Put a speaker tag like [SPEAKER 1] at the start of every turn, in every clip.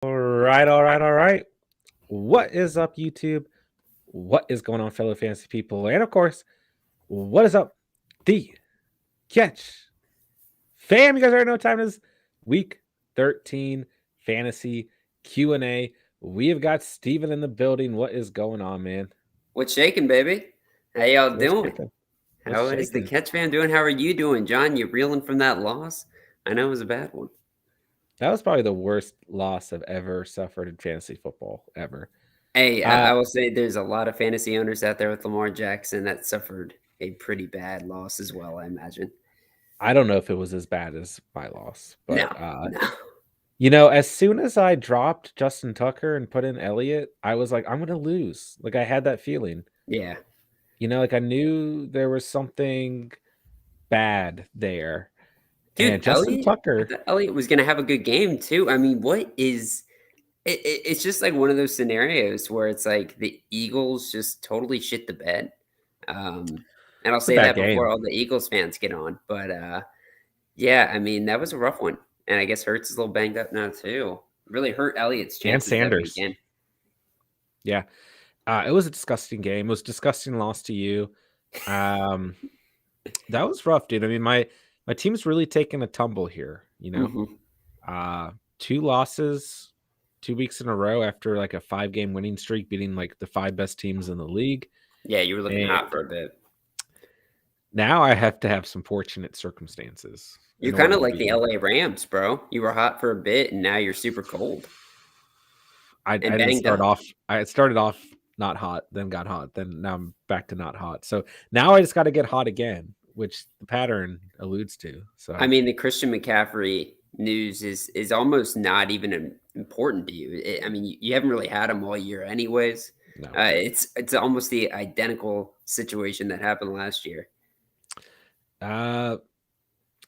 [SPEAKER 1] All right. What is up, YouTube? What is going on, fellow fantasy people? And of course, what is up, the catch fam? You guys already know what time it is. Week 13 fantasy Q&A. We have got Steven in the building. What is going on, man?
[SPEAKER 2] What's shaking, baby? How y'all
[SPEAKER 1] What's
[SPEAKER 2] doing?
[SPEAKER 1] shaking? What's
[SPEAKER 2] How is the
[SPEAKER 1] shaking?
[SPEAKER 2] catch fan doing? How are you doing, John? You reeling from that loss? I know it was a bad one.
[SPEAKER 1] That was probably the worst loss I've ever suffered in fantasy football ever.
[SPEAKER 2] Hey, I
[SPEAKER 1] Uh,
[SPEAKER 2] will say there's a lot of fantasy owners out there with Lamar Jackson that suffered a pretty bad loss as well, I imagine.
[SPEAKER 1] I don't know if it was as bad as my loss,
[SPEAKER 2] No,
[SPEAKER 1] but
[SPEAKER 2] no.
[SPEAKER 1] as soon as I dropped Justin Tucker and put in Elliott, I was like, I'm gonna lose. Like I had that feeling.
[SPEAKER 2] Yeah.
[SPEAKER 1] Like I knew there was something bad there. And
[SPEAKER 2] Dude,
[SPEAKER 1] Justin
[SPEAKER 2] I
[SPEAKER 1] Tucker,
[SPEAKER 2] thought Elliott was going to have a good game, too. I mean, it's just like one of those scenarios where it's like the Eagles just totally shit the bed. Um, and I'll
[SPEAKER 1] it's a
[SPEAKER 2] say
[SPEAKER 1] bad
[SPEAKER 2] that before
[SPEAKER 1] game.
[SPEAKER 2] all the Eagles fans get on. But yeah, I mean, that was a rough one. And I guess Hurts is a little banged up now, too. Really hurt Elliott's
[SPEAKER 1] And
[SPEAKER 2] chances that
[SPEAKER 1] Sanders.
[SPEAKER 2] weekend.
[SPEAKER 1] Yeah. It was a disgusting game. It was a disgusting loss to you. Um, that was rough, dude. I mean, my team's really taken a tumble here.
[SPEAKER 2] Hmm.
[SPEAKER 1] Two losses 2 weeks in a row after like a 5-game winning streak, beating like the 5 best teams in the league.
[SPEAKER 2] Yeah, you were looking
[SPEAKER 1] And
[SPEAKER 2] hot for a bit.
[SPEAKER 1] now I have to have some fortunate circumstances
[SPEAKER 2] You're
[SPEAKER 1] in
[SPEAKER 2] kind
[SPEAKER 1] order
[SPEAKER 2] of
[SPEAKER 1] to
[SPEAKER 2] like the
[SPEAKER 1] be.
[SPEAKER 2] LA Rams, bro. You were hot for a bit, and now you're super cold
[SPEAKER 1] I
[SPEAKER 2] and
[SPEAKER 1] didn't
[SPEAKER 2] banged
[SPEAKER 1] start
[SPEAKER 2] up.
[SPEAKER 1] off. I started off not hot, then got hot, then now I'm back to not hot. So now I just got to get hot again, which the pattern alludes to.
[SPEAKER 2] I
[SPEAKER 1] So
[SPEAKER 2] mean, the Christian McCaffrey news is almost not even important to you. I mean, you haven't really had him all year, anyways.
[SPEAKER 1] no,
[SPEAKER 2] It's almost the identical situation that happened last year.
[SPEAKER 1] uh,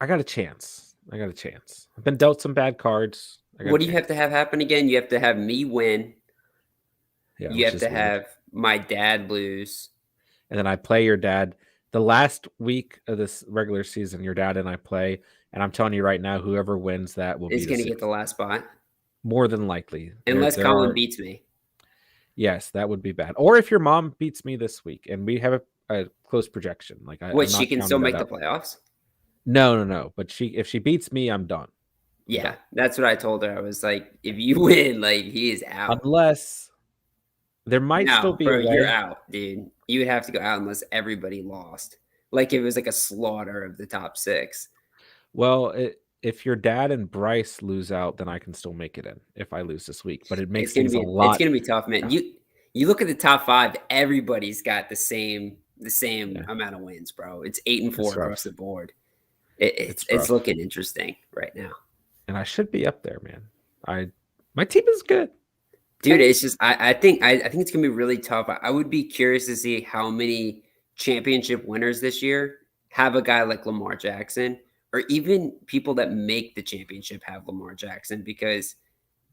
[SPEAKER 1] I got a chance. I got a chance. I've been dealt some bad cards. I got a
[SPEAKER 2] What do you have
[SPEAKER 1] chance.
[SPEAKER 2] to have happen again? You have to have me win.
[SPEAKER 1] Yeah,
[SPEAKER 2] You
[SPEAKER 1] which
[SPEAKER 2] have
[SPEAKER 1] is
[SPEAKER 2] to
[SPEAKER 1] weird.
[SPEAKER 2] have my dad lose.
[SPEAKER 1] And then I play your dad the last week of this regular season. Your dad and I play, and I'm telling you right now, whoever wins that will be
[SPEAKER 2] Is
[SPEAKER 1] the
[SPEAKER 2] going to get the
[SPEAKER 1] sixth.
[SPEAKER 2] last spot
[SPEAKER 1] More than likely,
[SPEAKER 2] unless
[SPEAKER 1] there
[SPEAKER 2] Colin
[SPEAKER 1] are.
[SPEAKER 2] beats me.
[SPEAKER 1] Yes, that would be bad. Or if your mom beats me this week, and we have a close projection, like
[SPEAKER 2] What,
[SPEAKER 1] I'm
[SPEAKER 2] she
[SPEAKER 1] not
[SPEAKER 2] can still
[SPEAKER 1] counting that
[SPEAKER 2] make the
[SPEAKER 1] out.
[SPEAKER 2] playoffs?
[SPEAKER 1] No. But if she beats me, I'm done. I'm
[SPEAKER 2] Yeah,
[SPEAKER 1] done.
[SPEAKER 2] that's what I told her. I was like, if you win, like he is out.
[SPEAKER 1] Unless there might still
[SPEAKER 2] No,
[SPEAKER 1] be a
[SPEAKER 2] bro, you're
[SPEAKER 1] way.
[SPEAKER 2] out, dude. You would have to go out unless everybody lost. Like it was like a slaughter of the top six.
[SPEAKER 1] Well, if your dad and Bryce lose out, then I can still make it in if I lose this week. But it makes things a
[SPEAKER 2] It's
[SPEAKER 1] lot.
[SPEAKER 2] gonna be tough, man. You look at the top five, everybody's got the same
[SPEAKER 1] Yeah,
[SPEAKER 2] amount of wins, bro. It's 8-4
[SPEAKER 1] it's
[SPEAKER 2] across
[SPEAKER 1] rough.
[SPEAKER 2] the board.
[SPEAKER 1] It's
[SPEAKER 2] It's
[SPEAKER 1] rough,
[SPEAKER 2] looking interesting right now.
[SPEAKER 1] and I should be up there, man. I My team is good.
[SPEAKER 2] Dude,
[SPEAKER 1] Okay.
[SPEAKER 2] it's just I think it's gonna be really tough. I would be curious to see how many championship winners this year have a guy like Lamar Jackson, or even people that make the championship have Lamar Jackson because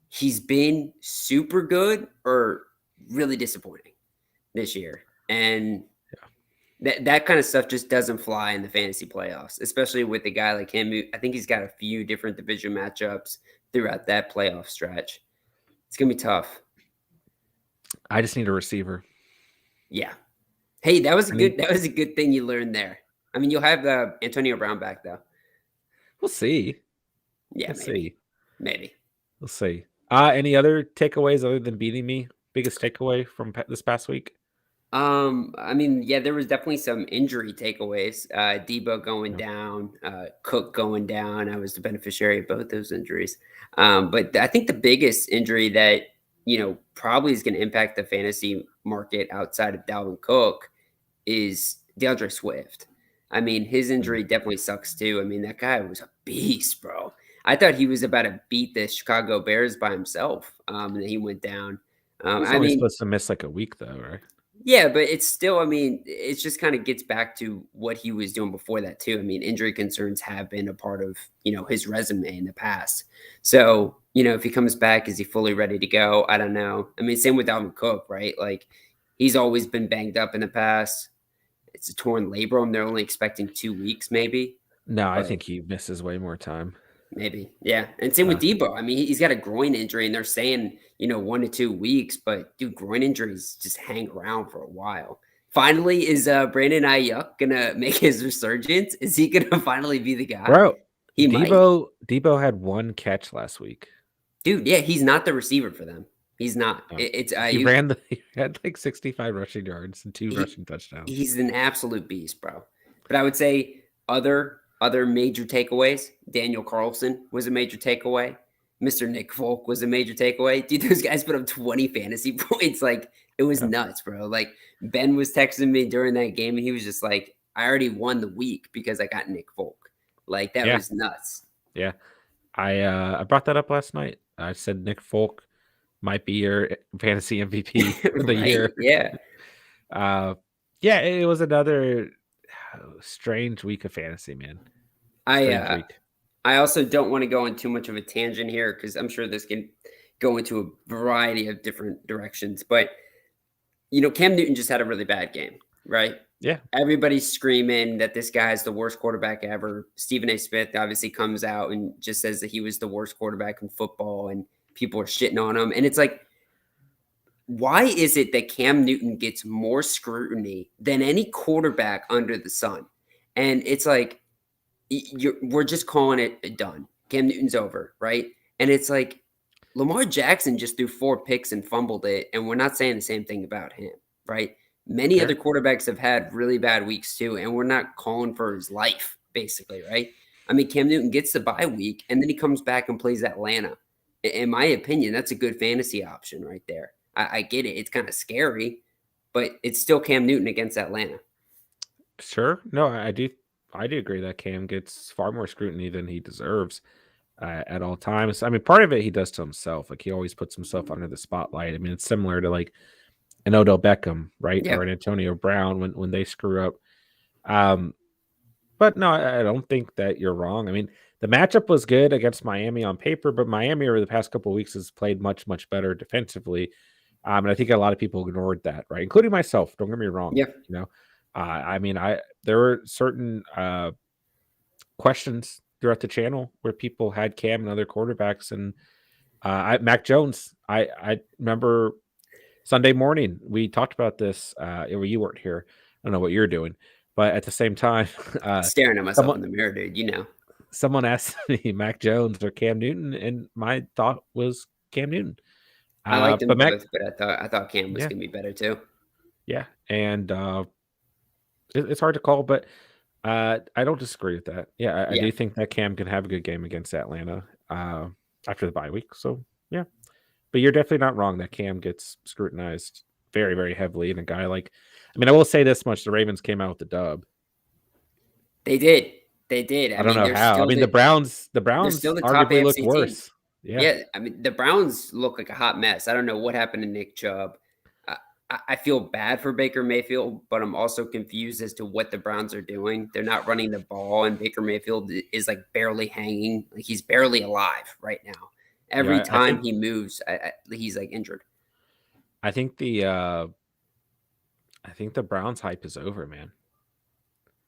[SPEAKER 2] he's been super good or really disappointing this year. And
[SPEAKER 1] Yeah.
[SPEAKER 2] that kind of stuff just doesn't fly in the fantasy playoffs, especially with a guy like him. I think he's got a few different division matchups throughout that playoff stretch. It's gonna be tough.
[SPEAKER 1] I just need a receiver.
[SPEAKER 2] Yeah. Hey, that was a
[SPEAKER 1] I need.
[SPEAKER 2] good thing you learned there. I mean, you'll have the Antonio Brown back though.
[SPEAKER 1] We'll see.
[SPEAKER 2] Yeah,
[SPEAKER 1] We'll
[SPEAKER 2] maybe.
[SPEAKER 1] see.
[SPEAKER 2] Maybe.
[SPEAKER 1] We'll see. Any other takeaways other than beating me? Biggest takeaway from this past week?
[SPEAKER 2] I mean, yeah, there was definitely some injury takeaways. Debo going
[SPEAKER 1] No.
[SPEAKER 2] down, Cook going down. I was the beneficiary of both those injuries. But I think the biggest injury that, probably is going to impact the fantasy market outside of Dalvin Cook is Delindra Swift. I mean, his
[SPEAKER 1] Mm.
[SPEAKER 2] injury definitely sucks too. I mean, that guy was a beast, bro. I thought he was about to beat the Chicago Bears by himself, and then he went down.
[SPEAKER 1] He was
[SPEAKER 2] I
[SPEAKER 1] only
[SPEAKER 2] mean,
[SPEAKER 1] supposed to miss like a week, though, right?
[SPEAKER 2] yeah, but it's still, I mean, it just kind of gets back to what he was doing before that too. I mean, injury concerns have been a part of, his resume in the past. So, if he comes back, is he fully ready to go? I don't know. I mean, same with Dalvin Cook, right? Like he's always been banged up in the past. It's a torn labrum. They're only expecting 2 weeks maybe.
[SPEAKER 1] No, I
[SPEAKER 2] But
[SPEAKER 1] think he misses way more time.
[SPEAKER 2] Maybe. Yeah. And same with Debo. I mean, he's got a groin injury, and they're saying, 1 to 2 weeks, but dude, groin injuries just hang around for a while. Finally, is Brandon Ayuk gonna make his resurgence? Is he gonna finally be the guy?
[SPEAKER 1] Bro,
[SPEAKER 2] He might.
[SPEAKER 1] Debo had 1 catch last week.
[SPEAKER 2] Dude, yeah, he's not the receiver for them. He's not.
[SPEAKER 1] No.
[SPEAKER 2] It's
[SPEAKER 1] He had like 65 rushing yards and 2 rushing touchdowns.
[SPEAKER 2] He's an absolute beast, bro. But I would say other major takeaways. Daniel Carlson was a major takeaway. Mr. Nick Folk was a major takeaway. Dude, those guys put up 20 fantasy points. Like, it was nuts, bro. Like, Ben was texting me during that game, and he was just like, I already won the week because I got Nick Folk. Like, that was nuts.
[SPEAKER 1] Yeah. I brought that up last night. I said Nick Folk might be your fantasy MVP for the year.
[SPEAKER 2] Yeah.
[SPEAKER 1] Yeah, it was another strange week of fantasy, man.
[SPEAKER 2] I also don't want to go in too much of a tangent here because I'm sure this can go into a variety of different directions. But, Cam Newton just had a really bad game, right?
[SPEAKER 1] Yeah.
[SPEAKER 2] Everybody's screaming that this guy is the worst quarterback ever. Stephen A. Smith obviously comes out and just says that he was the worst quarterback in football, and people are shitting on him. And it's like, why is it that Cam Newton gets more scrutiny than any quarterback under the sun? And it's like, we're just calling it done. Cam Newton's over, right? And it's like, Lamar Jackson just threw 4 picks and fumbled it, and we're not saying the same thing about him, right? Many other quarterbacks have had really bad weeks too, and we're not calling for his life, basically, right? I mean, Cam Newton gets the bye week, and then he comes back and plays Atlanta. In my opinion, that's a good fantasy option right there. I get it. It's kind of scary, but it's still Cam Newton against Atlanta.
[SPEAKER 1] Sure. No, I do agree that Cam gets far more scrutiny than he deserves at all times. I mean, part of it he does to himself. Like, he always puts himself under the spotlight. I mean, it's similar to like an Odell Beckham, right?
[SPEAKER 2] Yeah.
[SPEAKER 1] Or an Antonio Brown when they screw up. But no, I don't think that you're wrong. I mean, the matchup was good against Miami on paper, but Miami over the past couple of weeks has played much, much better defensively. And I think a lot of people ignored that, right? Including myself. Don't get me wrong.
[SPEAKER 2] Yeah.
[SPEAKER 1] I mean, there were certain questions throughout the channel where people had Cam and other quarterbacks, and Mac Jones. I remember Sunday morning we talked about this. You weren't here. I don't know what you're doing, but at the same time,
[SPEAKER 2] staring at myself in the mirror, dude.
[SPEAKER 1] Someone asked me Mac Jones or Cam Newton, and my thought was Cam Newton.
[SPEAKER 2] I liked them both, but I thought Cam was gonna be better too.
[SPEAKER 1] Yeah, and it's hard to call, but I don't disagree with that. Yeah, I do think that Cam can have a good game against Atlanta after the bye week. So yeah, but you're definitely not wrong that Cam gets scrutinized very, very heavily. And a guy like, I mean, I will say this much: the Ravens came out with the dub.
[SPEAKER 2] They did. I
[SPEAKER 1] don't know how. I mean, the Browns
[SPEAKER 2] still the
[SPEAKER 1] arguably look worse.
[SPEAKER 2] Team. Yeah. I mean, the Browns look like a hot mess. I don't know what happened to Nick Chubb. I feel bad for Baker Mayfield, but I'm also confused as to what the Browns are doing. They're not running the ball, and Baker Mayfield is like barely hanging. Like, he's barely alive right now. Every time he moves, he's like injured.
[SPEAKER 1] I think the Browns hype is over, man.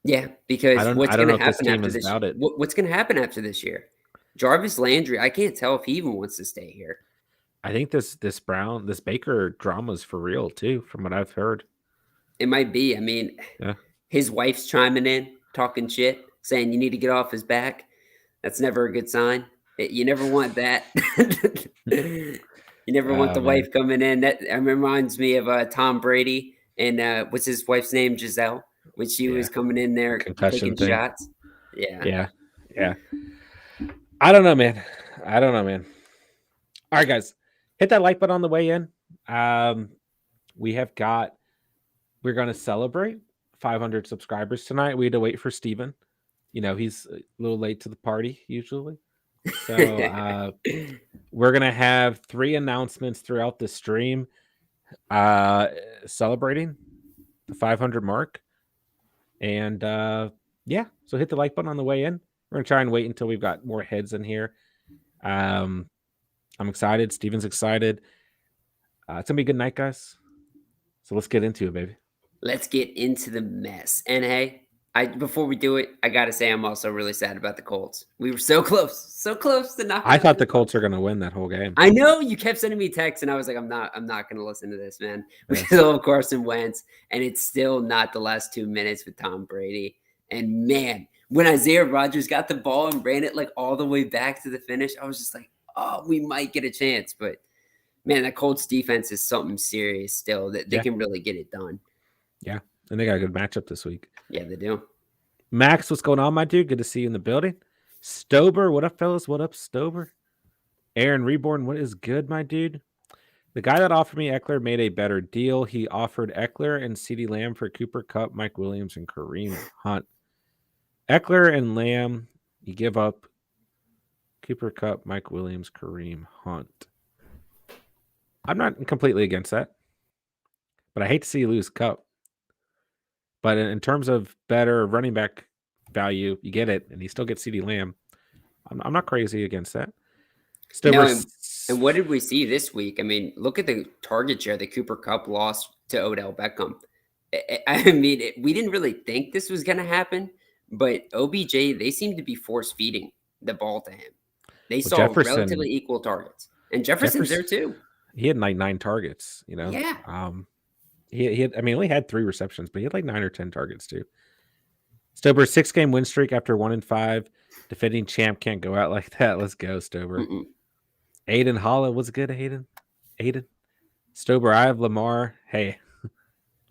[SPEAKER 2] Yeah, because what's going to happen after this? What's going to happen after this year? Jarvis Landry, I can't tell if he even wants to stay here.
[SPEAKER 1] I think this Baker drama is for real too, from what I've heard.
[SPEAKER 2] It might be. I mean, his wife's chiming in, talking shit, saying you need to get off his back. That's never a good sign. You never want that. You never want the wife coming in. That reminds me of Tom Brady and what's his wife's name, Giselle, when she was coming in there taking shots. Yeah.
[SPEAKER 1] I don't know, man. All right, guys. Hit that like button on the way in. We're going to celebrate 500 subscribers tonight. We had to wait for Steven. He's a little late to the party usually. So we're going to have 3 announcements throughout the stream celebrating the 500 mark. And so hit the like button on the way in. We're going to try and wait until we've got more heads in here. I'm excited. Steven's excited. It's going to be a good night, guys. So let's get into it, baby.
[SPEAKER 2] Let's get into the mess. And hey, Before we do it, I gotta say I'm also really sad about the Colts. We were so close to not
[SPEAKER 1] I thought
[SPEAKER 2] having
[SPEAKER 1] the
[SPEAKER 2] them on.
[SPEAKER 1] Colts are going to win that whole game.
[SPEAKER 2] I know you kept sending me texts, and I was like, I'm not gonna listen to this, man. We
[SPEAKER 1] Yes.
[SPEAKER 2] still have Carson Wentz, and it's still not the last 2 minutes with Tom Brady. And man, when Isaiah Rodgers got the ball and ran it like all the way back to the finish, I was just like, oh, we might get a chance. But man, that Colts defense is something serious still that they
[SPEAKER 1] Yeah.
[SPEAKER 2] can really get it done.
[SPEAKER 1] Yeah. And they got a good matchup this week.
[SPEAKER 2] Yeah, they do.
[SPEAKER 1] Max, what's going on, my dude? Good to see you in the building. Stober, what up, fellas? What up, Stober? Aaron Reborn, what is good, my dude? The guy that offered me Eckler made a better deal. He offered Eckler and CeeDee Lamb for Cooper Kupp, Mike Williams, and Kareem Hunt. Eckler and Lamb, you give up Cooper Kupp, Mike Williams, Kareem Hunt. I'm not completely against that, but I hate to see you lose Kupp. But in terms of better running back value, you get it, and you still get CeeDee Lamb. I'm not crazy against that.
[SPEAKER 2] No,
[SPEAKER 1] Stober,
[SPEAKER 2] and what did we see this week? I mean, look at the target share that Cooper Kupp lost to Odell Beckham. I mean, we didn't really think this was going to happen, but OBJ, they seem to be force feeding the ball to him. They saw
[SPEAKER 1] Jefferson,
[SPEAKER 2] relatively equal targets, and Jefferson's there too.
[SPEAKER 1] He had like 9 targets, you know.
[SPEAKER 2] Yeah.
[SPEAKER 1] He had, I mean, he only had 3 receptions, but he had like 9 or 10 targets too. Stober, 6-game win streak after 1-5. Defending champ can't go out like that. Let's go, Stober.
[SPEAKER 2] Mm-mm.
[SPEAKER 1] Aiden Holla, what's good, Aiden? Stober, I have Lamar. Hey,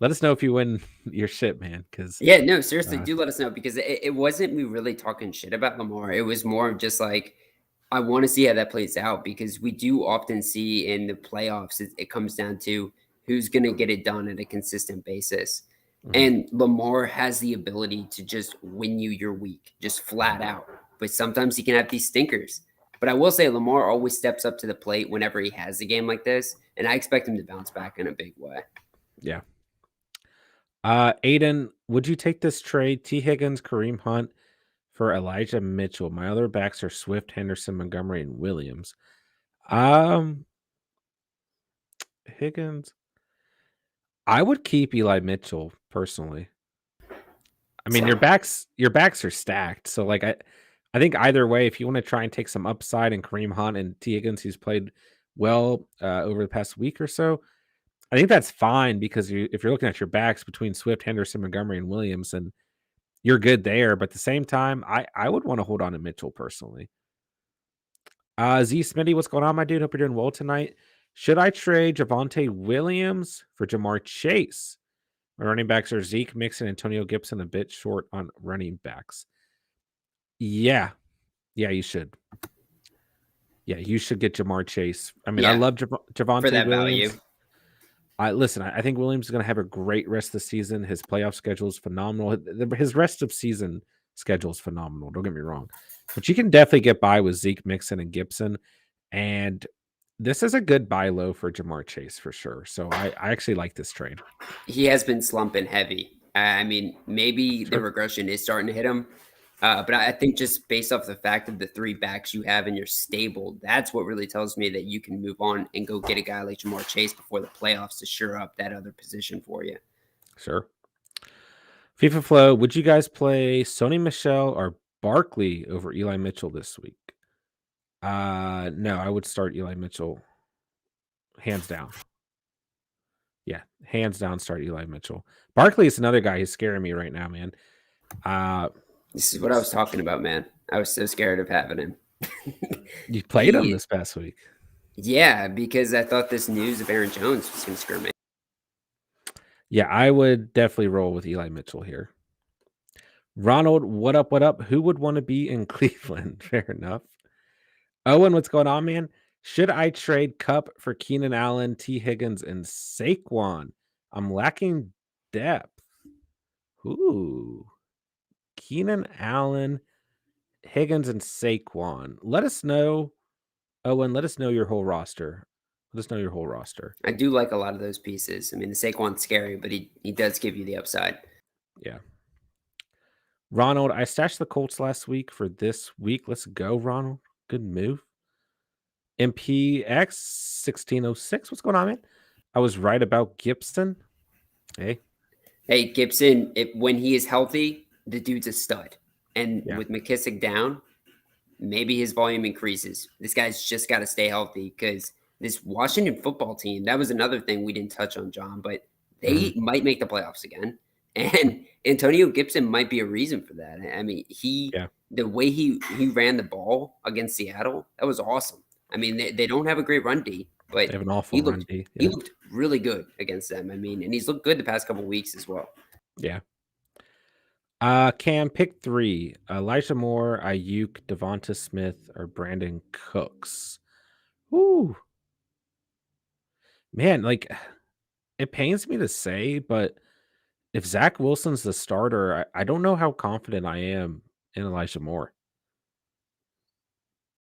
[SPEAKER 1] let us know if you win your shit, man. Because
[SPEAKER 2] yeah, no, seriously, do let us know, because it wasn't me really talking shit about Lamar. It was more of just like, I want to see how that plays out, because we do often see in the playoffs, it comes down to who's going to get it done at a consistent basis. And Lamar has the ability to just win you your week, just flat out. But sometimes he can have these stinkers. But I will say Lamar always steps up to the plate whenever he has a game like this, and I expect him to bounce back in a big way.
[SPEAKER 1] Yeah. Aiden, would you take this trade? T. Higgins, Kareem Hunt for Elijah Mitchell. My other backs are Swift, Henderson, Montgomery, and Williams. Higgins. I would keep Eli Mitchell personally. I mean, your backs are stacked. So like I think either way, if you want to try and take some upside in Kareem Hunt and T. Higgins, who's played well over the past week or so, I think that's fine, because if you're looking at your backs between Swift, Henderson, Montgomery, and Williams, and you're good there. But at the same time, I would want to hold on to Mitchell personally. Z Smitty, what's going on, my dude? Hope you're doing well tonight. Should I trade Javonte Williams for Jamar Chase? My running backs are Zeke, Mixon, Antonio Gibson, a bit short on running backs. Yeah, you should. Yeah, you should get Jamar Chase. I mean, I love Javonte
[SPEAKER 2] for that
[SPEAKER 1] Williams.
[SPEAKER 2] Value.
[SPEAKER 1] Listen, I think Williams is going to have a great rest of the season. His playoff schedule is phenomenal. His rest of season schedule is phenomenal. Don't get me wrong. But you can definitely get by with Zeke, Mixon, and Gibson. And this is a good buy low for Jamar Chase for sure. So I actually like this trade.
[SPEAKER 2] He has been slumping heavy. I mean, maybe the regression is starting to hit him. But I think just based off the fact of the 3 backs you have in your stable, that's what really tells me that you can move on and go get a guy like Jamar Chase before the playoffs to shore up that other position for you.
[SPEAKER 1] Sure. FIFA Flow, would you guys play Sony Michel or Barkley over Eli Mitchell this week? No, I would start Eli Mitchell. Hands down. Yeah, hands down, start Eli Mitchell. Barkley is another guy who's scaring me right now, man.
[SPEAKER 2] This is what I was talking about, man. I was so scared of having him.
[SPEAKER 1] You played him this past week.
[SPEAKER 2] Yeah, because I thought this news of Aaron Jones was going to scare me.
[SPEAKER 1] Yeah, I would definitely roll with Eli Mitchell here. Ronald, what up, what up? Who would want to be in Cleveland? Fair enough. Owen, what's going on, man? Should I trade Kupp for Keenan Allen, T. Higgins, and Saquon? I'm lacking depth. Ooh. Keenan Allen, Higgins, and Saquon. Let us know, Owen. Let us know your whole roster.
[SPEAKER 2] I do like a lot of those pieces. I mean, the Saquon's scary, but he does give you the upside.
[SPEAKER 1] Yeah. Ronald, I stashed the Colts last week for this week. Let's go, Ronald. Good move. MPX 1606. What's going on, man? I was right about Gibson. Hey,
[SPEAKER 2] Gibson, when he is healthy, the dude's a stud. And
[SPEAKER 1] Yeah.
[SPEAKER 2] with McKissick down, maybe his volume increases. This guy's just got to stay healthy because this Washington football team, that was another thing we didn't touch on, John, but they might make the playoffs again. And Antonio Gibson might be a reason for that. I mean,
[SPEAKER 1] Yeah.
[SPEAKER 2] the way he ran the ball against Seattle, that was awesome. I mean, they don't have a great run D, but
[SPEAKER 1] They have an awful run D.
[SPEAKER 2] he looked really good against them. I mean, and he's looked good the past couple of weeks as well.
[SPEAKER 1] Yeah. Cam, pick 3. Elijah Moore, Ayuk, Devonta Smith, or Brandon Cooks. Ooh. Man, like, it pains me to say, but if Zach Wilson's the starter, I don't know how confident I am in Elijah Moore.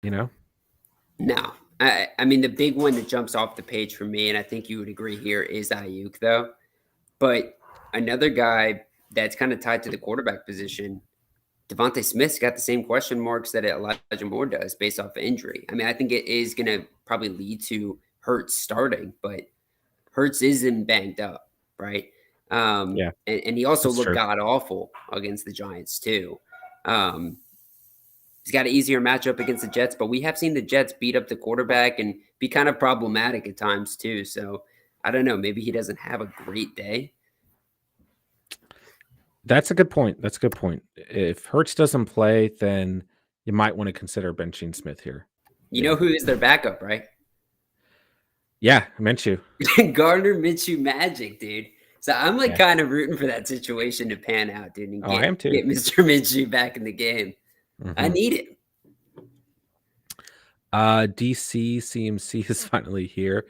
[SPEAKER 1] You know?
[SPEAKER 2] No. I mean, the big one that jumps off the page for me, and I think you would agree here, is Ayuk, though. But another guy that's kind of tied to the quarterback position, Devante Smith's got the same question marks that Elijah Moore does based off of injury. I mean, I think it is going to probably lead to Hurts starting, but Hurts isn't banged up, right?
[SPEAKER 1] Yeah.
[SPEAKER 2] And he also
[SPEAKER 1] That's
[SPEAKER 2] looked
[SPEAKER 1] true.
[SPEAKER 2] god-awful against the Giants, too. He's got an easier matchup against the Jets, but we have seen the Jets beat up the quarterback and be kind of problematic at times, too. So I don't know. Maybe he doesn't have a great day.
[SPEAKER 1] That's a good point. That's a good point. If Hurts doesn't play, then you might want to consider benching Smith here.
[SPEAKER 2] You know who is their backup, right?
[SPEAKER 1] Yeah, I meant you.
[SPEAKER 2] Gardner Minshew Magic, dude. So I'm like kind of rooting for that situation to pan out, dude, and
[SPEAKER 1] I am too.
[SPEAKER 2] get Mr. Minshew back in the game. I need it.
[SPEAKER 1] DC CMC is finally here.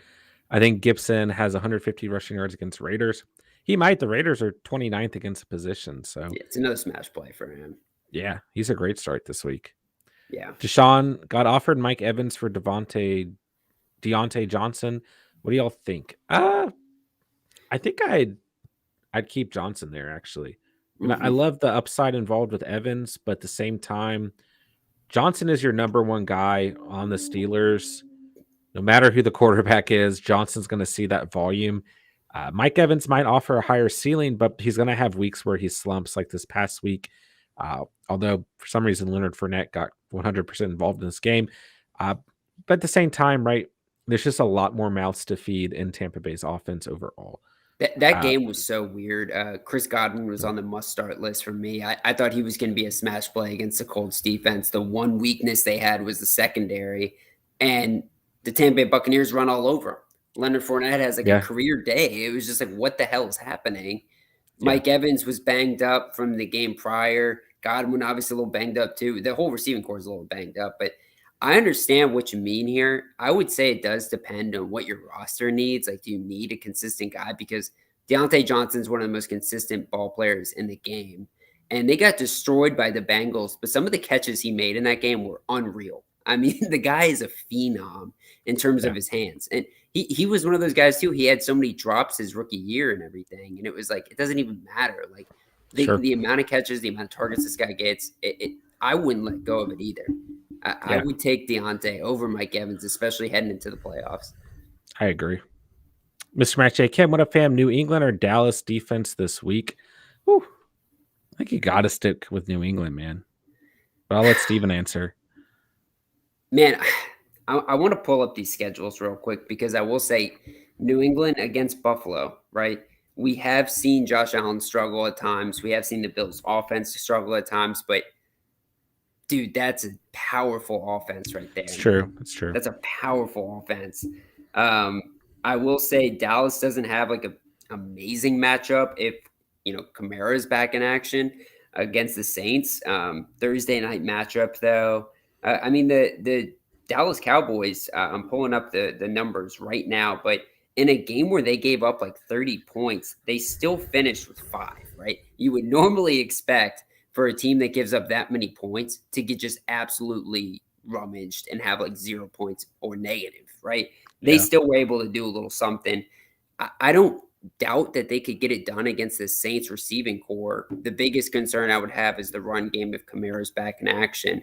[SPEAKER 1] I think Gibson has 150 rushing yards against Raiders. He might. The Raiders are 29th against the position. So
[SPEAKER 2] yeah, it's another smash play for him.
[SPEAKER 1] Yeah, he's a great start this week.
[SPEAKER 2] Yeah.
[SPEAKER 1] Deshaun got offered Mike Evans for Deontay Johnson. What do y'all think? I think I'd keep Johnson there, actually. I love the upside involved with Evans, but at the same time, Johnson is your number one guy on the Steelers. No matter who the quarterback is, Johnson's going to see that volume. Mike Evans might offer a higher ceiling, but he's going to have weeks where he slumps, like this past week. Although for some reason Leonard Fournette got 100% involved in this game. But at the same time, right, there's just a lot more mouths to feed in Tampa Bay's offense overall.
[SPEAKER 2] That game was so weird. Chris Godwin was on the must-start list for me. I thought he was going to be a smash play against the Colts defense. The one weakness they had was the secondary, and the Tampa Bay Buccaneers run all over him. Leonard Fournette has a career day. It was just like, what the hell is happening? Mike Evans was banged up from the game prior. Godwin obviously a little banged up too. The whole receiving corps is a little banged up, but I understand what you mean here. I would say it does depend on what your roster needs. Like, do you need a consistent guy? Because Deontay Johnson's one of the most consistent ball players in the game. And they got destroyed by the Bengals, but some of the catches he made in that game were unreal. I mean, the guy is a phenom in terms of his hands. And he was one of those guys, too. He had so many drops his rookie year and everything. And it was like, it doesn't even matter. Like, the amount of catches, the amount of targets this guy gets, I wouldn't let go of it either. I would take Deontay over Mike Evans, especially heading into the playoffs.
[SPEAKER 1] I agree. Mr. Match J. Kim, what up, fam? New England or Dallas defense this week? Whew. I think you got to stick with New England, man. But I'll let Steven answer.
[SPEAKER 2] Man, I want to pull up these schedules real quick because I will say New England against Buffalo, right? We have seen Josh Allen struggle at times. We have seen the Bills' offense struggle at times, but dude, that's a powerful offense right there.
[SPEAKER 1] It's true. It's true.
[SPEAKER 2] That's a powerful offense. I will say Dallas doesn't have like an amazing matchup if, Kamara is back in action against the Saints. Thursday night matchup, though. I mean, the Dallas Cowboys, I'm pulling up the numbers right now, but in a game where they gave up like 30 points, they still finished with 5, right? You would normally expect for a team that gives up that many points to get just absolutely rummaged and have like 0 points or negative, right? They still were able to do a little something. I don't doubt that they could get it done against the Saints receiving core. The biggest concern I would have is the run game if Kamara's back in action.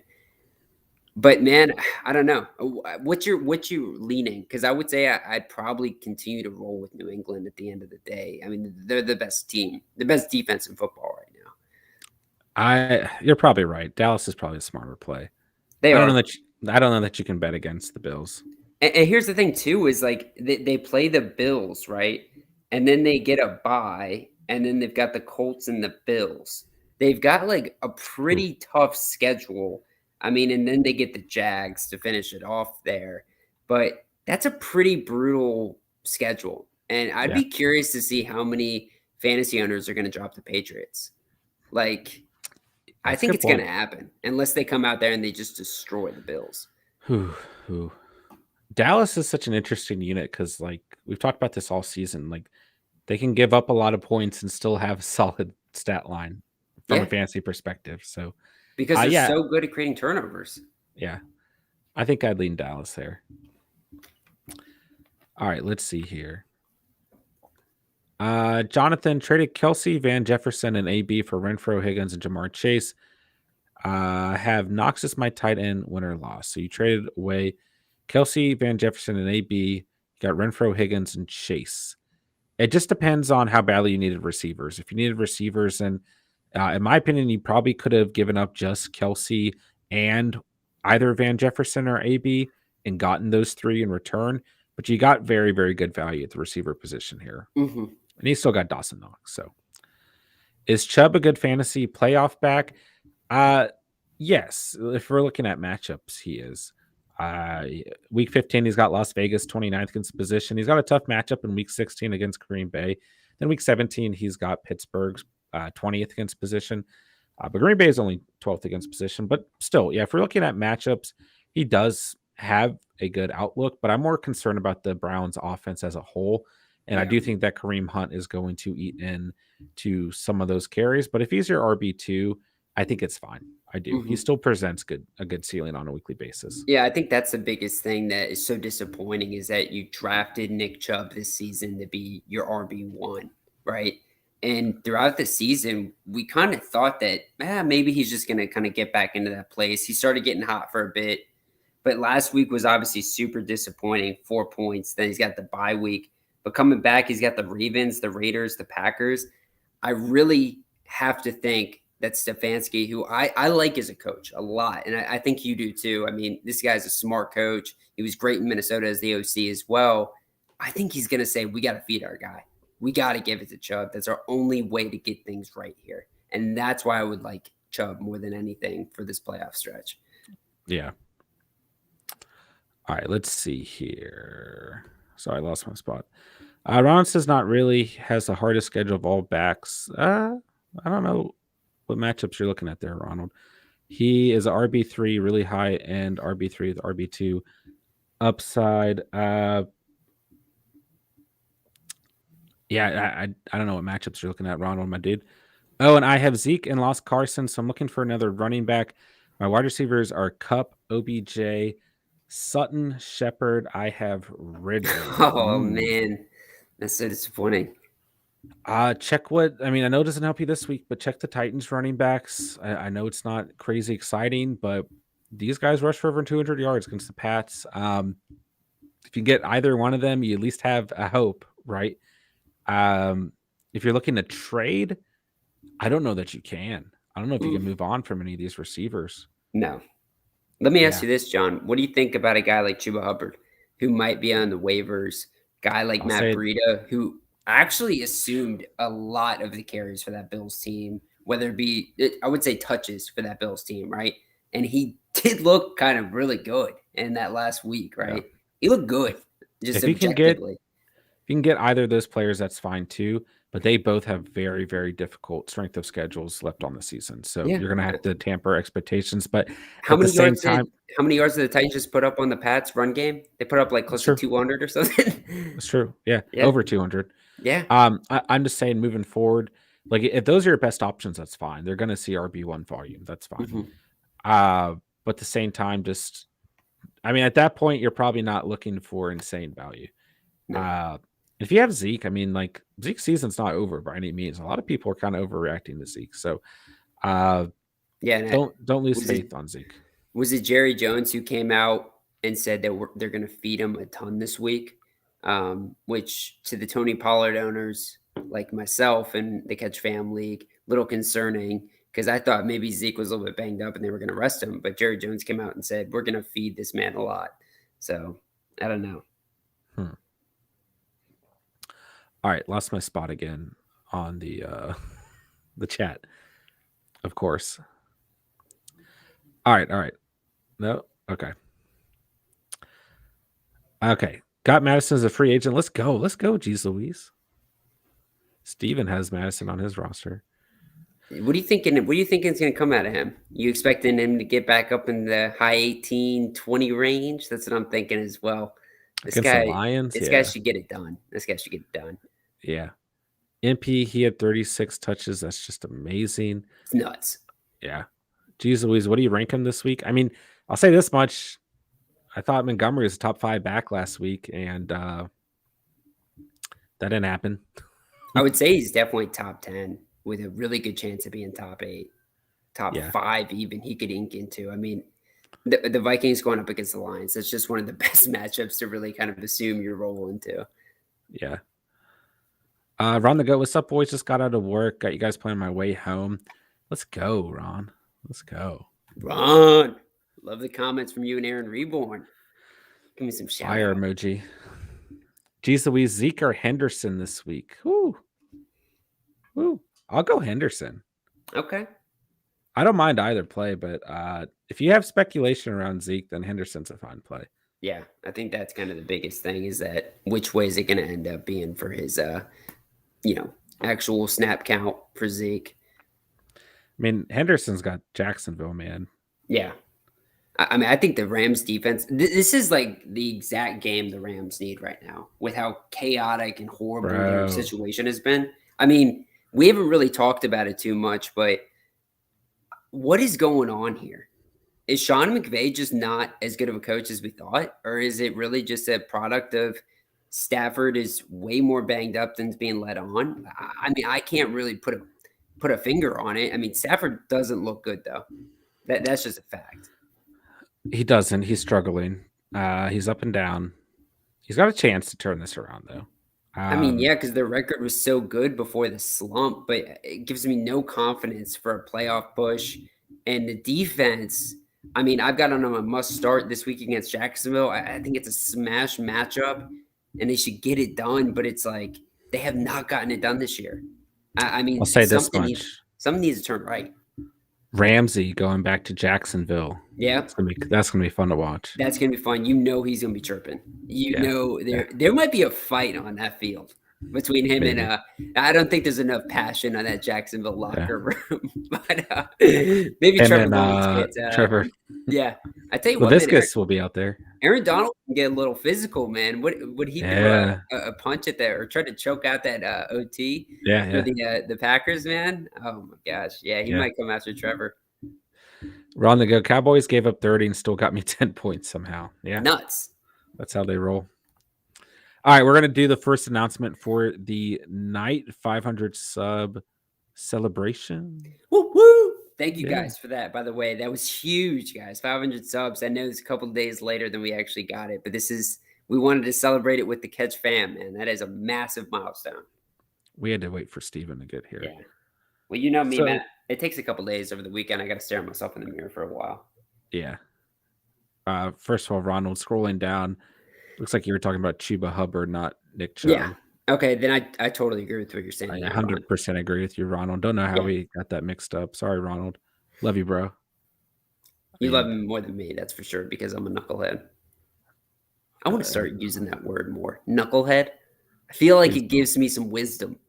[SPEAKER 2] But man, I don't know. What's you leaning? Because I would say I'd probably continue to roll with New England at the end of the day. I mean, they're the best team, the best defense in football right now.
[SPEAKER 1] You're probably right. Dallas is probably a smarter play.
[SPEAKER 2] They
[SPEAKER 1] I don't know
[SPEAKER 2] are.
[SPEAKER 1] that I don't know that you can bet against the Bills.
[SPEAKER 2] And here's the thing too is like they play the Bills, right? And then they get a bye, and then they've got the Colts and the Bills. They've got like a
[SPEAKER 1] Ooh,
[SPEAKER 2] pretty tough schedule. I mean, and then they get the Jags to finish it off there. But that's a pretty brutal schedule. And I'd
[SPEAKER 1] yeah,
[SPEAKER 2] be curious to see how many fantasy owners are going to drop the Patriots. Like, I
[SPEAKER 1] that's a
[SPEAKER 2] think
[SPEAKER 1] good
[SPEAKER 2] it's going to
[SPEAKER 1] point.
[SPEAKER 2] happen unless they come out there and they just destroy the Bills.
[SPEAKER 1] Whew, whew. Dallas is such an interesting unit because, like, we've talked about this all season. Like, they can give up a lot of points and still have a solid stat line from a
[SPEAKER 2] Yeah,
[SPEAKER 1] fantasy perspective. So,
[SPEAKER 2] because they're
[SPEAKER 1] yeah,
[SPEAKER 2] so good at creating turnovers.
[SPEAKER 1] yeah, I think I'd lean Dallas there. All right, let's see here. Jonathan traded Kelsey, Van Jefferson, and AB for Renfro, Higgins, and Jamar Chase. Have Knox as my tight end, win or loss. So you traded away Kelsey, Van Jefferson, and AB. You got Renfro, Higgins, and Chase. It just depends on how badly you needed receivers. If you needed receivers, then in my opinion, you probably could have given up just Kelsey and either Van Jefferson or AB and gotten those three in return. But you got very, very good value at the receiver position here.
[SPEAKER 2] Mm-hmm.
[SPEAKER 1] And he still got Dawson Knox. So is Chubb a good fantasy playoff back? Uh yes. If we're looking at matchups, he is. Uh week 15, he's got Las Vegas 29th against position. He's got a tough matchup in week 16 against Green Bay. Then week 17, he's got Pittsburgh's 20th against position. But Green Bay is only 12th against position. But still, yeah, if we're looking at matchups, he does have a good outlook, but I'm more concerned about the Browns offense as a whole. And I
[SPEAKER 2] Yeah.
[SPEAKER 1] do think that Kareem Hunt is going to eat in to some of those carries. But if he's your RB2, I think it's fine. I do. He
[SPEAKER 2] Mm-hmm.
[SPEAKER 1] still presents a good ceiling on a weekly basis.
[SPEAKER 2] Yeah, I think that's the biggest thing that is so disappointing is that you drafted Nick Chubb this season to be your RB1, right? And throughout the season, we kind of thought that maybe he's just going to kind of get back into that place. He started getting hot for a bit, but last week was obviously super disappointing. 4 points. Then he's got the bye week. But coming back, he's got the Ravens, the Raiders, the Packers. I really have to think that Stefanski, who I like as a coach a lot, and I think you do too. I mean, this guy's a smart coach. He was great in Minnesota as the OC as well. I think he's going to say, we got to feed our guy. We got to give it to Chubb. That's our only way to get things right here. And that's why I would like Chubb more than anything for this playoff stretch.
[SPEAKER 1] Yeah. All right, let's see here. Sorry, I lost my spot. Ron says not really has the hardest schedule of all backs. I don't know what matchups you're looking at there, Ronald. He is RB3, really high end RB3 with RB2 upside. Yeah, I don't know what matchups you're looking at, Ronald, my dude. Oh, and I have Zeke and lost Carson, so I'm looking for another running back. My wide receivers are Cup, OBJ, Sutton, Shepard. I have Ridley.
[SPEAKER 2] Oh, man. That's so disappointing.
[SPEAKER 1] Check what I mean. I know it doesn't help you this week, but check the Titans running backs. I know it's not crazy exciting, but these guys rush for over 200 yards against the Pats. If you get either one of them, you at least have a hope, right? If you're looking to trade, I don't know that you can. I don't know if you can move on from any of these receivers.
[SPEAKER 2] No. Let me ask
[SPEAKER 1] Yeah,
[SPEAKER 2] you this, John. What do you think about a guy like Chuba Hubbard, who might be on the waivers? Guy like
[SPEAKER 1] I'll
[SPEAKER 2] Matt
[SPEAKER 1] say
[SPEAKER 2] Breida, who actually assumed a lot of the carries for that Bills team, whether it be, I would say, touches for that Bills team, right? And he did look kind of really good in that last week,
[SPEAKER 1] yeah.
[SPEAKER 2] right? He looked good, just
[SPEAKER 1] If you can get
[SPEAKER 2] objectively.
[SPEAKER 1] either of those players, that's fine too. But they both have very, very difficult strength of schedules left on the season. So
[SPEAKER 2] Yeah.
[SPEAKER 1] you're gonna have to tamper expectations. But
[SPEAKER 2] How
[SPEAKER 1] at the
[SPEAKER 2] many
[SPEAKER 1] same
[SPEAKER 2] yards did
[SPEAKER 1] time,
[SPEAKER 2] how many yards did the Titans just put up on the Pats run game? They put up like
[SPEAKER 1] it's
[SPEAKER 2] close to
[SPEAKER 1] true.
[SPEAKER 2] 200 or something.
[SPEAKER 1] It's true. Yeah,
[SPEAKER 2] Yeah.
[SPEAKER 1] over 200.
[SPEAKER 2] Yeah.
[SPEAKER 1] I'm just saying, moving forward, like if those are your best options, that's fine. They're gonna see RB1 volume. That's fine.
[SPEAKER 2] Mhm.
[SPEAKER 1] But at the same time, just I mean, at that point, you're probably not looking for insane value.
[SPEAKER 2] No.
[SPEAKER 1] Uh, if you have Zeke, I mean, like Zeke's season's not over by any means. A lot of people are kind of overreacting to Zeke, so uh,
[SPEAKER 2] Yeah, and
[SPEAKER 1] don't lose
[SPEAKER 2] was it
[SPEAKER 1] faith on Zeke.
[SPEAKER 2] was it Jerry Jones who came out and said that they're going to feed him a ton this week? Which to the Tony Pollard owners like myself and the Catch Fam League, little concerning because I thought maybe Zeke was a little bit banged up and they were going to rest him. But Jerry Jones came out and said, we're going to feed this man a lot. So I don't know.
[SPEAKER 1] All right, lost my spot again on the chat, of course. All right. No, okay. Got Madison as a free agent. Let's go, geez Louise. Steven has Madison on his roster.
[SPEAKER 2] What are you thinking? What do you think is going to come out of him? You expecting him to get back up in the high 18, 20 range? That's what I'm thinking as well. This guy,
[SPEAKER 1] the Lions,
[SPEAKER 2] this guy should get it done. This guy should get it done.
[SPEAKER 1] Yeah. MP, he had 36 touches. That's just amazing.
[SPEAKER 2] It's nuts.
[SPEAKER 1] Yeah. Jeez Louise, what do you rank him this week? I mean, I'll say this much. I thought Montgomery was a top 5 back last week, and that didn't happen.
[SPEAKER 2] I would say he's definitely top 10 with a really good chance of being top 8, top 5 even he could ink into. I mean, the Vikings going up against the Lions, that's just one of the best matchups to really kind of assume your role into.
[SPEAKER 1] Yeah. Ron the Goat, what's up, boys? Just got out of work. Got you guys playing my way home. Let's go, Ron. Let's go.
[SPEAKER 2] Ron. Love the comments from you and Aaron Reborn. Give me some shout
[SPEAKER 1] fire
[SPEAKER 2] out.
[SPEAKER 1] Emoji. Jeez Louise, Zeke or Henderson this week? Woo. I'll go Henderson.
[SPEAKER 2] Okay.
[SPEAKER 1] I don't mind either play, but if you have speculation around Zeke, then Henderson's a fine play.
[SPEAKER 2] Yeah, I think that's kind of the biggest thing is that which way is it going to end up being for his, actual snap count for Zeke.
[SPEAKER 1] I mean, Henderson's got Jacksonville, man.
[SPEAKER 2] Yeah. I mean, I think the Rams defense, this is like the exact game the Rams need right now with how chaotic and horrible their situation has been. I mean, we haven't really talked about it too much, but what is going on here? Is Sean McVay just not as good of a coach as we thought? Or is it really just a product of Stafford is way more banged up than's being led on? I mean, I can't really put a finger on it. I mean, Stafford doesn't look good, though. That's just a fact.
[SPEAKER 1] He doesn't. He's struggling. He's up and down. He's got a chance to turn this around, though.
[SPEAKER 2] I mean, yeah, because their record was so good before the slump, but it gives me no confidence for a playoff push. And the defense, I mean, I've got them on a must start this week against Jacksonville. I think it's a smash matchup, and they should get it done. But it's like they have not gotten it done this year. I mean,
[SPEAKER 1] I'll say this much:
[SPEAKER 2] something needs to turn right.
[SPEAKER 1] Ramsey going back to Jacksonville.
[SPEAKER 2] Yeah,
[SPEAKER 1] that's gonna be fun to watch.
[SPEAKER 2] That's gonna be fun. You know he's gonna be chirping. There might be a fight on that field between him and I don't think there's enough passion on that Jacksonville locker room. But maybe Trevor.
[SPEAKER 1] Trevor.
[SPEAKER 2] Yeah, I tell you
[SPEAKER 1] what,
[SPEAKER 2] Viscus
[SPEAKER 1] will be out there.
[SPEAKER 2] Aaron Donald can get a little physical, man. Would he throw a punch at that or try to choke out that OT? For the Packers, man. Oh my gosh, he might come after Trevor.
[SPEAKER 1] Ron the Go. Cowboys gave up 30 and still got me 10 points somehow. Yeah,
[SPEAKER 2] nuts.
[SPEAKER 1] That's how they roll. All right, we're gonna do the first announcement for the night 500 sub celebration.
[SPEAKER 2] Woo woo! Thank you guys for that. By the way, that was huge, guys. 500 subs. I know it's a couple of days later than we actually got it, but we wanted to celebrate it with the Catch fam, man. That is a massive milestone.
[SPEAKER 1] We had to wait for Steven to get here.
[SPEAKER 2] Yeah. Well, you know me, man. It takes a couple of days over the weekend. I got to stare at myself in the mirror for a while.
[SPEAKER 1] Yeah. First of all, Ronald, scrolling down, looks like you were talking about Chuba Hubbard, not Nick Chubb.
[SPEAKER 2] Yeah. Okay, then I totally agree with what you're saying.
[SPEAKER 1] I 100% agree with you, Ronald. Don't know how we got that mixed up. Sorry, Ronald. Love you, bro.
[SPEAKER 2] You love him more than me, that's for sure, because I'm a knucklehead. I want to start using that word more. Knucklehead. I feel like it gives me some wisdom.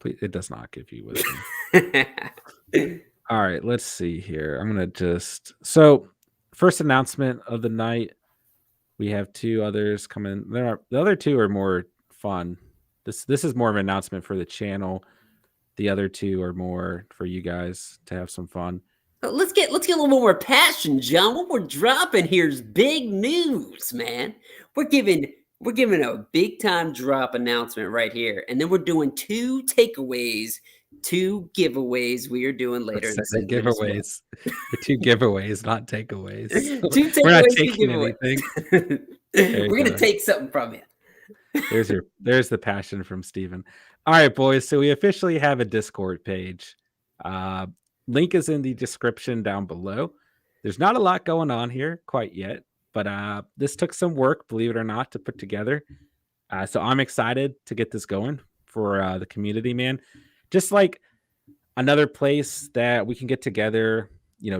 [SPEAKER 1] Please, it does not give you wisdom. All right, let's see here. I'm going to so first announcement of the night. We have 2 others coming. The other 2 are more fun. This is more of an announcement for the channel. The other 2 are more for you guys to have some fun.
[SPEAKER 2] Let's get a little more passion, John. What we're dropping here is big news, man. We're giving a big time drop announcement right here, and then we're doing 2 takeaways, 2 giveaways we are doing later. In the
[SPEAKER 1] giveaways, 2 giveaways, not takeaways.
[SPEAKER 2] 2 takeaways.
[SPEAKER 1] We're not taking anything.
[SPEAKER 2] We're gonna take something from you.
[SPEAKER 1] There's the passion from Steven. All right, boys. So we officially have a Discord page. link is in the description down below. There's not a lot going on here quite yet, but this took some work, believe it or not, to put together. So I'm excited to get this going for the community, man. Just like another place that we can get together,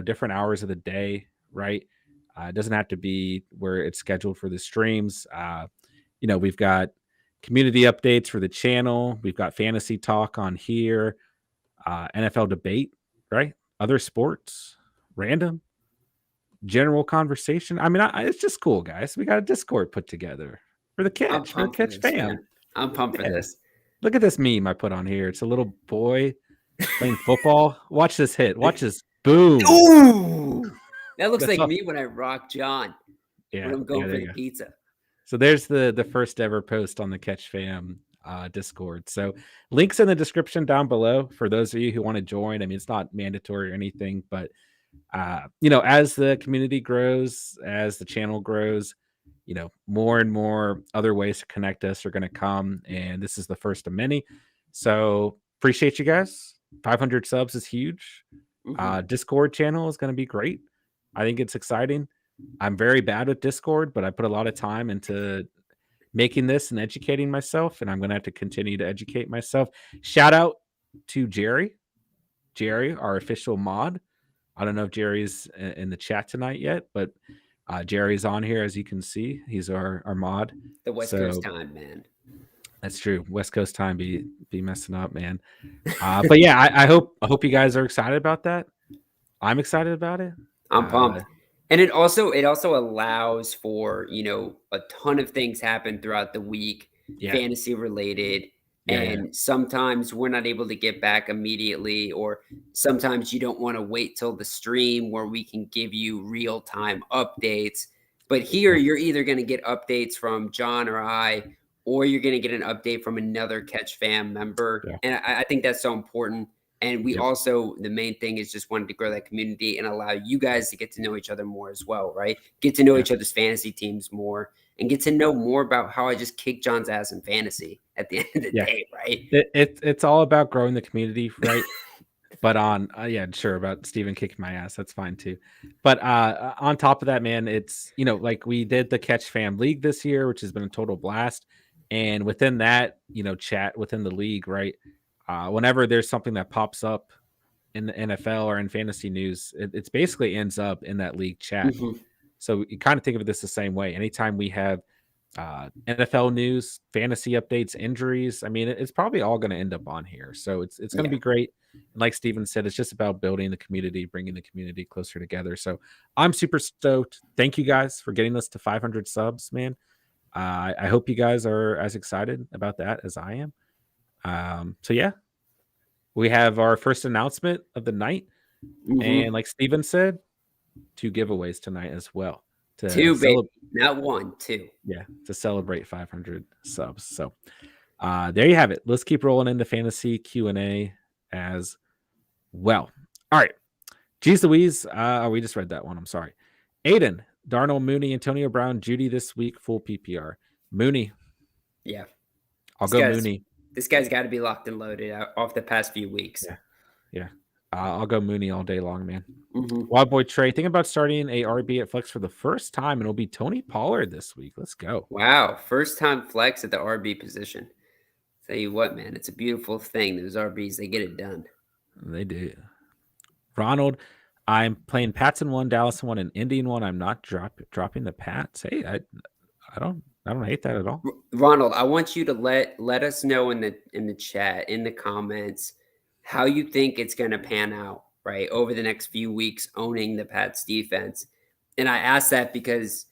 [SPEAKER 1] different hours of the day, right? It doesn't have to be where it's scheduled for the streams. We've got community updates for the channel. We've got fantasy talk on here, NFL debate, right? Other sports, random, general conversation. I mean, it's just cool, guys. We got a Discord put together for the Catch, for the Catch fam.
[SPEAKER 2] Man. I'm pumped for this.
[SPEAKER 1] Look at this meme I put on here. It's a little boy playing football. Watch this hit. Watch this. Boom.
[SPEAKER 2] Ooh! That looks like me when I rock John.
[SPEAKER 1] Yeah.
[SPEAKER 2] When I'm going for the pizza.
[SPEAKER 1] So there's the first ever post on the Catch Fam Discord. So links in the description down below for those of you who want to join. I mean, it's not mandatory or anything, but as the community grows, as the channel grows, more and more other ways to connect us are going to come, and this is the first of many. So appreciate you guys. 500 subs is huge. Discord channel is going to be great. I think it's exciting. I'm very bad with Discord, but I put a lot of time into making this and educating myself, and I'm going to have to continue to educate myself. Shout out to Jerry, our official mod. I don't know if Jerry's in the chat tonight yet, but Jerry's on here, as you can see. He's our mod.
[SPEAKER 2] The West Coast time, man.
[SPEAKER 1] That's true. West Coast time be messing up, man. But yeah, I hope you guys are excited about that. I'm excited about it.
[SPEAKER 2] I'm pumped. And it also allows for, a ton of things happen throughout the week, fantasy related. And sometimes we're not able to get back immediately, or sometimes you don't want to wait till the stream where we can give you real-time updates. But here you're either going to get updates from John or I, or you're going to get an update from another Catch Fam member. Yeah. And I think that's so important. And we also, the main thing is just wanting to grow that community and allow you guys to get to know each other more as well, right? Get to know each other's fantasy teams more, and get to know more about how I just kick John's ass in fantasy at the end of the day, right?
[SPEAKER 1] It's all about growing the community, right? But on, about Steven kicking my ass, that's fine too. But on top of that, man, it's, like we did the Catch Fam League this year, which has been a total blast. And within that, chat within the league, right? Whenever there's something that pops up in the NFL or in fantasy news, it's basically ends up in that league chat. So you kind of think of it this the same way. Anytime we have NFL news, fantasy updates, injuries, I mean, it's probably all going to end up on here. So it's going to be great. And like Steven said, it's just about building the community, bringing the community closer together. So I'm super stoked. Thank you guys for getting us to 500 subs, man. I hope you guys are as excited about that as I am. So yeah, we have our first announcement of the night, and like Steven said, 2 giveaways tonight as well.
[SPEAKER 2] Two, baby. Not one, 2.
[SPEAKER 1] Yeah, to celebrate 500 subs. So there you have it. Let's keep rolling into fantasy Q&A as well. All right. Jeez Louise. We just read that one. I'm sorry. Aiden, Darnold, Mooney, Antonio Brown, Judy this week, full PPR. Mooney.
[SPEAKER 2] Yeah.
[SPEAKER 1] I'll go Mooney.
[SPEAKER 2] This guy's got to be locked and loaded off the past few weeks.
[SPEAKER 1] Yeah. I'll go Mooney all day long, man. Wild Boy Trey, think about starting a RB at flex for the first time, and it'll be Tony Pollard this week. Let's go.
[SPEAKER 2] Wow. First time flex at the RB position. Tell you what, man, it's a beautiful thing. Those RBs, they get it done.
[SPEAKER 1] They do. Ronald, I'm playing Pats in 1, Dallas in 1, and Indy in 1. I'm not dropping the Pats. Hey, I don't hate that at all.
[SPEAKER 2] Ronald, I want you to let us know in the chat, in the comments, how you think it's going to pan out, right, over the next few weeks owning the Pats defense. And I ask that because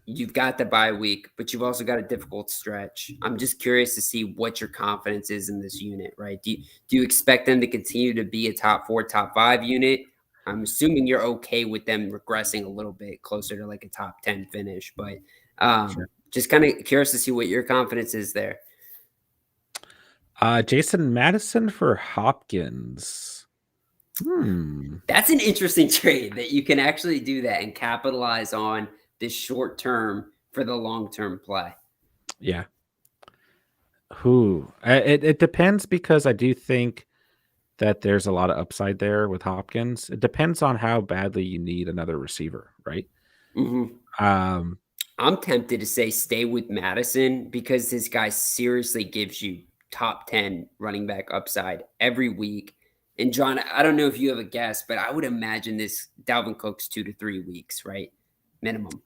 [SPEAKER 2] you've got the bye week, but you've also got a difficult stretch. I'm just curious to see what your confidence is in this unit, right? Do you expect them to continue to be a top 4, top 5 unit? I'm assuming you're okay with them regressing a little bit closer to like a top 10 finish, but just kind of curious to see what your confidence is there.
[SPEAKER 1] Jason Madison for Hopkins.
[SPEAKER 2] That's an interesting trade that you can actually do that and capitalize on this short term for the long term play.
[SPEAKER 1] Yeah. It depends, because I do think that there's a lot of upside there with Hopkins. It depends on how badly you need another receiver, right? Um,
[SPEAKER 2] I'm tempted to say stay with Madison because this guy seriously gives you top 10 running back upside every week. And John, I don't know if you have a guess, but I would imagine this Dalvin Cook's 2 to 3 weeks, right? Minimum.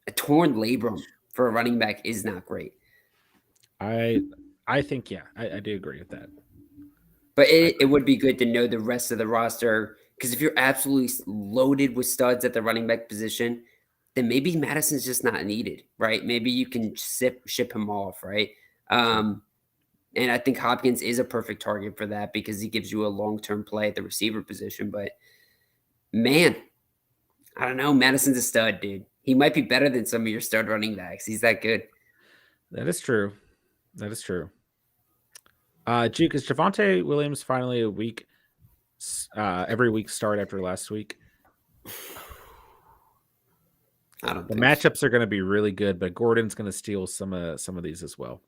[SPEAKER 2] A torn labrum for a running back is not great.
[SPEAKER 1] I think I do agree with that.
[SPEAKER 2] But it would be good to know the rest of the roster because if you're absolutely loaded with studs at the running back position, then maybe Madison's just not needed, right? Maybe you can ship him off, right? And I think Hopkins is a perfect target for that because he gives you a long-term play at the receiver position. But man, I don't know. Madison's a stud, dude. He might be better than some of your stud running backs. He's that good.
[SPEAKER 1] That is true. That is true. Juke, is Javonte Williams finally a week every week start after last week?
[SPEAKER 2] I don't
[SPEAKER 1] The
[SPEAKER 2] think
[SPEAKER 1] matchups are going to be really good, but Gordon's going to steal some of these as well.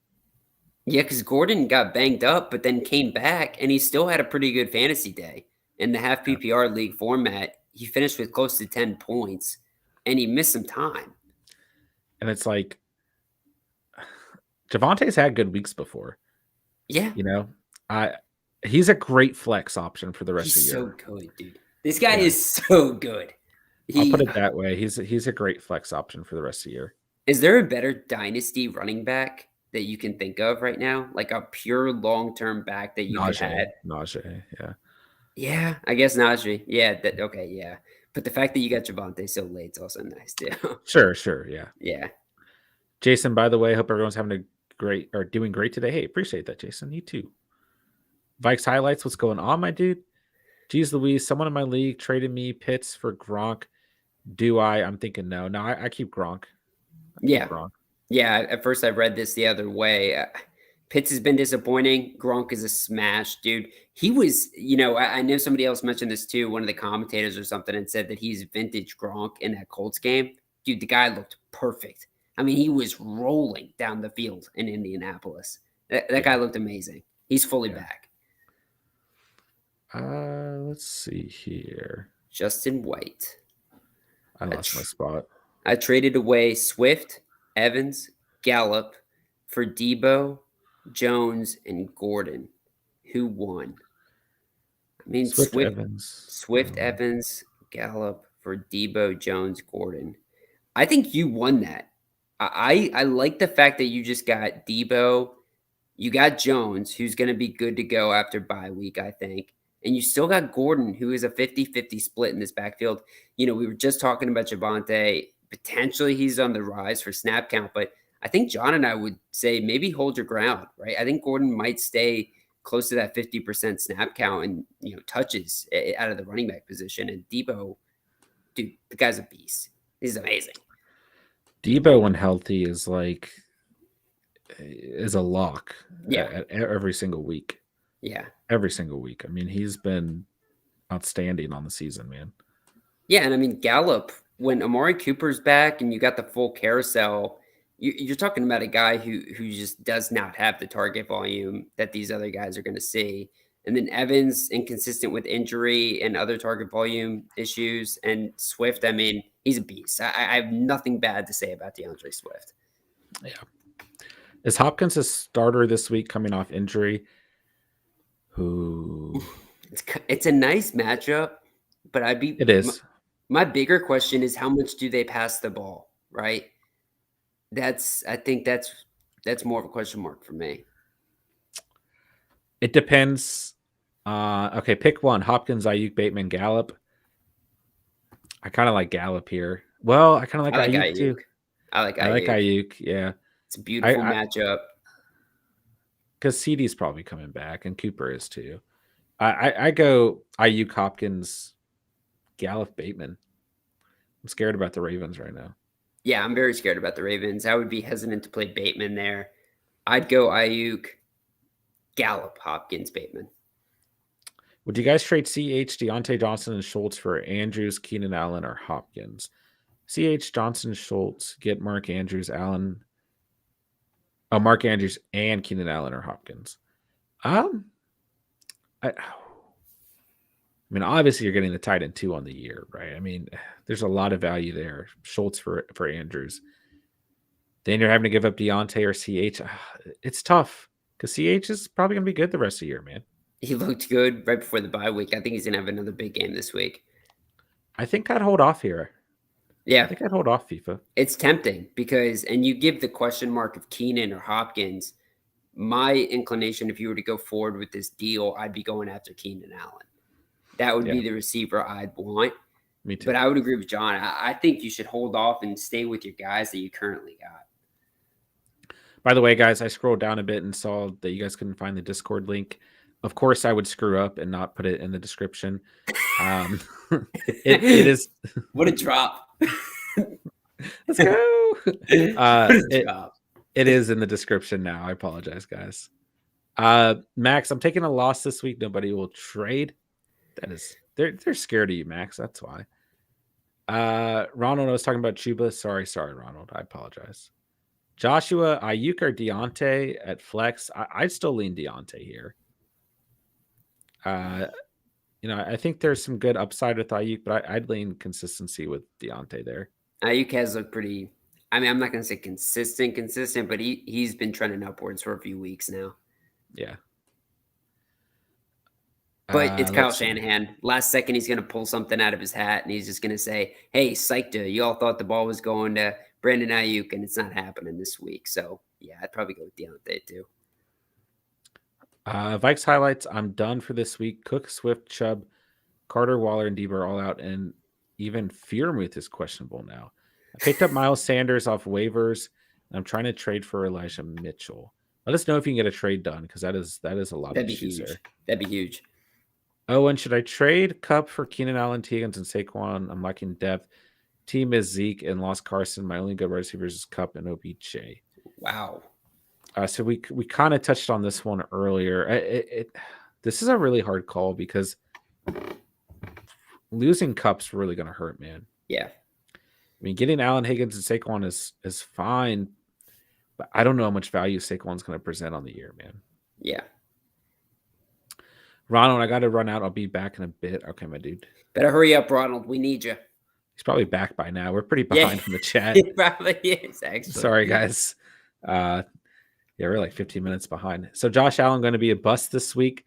[SPEAKER 2] Yeah, because Gordon got banged up, but then came back, and he still had a pretty good fantasy day. In the half PPR league format, he finished with close to 10 points, and he missed some time.
[SPEAKER 1] And it's like Javonte's had good weeks before.
[SPEAKER 2] Yeah.
[SPEAKER 1] You know, he's a great flex option for the rest of the year.
[SPEAKER 2] He's so good, dude. This guy is so good.
[SPEAKER 1] I'll put it that way. He's a great flex option for the rest of the year.
[SPEAKER 2] Is there a better dynasty running back that you can think of right now? Like a pure long-term back that you could have?
[SPEAKER 1] Najee, yeah.
[SPEAKER 2] Yeah, I guess Najee. Yeah, okay, yeah. But the fact that you got Javonte so late is also nice too.
[SPEAKER 1] Sure, yeah.
[SPEAKER 2] Yeah.
[SPEAKER 1] Jason, by the way, hope everyone's having a great or doing great today. Hey, appreciate that, Jason. You too. Vikes highlights, what's going on, my dude? Geez Louise, someone in my league traded me Pitts for Gronk. Do I? I'm thinking no. No, I keep Gronk.
[SPEAKER 2] Gronk. Yeah, at first I read this the other way. Pitts has been disappointing. Gronk is a smash, dude. He was, I know somebody else mentioned this too, one of the commentators or something, and said that he's vintage Gronk in that Colts game. Dude, the guy looked perfect. I mean, he was rolling down the field in Indianapolis. That guy looked amazing. He's fully back.
[SPEAKER 1] Let's see here.
[SPEAKER 2] Justin White.
[SPEAKER 1] I lost my spot.
[SPEAKER 2] I traded away Swift, Evans, Gallup for Debo, Jones, and Gordon. Who won? I mean, Swift, Evans, Gallup for Debo, Jones, Gordon. I think you won that. I like the fact that you just got Debo. You got Jones, who's going to be good to go after bye week, I think. And you still got Gordon, who is a 50-50 split in this backfield. We were just talking about Javonte. Potentially he's on the rise for snap count, but I think John and I would say maybe hold your ground, right? I think Gordon might stay close to that 50% snap count and, touches out of the running back position. And Debo, dude, the guy's a beast. He's amazing.
[SPEAKER 1] Debo, when healthy, is a lock.
[SPEAKER 2] Yeah.
[SPEAKER 1] Every single week.
[SPEAKER 2] Yeah.
[SPEAKER 1] Every single week. I mean, he's been outstanding on the season, man.
[SPEAKER 2] Yeah, and I mean, Gallup, when Amari Cooper's back and you got the full carousel, you're talking about a guy who just does not have the target volume that these other guys are going to see. And then Evans, inconsistent with injury and other target volume issues. And Swift, I mean, he's a beast. I have nothing bad to say about DeAndre Swift.
[SPEAKER 1] Yeah. Is Hopkins a starter this week coming off injury?
[SPEAKER 2] It's a nice matchup, but
[SPEAKER 1] It is.
[SPEAKER 2] My bigger question is how much do they pass the ball, right? I think that's more of a question mark for me.
[SPEAKER 1] It depends. Okay, pick one. Hopkins, Ayuk, Bateman, Gallup. I kind of like Gallup here. Well, I kind of like Ayuk too.
[SPEAKER 2] I like Ayuk.
[SPEAKER 1] Yeah.
[SPEAKER 2] It's a beautiful matchup.
[SPEAKER 1] Because CD's probably coming back and Cooper is too. I go Ayuk, Hopkins, Gallup, Bateman. I'm scared about the Ravens right now.
[SPEAKER 2] Yeah, I'm very scared about the Ravens. I would be hesitant to play Bateman there. I'd go Ayuk, Gallup, Hopkins, Bateman.
[SPEAKER 1] Would you guys trade CH, Deontay Johnson, and Schultz for Andrews, Keenan Allen, or Hopkins? CH, Johnson, Schultz, get Mark Andrews, Mark Andrews and Keenan Allen or Hopkins. mean, obviously you're getting the tight end 2 on the year, right? I mean, there's a lot of value there. Schultz for Andrews. Then you're having to give up Deontay or CH. It's tough because CH is probably going to be good the rest of the year, man.
[SPEAKER 2] He looked good right before the bye week. I think he's going to have another big game this week.
[SPEAKER 1] I think I'd hold off here.
[SPEAKER 2] Yeah.
[SPEAKER 1] I think I'd hold off FIFA.
[SPEAKER 2] It's tempting because, and you give the question mark of Keenan or Hopkins. My inclination, if you were to go forward with this deal, I'd be going after Keenan Allen. That would be the receiver I'd want.
[SPEAKER 1] Me too.
[SPEAKER 2] But I would agree with John. I think you should hold off and stay with your guys that you currently got.
[SPEAKER 1] By the way, guys, I scrolled down a bit and saw that you guys couldn't find the Discord link. Of course, I would screw up and not put it in the description. It is.
[SPEAKER 2] What a drop.
[SPEAKER 1] Let's go. It is in the description now. I apologize, guys. Max, I'm taking a loss this week. Nobody will trade. That is, they're scared of you, Max. That's why. Ronald, I was talking about Chuba. Sorry, Ronald. I apologize. Joshua, Ayuk or Deontay at flex? I'd still lean Deontay here. I think there's some good upside with Ayuk, but I'd lean consistency with Deontay there.
[SPEAKER 2] Ayuk has looked pretty. I mean, I'm not going to say consistent, but he's been trending upwards for a few weeks now.
[SPEAKER 1] Yeah.
[SPEAKER 2] But it's Kyle Shanahan. Last second, he's going to pull something out of his hat, and he's just going to say, hey, psyched, you all thought the ball was going to Brandon Ayuk, and it's not happening this week. So, yeah, I'd probably go with Deontay, too.
[SPEAKER 1] Vikes highlights. I'm done for this week. Cook, Swift, Chubb, Carter, Waller, and Deeb are all out, and even Fearmouth is questionable now. I picked up Miles Sanders off waivers, and I'm trying to trade for Elijah Mitchell. Let us know if you can get a trade done, because that is a lot of issues there.
[SPEAKER 2] That'd be huge.
[SPEAKER 1] Oh, and should I trade Kupp for Keenan Allen, Higgins, and Saquon? I'm lacking depth. Team is Zeke and lost Carson. My only good receivers is Kupp and OBJ.
[SPEAKER 2] Wow.
[SPEAKER 1] So we kind of touched on this one earlier. This is a really hard call because losing Kupp's really going to hurt, man.
[SPEAKER 2] Yeah.
[SPEAKER 1] I mean, getting Allen, Higgins, and Saquon is fine, but I don't know how much value Saquon's going to present on the year, man.
[SPEAKER 2] Yeah.
[SPEAKER 1] Ronald, I got to run out. I'll be back in a bit. Okay, my dude.
[SPEAKER 2] Better hurry up, Ronald. We need you.
[SPEAKER 1] He's probably back by now. We're pretty behind in the chat.
[SPEAKER 2] He probably is, actually.
[SPEAKER 1] Sorry, guys. Yeah, we're like 15 minutes behind. So Josh Allen going to be a bust this week.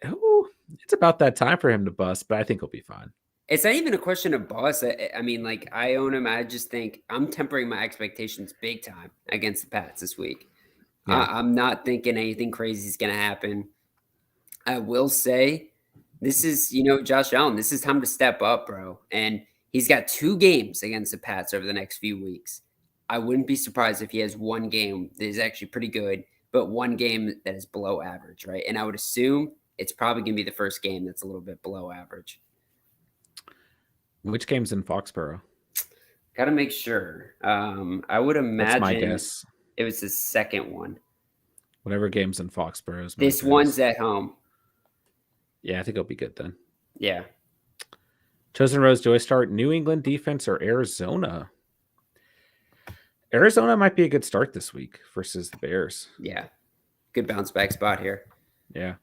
[SPEAKER 1] Ooh, it's about that time for him to bust, but I think he'll be fine.
[SPEAKER 2] It's not even a question of bust. I mean, like, I own him. I just think I'm tempering my expectations big time against the Pats this week. Yeah. I'm not thinking anything crazy is going to happen. I will say this is, Josh Allen, this is time to step up, bro. And he's got 2 games against the Pats over the next few weeks. I wouldn't be surprised if he has one game that is actually pretty good, but one game that is below average, right? And I would assume it's probably going to be the first game that's a little bit below average.
[SPEAKER 1] Which game's in Foxborough?
[SPEAKER 2] Got to make sure. I would imagine
[SPEAKER 1] my guess.
[SPEAKER 2] It was the second one.
[SPEAKER 1] Whatever game's in Foxborough is my
[SPEAKER 2] This
[SPEAKER 1] guess.
[SPEAKER 2] One's at home.
[SPEAKER 1] Yeah, I think it'll be good then.
[SPEAKER 2] Yeah.
[SPEAKER 1] Chosen Rose, do I start New England defense or Arizona? Arizona might be a good start this week versus the Bears.
[SPEAKER 2] Yeah. Good bounce back spot here.
[SPEAKER 1] Yeah.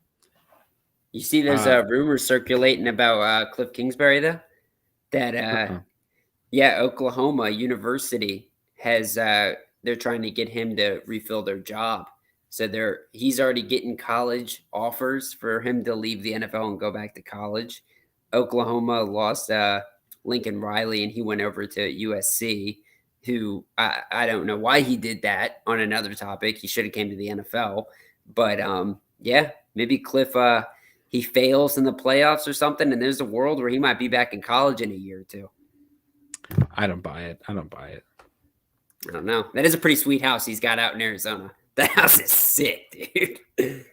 [SPEAKER 2] You see there's rumors circulating about Cliff Kingsbury, though? That, Oklahoma University has they're trying to get him to refill their job. So he's already getting college offers for him to leave the NFL and go back to college. Oklahoma lost Lincoln Riley, and he went over to USC, who I don't know why he did that on another topic. He should have came to the NFL. But, maybe Cliff, he fails in the playoffs or something, and there's a world where he might be back in college in a year or two.
[SPEAKER 1] I don't buy it.
[SPEAKER 2] I don't know. That is a pretty sweet house he's got out in Arizona. That house is sick, dude.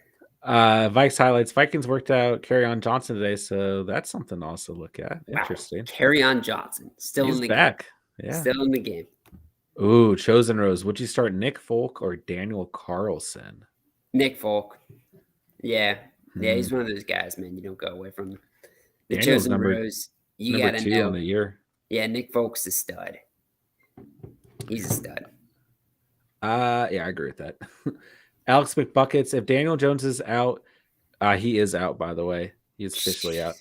[SPEAKER 1] Vikes highlights. Vikings worked out Kerryon Johnson today, so that's something to also look at. Interesting.
[SPEAKER 2] Wow. Kerryon Johnson still
[SPEAKER 1] He's
[SPEAKER 2] in the
[SPEAKER 1] back.
[SPEAKER 2] game.
[SPEAKER 1] Yeah.
[SPEAKER 2] Still in the game.
[SPEAKER 1] Ooh, Chosen Rose. Would you start Nick Folk or Daniel Carlson?
[SPEAKER 2] Nick Folk. Yeah. Yeah, he's one of those guys, man. You don't go away from the
[SPEAKER 1] Daniel's
[SPEAKER 2] Chosen Rose. You got to know.
[SPEAKER 1] In the year.
[SPEAKER 2] Yeah, Nick Folk's a stud. He's a stud.
[SPEAKER 1] Yeah, I agree with that. Alex McBuckets, if Daniel Jones is out, He is out, by the way. He's officially out.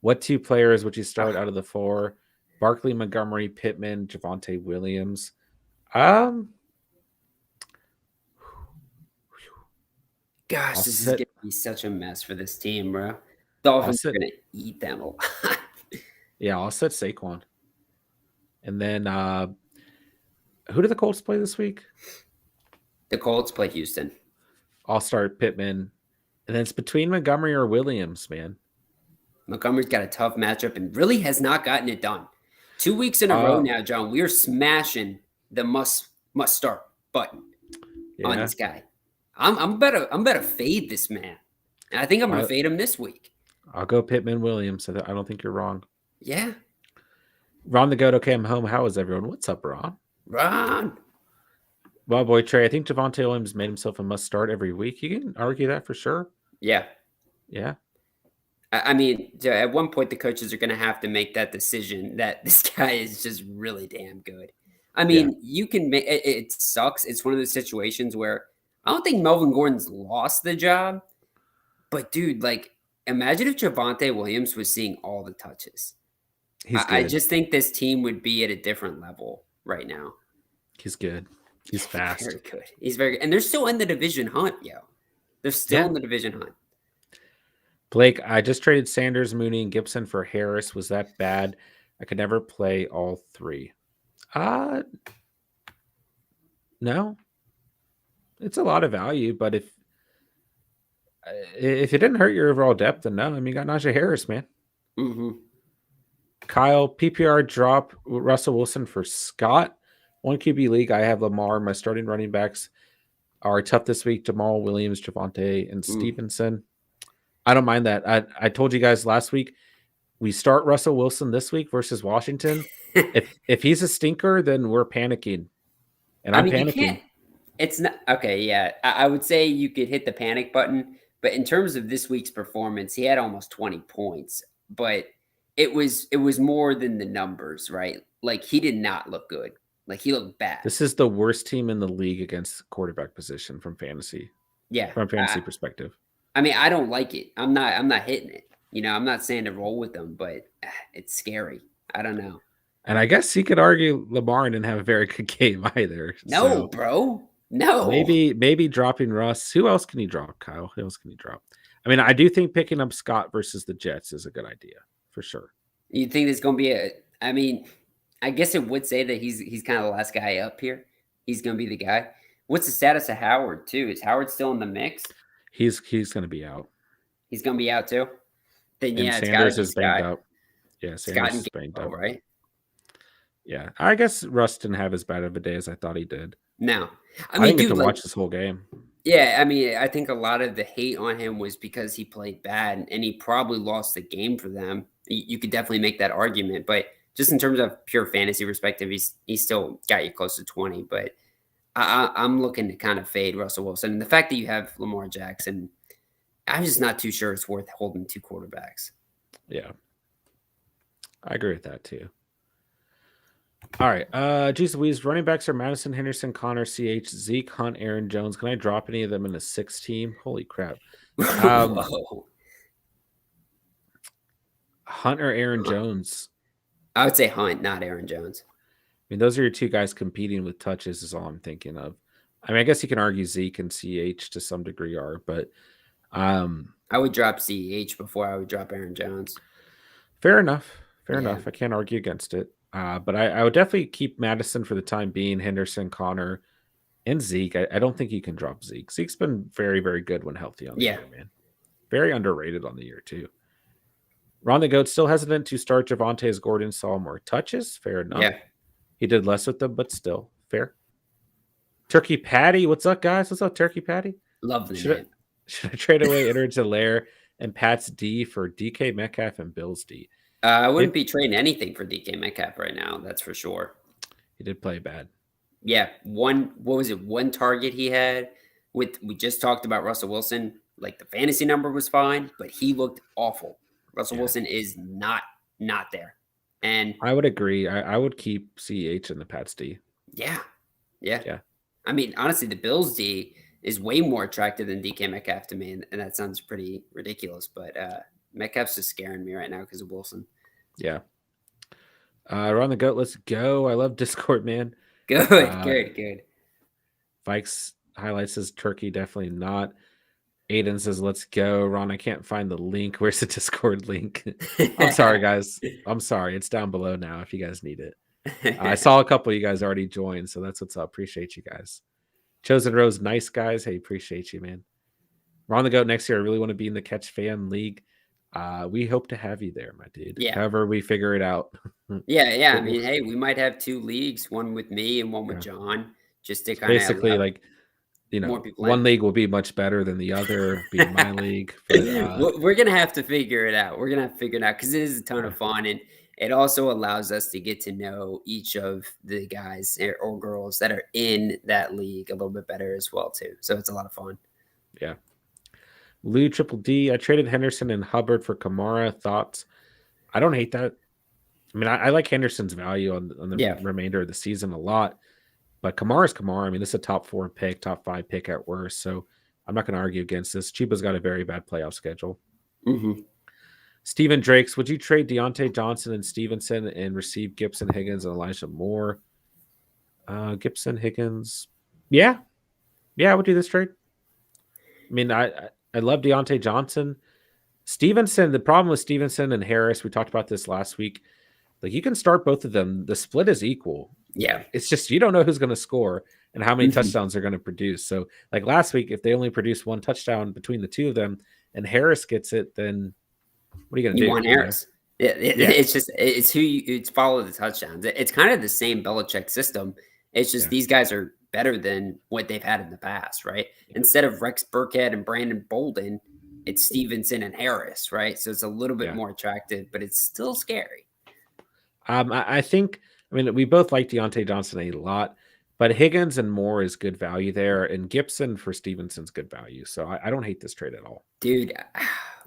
[SPEAKER 1] What 2 players would you start out of the 4? Barkley, Montgomery, Pittman, Javonte Williams.
[SPEAKER 2] Gosh,
[SPEAKER 1] I'll
[SPEAKER 2] this is
[SPEAKER 1] sit.
[SPEAKER 2] gonna be such a mess for this team, bro.
[SPEAKER 1] I'll
[SPEAKER 2] Dolphins are
[SPEAKER 1] sit.
[SPEAKER 2] gonna eat them a lot.
[SPEAKER 1] Yeah, I'll sit Saquon. And then who do the Colts play this week?
[SPEAKER 2] The Colts play Houston.
[SPEAKER 1] I'll start Pittman. And then it's between Montgomery or Williams, man.
[SPEAKER 2] Montgomery's got a tough matchup and really has not gotten it done. 2 weeks in a row now, John. We are smashing the must start button on this guy. I'm better fade this man. And I think I'm gonna fade him this week.
[SPEAKER 1] I'll go Pittman Williams. I don't think you're wrong.
[SPEAKER 2] Yeah.
[SPEAKER 1] Ron the Goat, okay, I'm home. How is everyone? What's up, Ron?
[SPEAKER 2] Ron.
[SPEAKER 1] Well, boy, Trey, I think Devontae Williams made himself a must start every week. You can argue that for sure.
[SPEAKER 2] Yeah.
[SPEAKER 1] Yeah.
[SPEAKER 2] I mean, at one point, the coaches are going to have to make that decision that this guy is just really damn good. I mean, you can make it sucks. It's one of those situations where I don't think Melvin Gordon's lost the job. But, dude, like, imagine if Javonte Williams was seeing all the touches. I just think this team would be at a different level right now.
[SPEAKER 1] He's good. He's fast.
[SPEAKER 2] Very good. He's very good. And they're still in the division hunt, yo. They're still in the division hunt.
[SPEAKER 1] Blake, I just traded Sanders, Mooney, and Gibson for Harris. Was that bad? I could never play all 3. No. It's a lot of value, but if it didn't hurt your overall depth, then no. I mean, you got Najee Harris, man.
[SPEAKER 2] Mm-hmm.
[SPEAKER 1] Kyle, PPR drop Russell Wilson for Scott. 1 QB league. I have Lamar. My starting running backs are tough this week. Jamal Williams, Javonte, and Stevenson. I don't mind that. I told you guys last week, we start Russell Wilson this week versus Washington. if he's a stinker, then we're panicking. And I'm panicking.
[SPEAKER 2] It's not okay. Yeah, I would say you could hit the panic button, but in terms of this week's performance, he had almost 20 points, but it was more than the numbers, right? Like he did not look good. Like he looked bad.
[SPEAKER 1] This is the worst team in the league against quarterback position from fantasy.
[SPEAKER 2] Yeah,
[SPEAKER 1] from fantasy perspective.
[SPEAKER 2] I mean, I don't like it. I'm not hitting it. You know, I'm not saying to roll with them, but it's scary. I don't know.
[SPEAKER 1] And I guess you could argue Lamar didn't have a very good game either.
[SPEAKER 2] No, bro. No.
[SPEAKER 1] Maybe dropping Russ. Who else can you drop, Kyle? Who else can you drop? I mean, I do think picking up Scott versus the Jets is a good idea for sure.
[SPEAKER 2] You think there's going to be I mean, I guess it would say that he's kind of the last guy up here. He's going to be the guy. What's the status of Howard too? Is Howard still in the mix?
[SPEAKER 1] He's going to be out.
[SPEAKER 2] He's going to be out too. Then
[SPEAKER 1] and Sanders is banged up. Yeah, Sanders is banged up.
[SPEAKER 2] Right.
[SPEAKER 1] Yeah, I guess Russ didn't have as bad of a day as I thought he did.
[SPEAKER 2] No,
[SPEAKER 1] I mean, didn't get to watch this whole game.
[SPEAKER 2] Yeah, I mean, I think a lot of the hate on him was because he played bad, and he probably lost the game for them. You could definitely make that argument, but just in terms of pure fantasy perspective, he's still got you close to 20. But I'm looking to kind of fade Russell Wilson, and the fact that you have Lamar Jackson, I'm just not too sure it's worth holding 2 quarterbacks.
[SPEAKER 1] Yeah, I agree with that too. All right. Geez Louise, running backs are Madison, Henderson, Connor, CH, Zeke, Hunt, Aaron Jones. Can I drop any of them in a 6 team? Holy crap. Hunt or Aaron Jones?
[SPEAKER 2] I would say Hunt, not Aaron Jones.
[SPEAKER 1] I mean, those are your 2 guys competing with touches is all I'm thinking of. I mean, I guess you can argue Zeke and CH to some degree are, but
[SPEAKER 2] I would drop CH before I would drop Aaron Jones.
[SPEAKER 1] Fair enough. Fair enough. I can't argue against it. But I would definitely keep Madison for the time being, Henderson, Connor, and Zeke. I don't think you can drop Zeke. Zeke's been very, very good when healthy on the year, man. Very underrated on the year, too. Ron the Goat still hesitant to start Javonte as Gordon saw more touches. Fair enough.
[SPEAKER 2] Yeah.
[SPEAKER 1] He did less with them, but still fair. Turkey Patty. What's up, guys? What's up, Turkey Patty?
[SPEAKER 2] Love the
[SPEAKER 1] name. Should I trade away Edwards Lair and Pat's D for DK Metcalf and Bill's D?
[SPEAKER 2] I wouldn't be trading anything for DK Metcalf right now. That's for sure.
[SPEAKER 1] He did play bad.
[SPEAKER 2] Yeah. What was it? 1 target he had we just talked about Russell Wilson. Like the fantasy number was fine, but he looked awful. Russell Wilson is not there. And
[SPEAKER 1] I would agree. I would keep CH in the Pats D.
[SPEAKER 2] Yeah. I mean, honestly, the Bills D is way more attractive than DK Metcalf to me, and that sounds pretty ridiculous, but Metcalf's just scaring me right now because of Wilson.
[SPEAKER 1] Yeah. We're on the goat. Let's go. I love Discord, man.
[SPEAKER 2] Good, good.
[SPEAKER 1] Vikes highlights says Turkey, definitely not. Aiden says, let's go. Ron, I can't find the link. Where's the Discord link? I'm sorry, guys. I'm sorry. It's down below now if you guys need it. I saw a couple of you guys already joined, so that's what's up. Appreciate you guys. Chosen Rose, nice guys. Hey, appreciate you, man. We're on the goat next year. I really want to be in the Catch Fan League. We hope to have you there, my dude.
[SPEAKER 2] Yeah.
[SPEAKER 1] However we figure it out.
[SPEAKER 2] Yeah. I mean, hey, we might have 2 leagues, one with me and one with John, just to kind of
[SPEAKER 1] basically like, you know, one league will be much better than the other, be my league. But,
[SPEAKER 2] we're going to have to figure it out. We're going to have to figure it out because it is a ton of fun. And it also allows us to get to know each of the guys or girls that are in that league a little bit better as well, too. So it's a lot of fun.
[SPEAKER 1] Yeah. Lou Triple D, I traded Henderson and Hubbard for Kamara. Thoughts? I don't hate that. I mean, I like Henderson's value on the remainder of the season a lot. But Kamara's Kamara. I mean, this is a top 4 pick, top 5 pick at worst. So I'm not going to argue against this. Chuba's got a very bad playoff schedule.
[SPEAKER 2] Mm-hmm.
[SPEAKER 1] Steven Drakes, would you trade Deontay Johnson and Stevenson and receive Gibson, Higgins, and Elijah Moore? Gibson, Higgins. Yeah, I would do this trade. I mean, I love Deontay Johnson. Stevenson, the problem with Stevenson and Harris, we talked about this last week. Like, you can start both of them. The split is equal.
[SPEAKER 2] Yeah.
[SPEAKER 1] It's just you don't know who's going to score and how many touchdowns they're going to produce. So, like last week, if they only produce 1 touchdown between the two of them and Harris gets it, then what are you going to do?
[SPEAKER 2] You want Harris. It's follow the touchdowns. It's kind of the same Belichick system. It's just these guys are better than what they've had in the past, right? Yeah. Instead of Rex Burkhead and Brandon Bolden, it's Stevenson and Harris, right? So it's a little bit more attractive, but it's still scary.
[SPEAKER 1] I think, I mean, we both like Deontay Johnson a lot, but Higgins and Moore is good value there, and Gibson for Stevenson's good value. So I don't hate this trade at all.
[SPEAKER 2] Dude,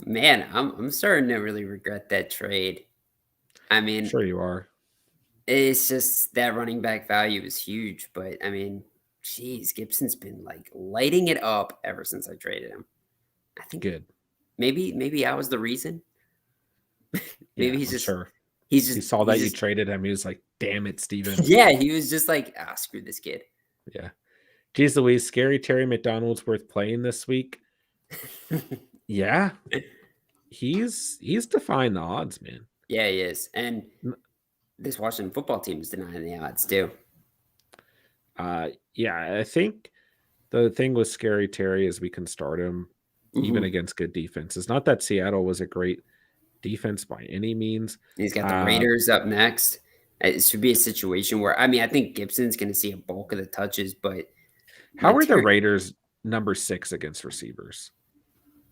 [SPEAKER 2] man, I'm starting to really regret that trade. I mean,
[SPEAKER 1] sure you are.
[SPEAKER 2] It's just that running back value is huge, but I mean, geez, Gibson's been like lighting it up ever since I traded him. I think maybe I was the reason. Maybe he's just sure. He
[SPEAKER 1] saw that you traded him. He was like, "Damn it, Steven."
[SPEAKER 2] Yeah, he was just like, screw this kid.
[SPEAKER 1] Yeah. Geez Louise, scary Terry McDonald's worth playing this week. Yeah. He's defying the odds, man.
[SPEAKER 2] Yeah, he is. And this Washington football team is denying the odds too.
[SPEAKER 1] Yeah, I think the thing with Scary Terry is we can start him even against good defenses. Not that Seattle was a great defense by any means.
[SPEAKER 2] He's got the Raiders up next. It should be a situation where, I mean, I think Gibson's going to see a bulk of the touches, but
[SPEAKER 1] how are the Raiders number 6 against receivers?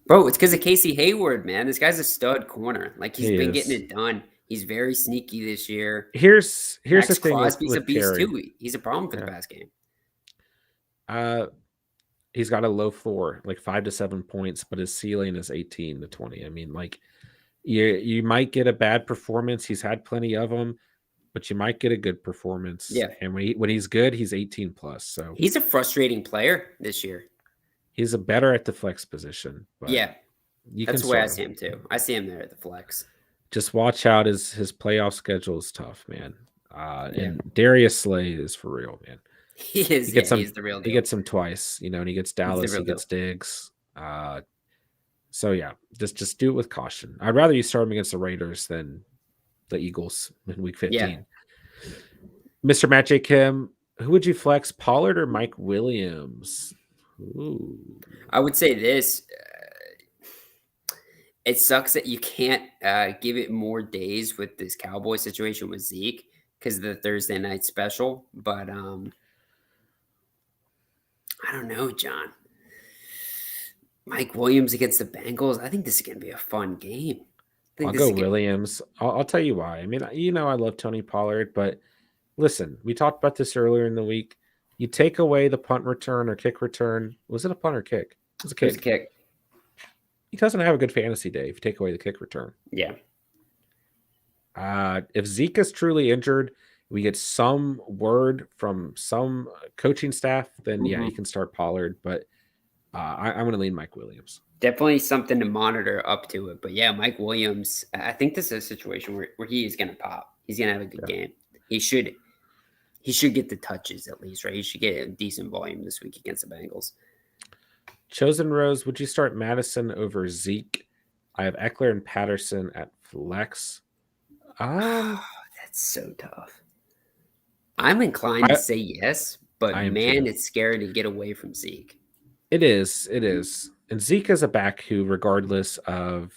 [SPEAKER 2] Bro, it's because of Casey Hayward, man. This guy's a stud corner. Like, he's been getting it done. He's very sneaky this year.
[SPEAKER 1] Here's
[SPEAKER 2] Max
[SPEAKER 1] the thing
[SPEAKER 2] Crosby's
[SPEAKER 1] with
[SPEAKER 2] a beast
[SPEAKER 1] Terry.
[SPEAKER 2] too. He's a problem for the pass game.
[SPEAKER 1] He's got a low floor, like 5 to 7 points, but his ceiling is 18 to 20. I mean, like, you might get a bad performance. He's had plenty of them, but you might get a good performance.
[SPEAKER 2] Yeah.
[SPEAKER 1] And when he's good, he's 18 plus. So
[SPEAKER 2] he's a frustrating player this year.
[SPEAKER 1] He's a better at the flex position. But
[SPEAKER 2] that's the way I see him too. I see him there at the flex.
[SPEAKER 1] Just watch out. His playoff schedule is tough, man. And Darius Slay is for real, man.
[SPEAKER 2] He is. He's the real deal.
[SPEAKER 1] He gets him twice, and he gets Dallas, he gets Diggs. So yeah, just do it with caution. I'd rather you start him against the Raiders than the Eagles in Week 15.
[SPEAKER 2] Yeah.
[SPEAKER 1] Mr. Matt J. Kim, who would you flex, Pollard or Mike Williams? Ooh.
[SPEAKER 2] I would say this. It sucks that you can't give it more days with this Cowboy situation with Zeke because of the Thursday night special. But I don't know, John. Mike Williams against the Bengals. I think this is going to be a fun game.
[SPEAKER 1] I'll go Williams. I'll tell you why. I mean, I love Tony Pollard, but listen, we talked about this earlier in the week. You take away the punt return or kick return. Was it a punt or kick? It was a kick.
[SPEAKER 2] It was a kick.
[SPEAKER 1] He doesn't have a good fantasy day if you take away the kick return.
[SPEAKER 2] Yeah.
[SPEAKER 1] If Zeke is truly injured, we get some word from some coaching staff, then you can start Pollard. But I'm going to lean Mike Williams.
[SPEAKER 2] Definitely something to monitor up to it. But yeah, Mike Williams, I think this is a situation where he is going to pop. He's going to have a good game. He should get the touches at least, right? He should get a decent volume this week against the Bengals.
[SPEAKER 1] Chosen Rose, would you start Madison over Zeke? I have Eckler and Patterson at flex.
[SPEAKER 2] That's so tough. I'm inclined to say yes, but man, it's scary to get away from Zeke.
[SPEAKER 1] It is. And Zeke is a back who, regardless of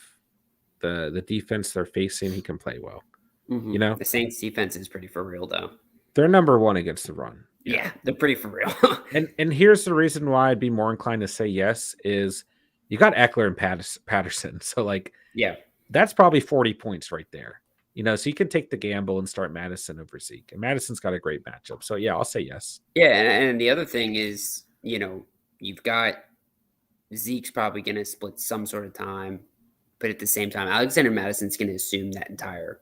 [SPEAKER 1] the defense they're facing, he can play well.
[SPEAKER 2] Mm-hmm.
[SPEAKER 1] You know,
[SPEAKER 2] the Saints defense is pretty for real, though.
[SPEAKER 1] They're number one against the run.
[SPEAKER 2] Yeah, they're pretty for real.
[SPEAKER 1] and here's the reason why I'd be more inclined to say yes is you got Eckler and Patterson. So like, that's probably 40 points right there. You know, so you can take the gamble and start Madison over Zeke. And Madison's got a great matchup. So yeah, I'll say yes.
[SPEAKER 2] Yeah, and the other thing is, you know, you've got Zeke's probably going to split some sort of time, but at the same time, Alexander Madison's going to assume that entire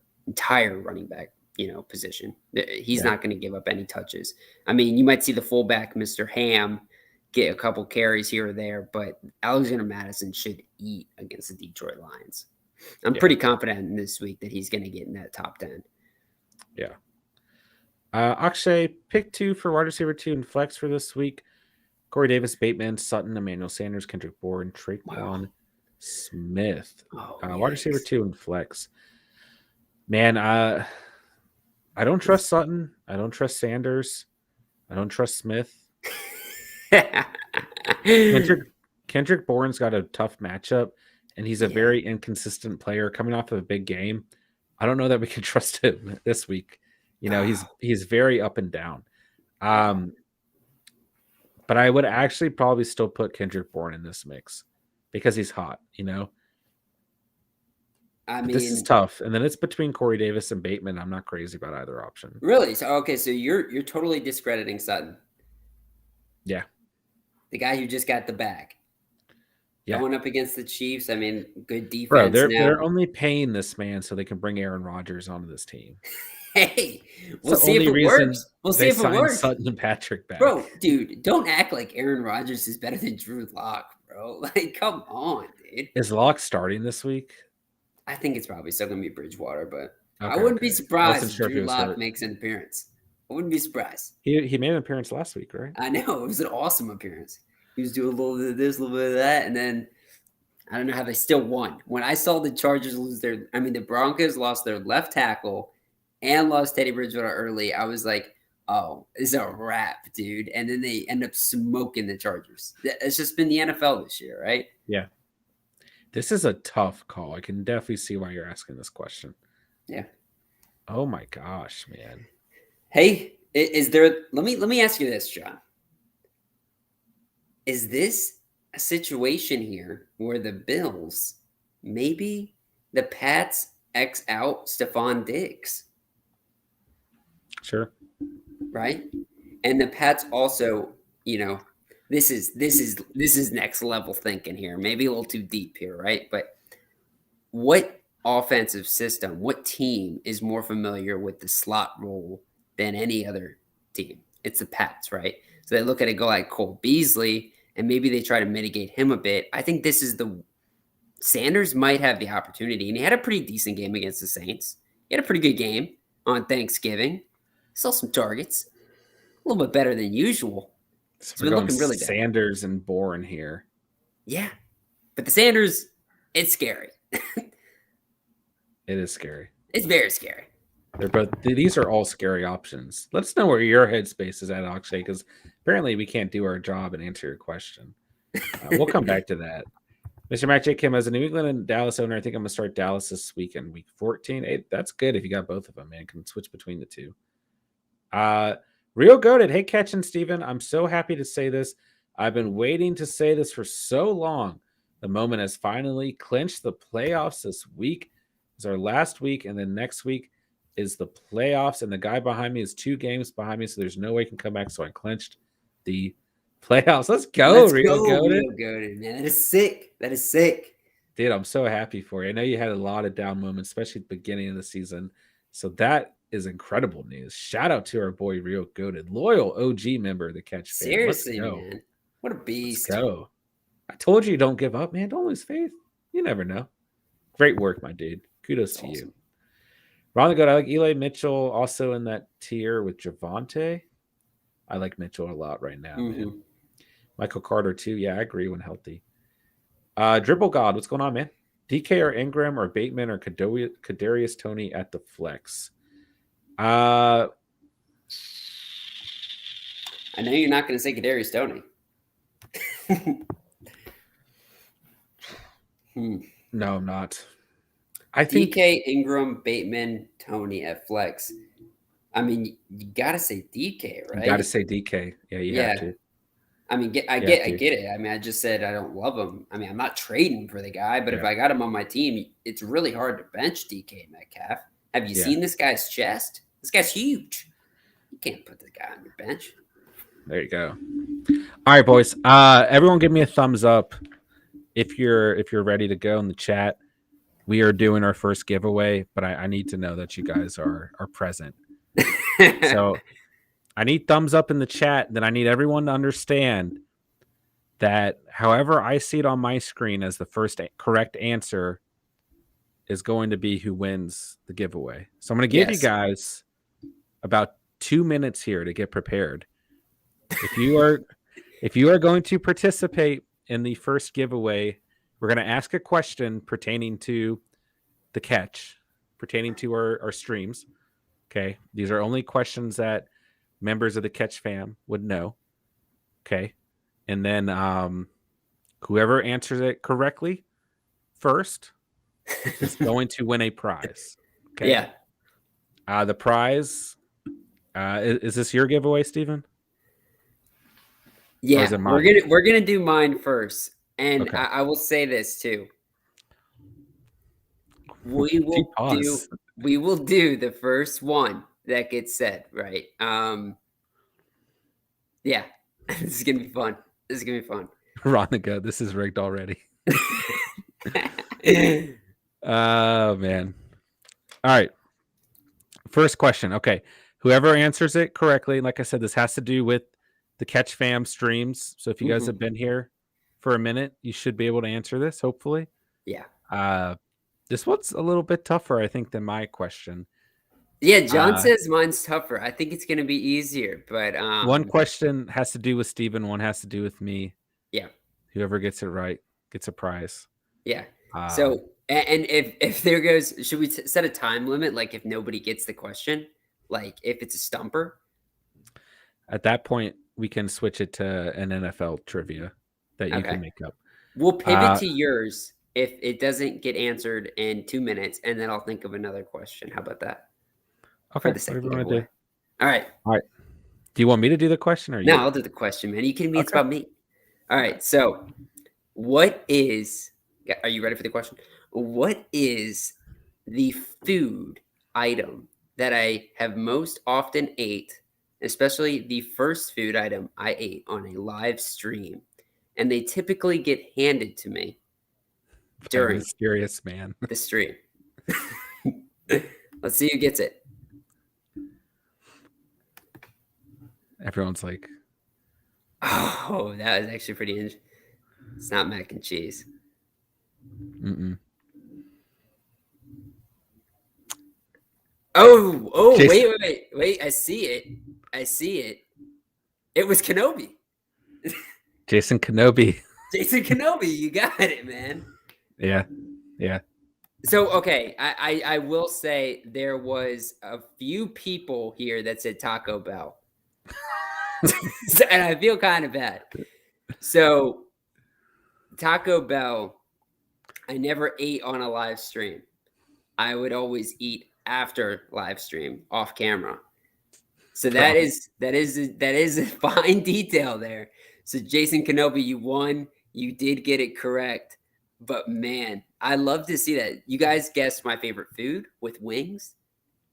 [SPEAKER 2] running back, you know, position. He's not going to give up any touches. I mean, you might see the fullback, Mr. Ham, get a couple carries here or there, but Alexander Madison should eat against the Detroit Lions. I'm pretty confident in this week that he's going to get in that top 10.
[SPEAKER 1] Yeah. Akshay, pick 2 for wide receiver 2 and flex for this week. Corey Davis, Bateman, Sutton, Emmanuel Sanders, Kendrick Bourne, Traquan Smith. Wide receiver 2 and flex. Man, I don't trust Sutton. I don't trust Sanders. I don't trust Smith. Kendrick Bourne's got a tough matchup, and he's a very inconsistent player coming off of a big game. I don't know that we can trust him this week. You know, he's very up and down. But I would actually probably still put Kendrick Bourne in this mix because he's hot, you know? I mean, this is tough. And then it's between Corey Davis and Bateman. I'm not crazy about either option.
[SPEAKER 2] Really? So, okay, so you're totally discrediting Sutton.
[SPEAKER 1] Yeah.
[SPEAKER 2] The guy who just got the bag. Yeah. Going up against the Chiefs, I mean, good defense.
[SPEAKER 1] Bro, they're only paying this man so they can bring Aaron Rodgers onto this team.
[SPEAKER 2] Hey, we'll see if it works. We'll see if it works.
[SPEAKER 1] Sutton and Patrick back.
[SPEAKER 2] Bro, dude, don't act like Aaron Rodgers is better than Drew Lock, bro. Like, come on, dude.
[SPEAKER 1] Is Lock starting this week?
[SPEAKER 2] I think it's probably still going to be Bridgewater, but I wouldn't be surprised if Drew Lock makes an appearance. I wouldn't be surprised.
[SPEAKER 1] He made an appearance last week, right?
[SPEAKER 2] I know. It was an awesome appearance. He was doing a little bit of this, a little bit of that, and then I don't know how they still won. When I saw the Chargers lose the Broncos lost their left tackle and lost Teddy Bridgewater early, I was like, oh, it's a wrap, dude. And then they end up smoking the Chargers. It's just been the NFL this year, right?
[SPEAKER 1] Yeah. This is a tough call. I can definitely see why you're asking this question.
[SPEAKER 2] Yeah.
[SPEAKER 1] Oh my gosh, man.
[SPEAKER 2] Hey, is there let me ask you this, John. Is this a situation here where the Bills, maybe the Pats X out Stephon Diggs?
[SPEAKER 1] Sure.
[SPEAKER 2] Right? And the Pats also, you know, this is next level thinking here. Maybe a little too deep here, right? But what offensive system, what team is more familiar with the slot role than any other team? It's the Pats, right? So they look at a guy like Cole Beasley, and maybe they try to mitigate him a bit. I think Sanders might have the opportunity, and he had a pretty decent game against the Saints. He had a pretty good game on Thanksgiving. Saw some targets, a little bit better than usual.
[SPEAKER 1] So we're looking really good. Sanders and Bourne here.
[SPEAKER 2] Yeah, but the Sanders, it's scary.
[SPEAKER 1] It is scary.
[SPEAKER 2] It's very scary.
[SPEAKER 1] These are all scary options. Let us know where your headspace is at, Akshay, because apparently we can't do our job and answer your question. We'll come back to that. Mr. Matt J. Kim, as a New England and Dallas owner, I think I'm going to start Dallas this weekend, week 14. Hey, that's good if you got both of them, man. Can switch between the two. Real goated. Hey, Catch and Steven, I'm so happy to say this. I've been waiting to say this for so long. The moment has finally clinched. The playoffs this week is our last week, and then next week is the playoffs, and the guy behind me is 2 games behind me, so there's no way he can come back. So I clinched the playoffs. Let's go, Real
[SPEAKER 2] goated, man. That is sick.
[SPEAKER 1] Dude, I'm so happy for you. I know you had a lot of down moments, especially at the beginning of the season. So that is incredible news. Shout out to our boy Real Goated, loyal OG member of the Catch.
[SPEAKER 2] Seriously, man. What a beast.
[SPEAKER 1] Let's go. I told you don't give up, man. Don't lose faith. You never know. Great work, my dude. Kudos
[SPEAKER 2] That's
[SPEAKER 1] to
[SPEAKER 2] awesome.
[SPEAKER 1] you. Ron good. I like Eli Mitchell also in that tier with Javonte. I like Mitchell a lot right now, man. Michael Carter too. Yeah, I agree when healthy. Dribble God, what's going on, man? DK or Ingram or Bateman or Kadarius Toney at the flex?
[SPEAKER 2] I know you're not going to say Kadarius Toney.
[SPEAKER 1] No, I'm not. I think
[SPEAKER 2] DK, Ingram, Bateman, Toney at flex. I mean, you got to say DK, right?
[SPEAKER 1] You got to say DK. Yeah, you have to.
[SPEAKER 2] I mean, I get it. I mean, I just said I don't love him. I mean, I'm not trading for the guy, but if I got him on my team, it's really hard to bench DK Metcalf. Have you seen this guy's chest? This guy's huge. You can't put the guy on your bench.
[SPEAKER 1] There you go. All right, boys. Everyone, give me a thumbs up if you're ready to go in the chat. We are doing our first giveaway, but I need to know that you guys are present. So I need thumbs up in the chat. Then I need everyone to understand that however I see it on my screen as the first correct answer is going to be who wins the giveaway. So I'm going to give you guys about 2 minutes here to get prepared. If you are going to participate in the first giveaway, we're going to ask a question pertaining to the catch, pertaining to our streams. Okay. These are only questions that members of the Catch fam would know. Okay. And then whoever answers it correctly first is going to win a prize. Okay.
[SPEAKER 2] Yeah.
[SPEAKER 1] The prize, is this your giveaway, Steven?
[SPEAKER 2] Yeah, we're gonna do mine first, and I will say this too. We will do the first one that gets said right. Yeah, this is gonna be fun.
[SPEAKER 1] Ronica, this is rigged already. Oh man! All right, first question. Okay, whoever answers it correctly, like I said, this has to do with the Catch fam streams. So if you guys have been here for a minute, you should be able to answer this, hopefully.
[SPEAKER 2] Yeah.
[SPEAKER 1] This one's a little bit tougher, I think, than my question.
[SPEAKER 2] Yeah, John says mine's tougher. I think it's going to be easier, but
[SPEAKER 1] one question has to do with Steven, one has to do with me.
[SPEAKER 2] Yeah.
[SPEAKER 1] Whoever gets it right gets a prize.
[SPEAKER 2] Yeah. So, and if there goes, should we set a time limit? Like if nobody gets the question, like if it's a stumper?
[SPEAKER 1] At that point, we can switch it to an NFL trivia that you can make up.
[SPEAKER 2] We'll pivot to yours if it doesn't get answered in 2 minutes, and then I'll think of another question. How about that?
[SPEAKER 1] Okay, whatever you want to do.
[SPEAKER 2] All right.
[SPEAKER 1] Do you want me to do the question or you?
[SPEAKER 2] No, I'll do the question, man. Are you kidding me? Okay. It's about me. All right. So, are you ready for the question? What is the food item that I have most often ate, especially the first food item I ate on a live stream, and they typically get handed to me during
[SPEAKER 1] mysterious man
[SPEAKER 2] the stream? Let's see who gets it.
[SPEAKER 1] Everyone's like,
[SPEAKER 2] oh, that was actually pretty interesting. It's not mac and cheese. Oh, Jason. Wait. I see it. It was Kenobi.
[SPEAKER 1] Jason Kenobi.
[SPEAKER 2] You got it, man.
[SPEAKER 1] Yeah.
[SPEAKER 2] So, okay, I will say there was a few people here that said Taco Bell. And I feel kind of bad. So, Taco Bell, I never ate on a live stream. I would always eat after live stream off camera. So that is a fine detail there. So Jason Kenobi, you won. You did get it correct. But man, I love to see that. You guys guessed my favorite food with wings.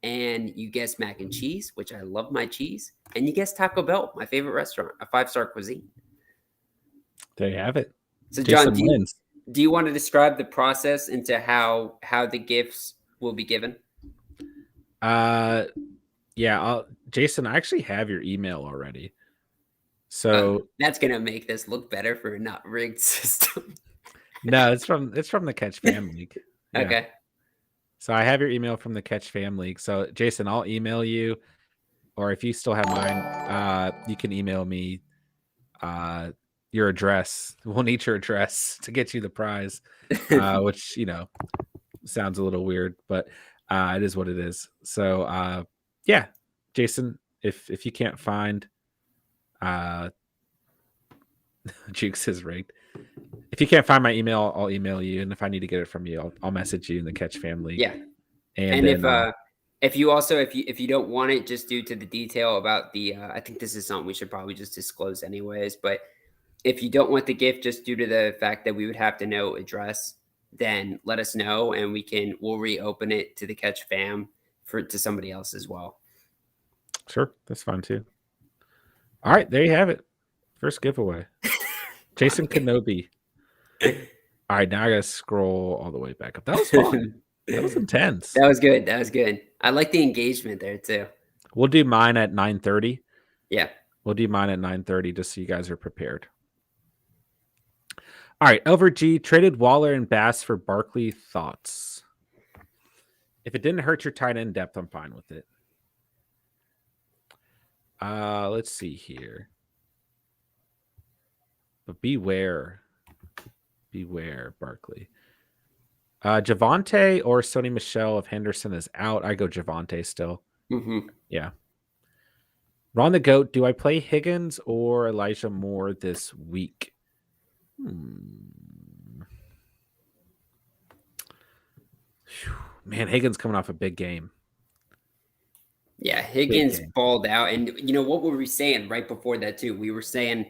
[SPEAKER 2] And you guessed mac and cheese, which I love my cheese. And you guessed Taco Bell, my favorite restaurant, a 5-star cuisine.
[SPEAKER 1] There you have it.
[SPEAKER 2] So John, do you want to describe the process into how the gifts will be given?
[SPEAKER 1] Yeah, Jason, I actually have your email already. So
[SPEAKER 2] that's gonna make this look better for a not rigged system.
[SPEAKER 1] no, it's from the Catch Fam League. Yeah.
[SPEAKER 2] Okay.
[SPEAKER 1] So I have your email from the Catch Fam League. So Jason, I'll email you, or if you still have mine, you can email me your address. We'll need your address to get you the prize, which sounds a little weird, but it is what it is. So yeah, Jason, if you can't find Jukes is rigged. If you can't find my email, I'll email you, and if I need to get it from you, I'll message you in the Catch Family.
[SPEAKER 2] Yeah.
[SPEAKER 1] And then,
[SPEAKER 2] if you don't want it, just due to the detail about the I think this is something we should probably just disclose anyways, but if you don't want the gift just due to the fact that we would have to know address, then let us know and we'll reopen it to the Catch Fam to somebody else as well.
[SPEAKER 1] Sure, that's fine too. All right, there you have it. First giveaway. Jason Kenobi. All right, now I gotta scroll all the way back up. That was fun. That was intense.
[SPEAKER 2] That was good. I like the engagement there too.
[SPEAKER 1] We'll do mine at 9:30.
[SPEAKER 2] Yeah.
[SPEAKER 1] We'll do mine at 9:30 just so you guys are prepared. All right, LVG traded Waller and Bass for Barkley. Thoughts? If it didn't hurt your tight end depth, I'm fine with it. Let's see here. But beware Barkley. Javonte or Sony Michel if Henderson is out. I go Javonte still.
[SPEAKER 2] Mm-hmm.
[SPEAKER 1] Yeah. Ron the GOAT, do I play Higgins or Elijah Moore this week? Man, Higgins coming off a big game.
[SPEAKER 2] Yeah, Higgins balled out. And what were we saying right before that too? We were saying,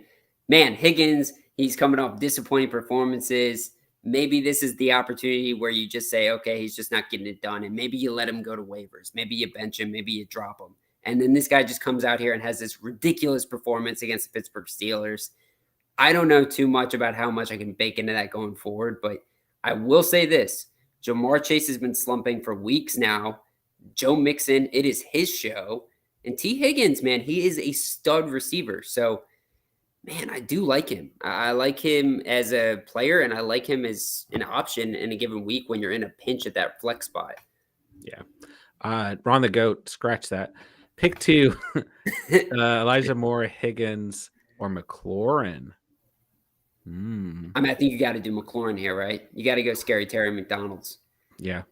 [SPEAKER 2] man, Higgins, he's coming off disappointing performances. Maybe this is the opportunity where you just say, okay, he's just not getting it done. And maybe you let him go to waivers. Maybe you bench him. Maybe you drop him. And then this guy just comes out here and has this ridiculous performance against the Pittsburgh Steelers. I don't know too much about how much I can bake into that going forward, but I will say this. Jamar Chase has been slumping for weeks now. Joe Mixon, it is his show. And T. Higgins, man, he is a stud receiver. So, man, I do like him. I like him as a player, and I like him as an option in a given week when you're in a pinch at that flex spot.
[SPEAKER 1] Yeah. Ron the GOAT, scratch that. Pick 2, Elijah Moore, Higgins, or McLaurin.
[SPEAKER 2] I mean, I think you got to do McLaurin here, right? You got to go Scary Terry McDonald's.
[SPEAKER 1] Yeah.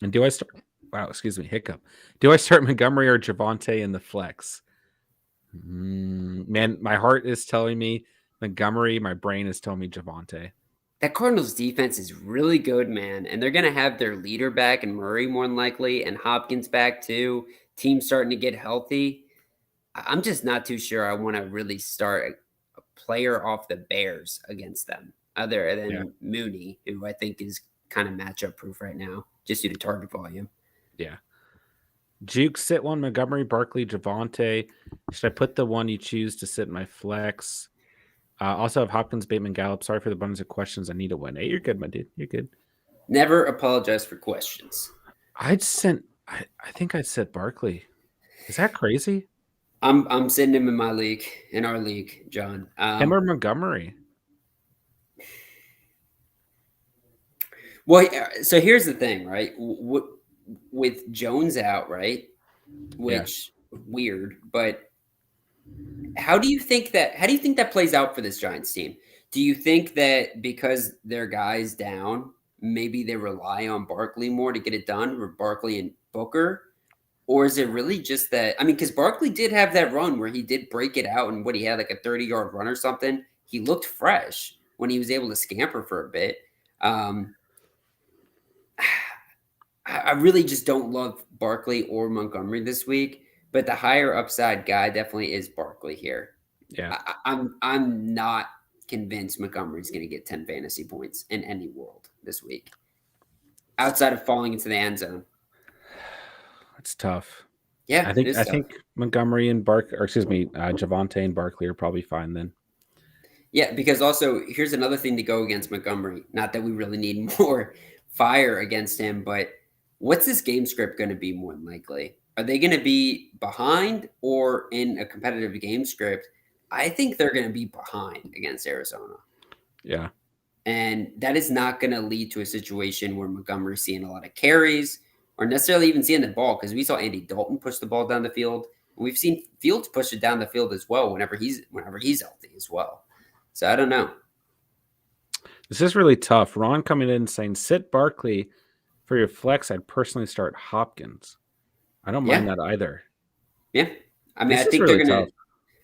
[SPEAKER 1] And do I start? Wow, excuse me, hiccup. Do I start Montgomery or Javonte in the flex? Man, my heart is telling me Montgomery. My brain is telling me Javonte.
[SPEAKER 2] That Cardinals defense is really good, man. And they're going to have their leader back and Murray more than likely and Hopkins back too. Team's starting to get healthy. I'm just not too sure I want to really start a player off the Bears against them other than Mooney, who I think is kind of matchup proof right now just due to target volume.
[SPEAKER 1] Yeah. Juke, sit one, Montgomery, Barkley, Javonte. Should I put the one you choose to sit in my flex? Also have Hopkins, Bateman, Gallup. Sorry for the abundance of questions. I need a win. Hey, you're good, my dude. You're good.
[SPEAKER 2] Never apologize for questions.
[SPEAKER 1] I think I'd sit Barkley. Is that crazy?
[SPEAKER 2] I'm sitting him in my league, in our league, John.
[SPEAKER 1] Him or Montgomery?
[SPEAKER 2] Well, so here's the thing, right? With Jones out, right? Which weird, but how do you think that plays out for this Giants team? Do you think that because their guys down, maybe they rely on Barkley more to get it done, or Barkley and Booker? Or is it really just that? I mean, because Barkley did have that run where he did break it out and he had like a 30-yard run or something. He looked fresh when he was able to scamper for a bit. I really just don't love Barkley or Montgomery this week, but the higher upside guy definitely is Barkley here.
[SPEAKER 1] Yeah,
[SPEAKER 2] I'm not convinced Montgomery's going to get 10 fantasy points in any world this week, outside of falling into the end zone.
[SPEAKER 1] It's tough.
[SPEAKER 2] Yeah,
[SPEAKER 1] I think Montgomery and Javonte and Barkley are probably fine then.
[SPEAKER 2] Yeah, because also here's another thing to go against Montgomery. Not that we really need more fire against him, but what's this game script going to be more than likely? Are they going to be behind or in a competitive game script? I think they're going to be behind against Arizona.
[SPEAKER 1] Yeah.
[SPEAKER 2] And that is not going to lead to a situation where Montgomery's seeing a lot of carries or necessarily even seeing the ball, because we saw Andy Dalton push the ball down the field. We've seen Fields push it down the field as well whenever he's healthy as well. So I don't know.
[SPEAKER 1] This is really tough. Ron coming in saying, sit Barkley for your flex. I'd personally start Hopkins. I don't mind that either.
[SPEAKER 2] Yeah. I mean,
[SPEAKER 1] This
[SPEAKER 2] I think
[SPEAKER 1] really
[SPEAKER 2] they're going
[SPEAKER 1] tough.
[SPEAKER 2] to.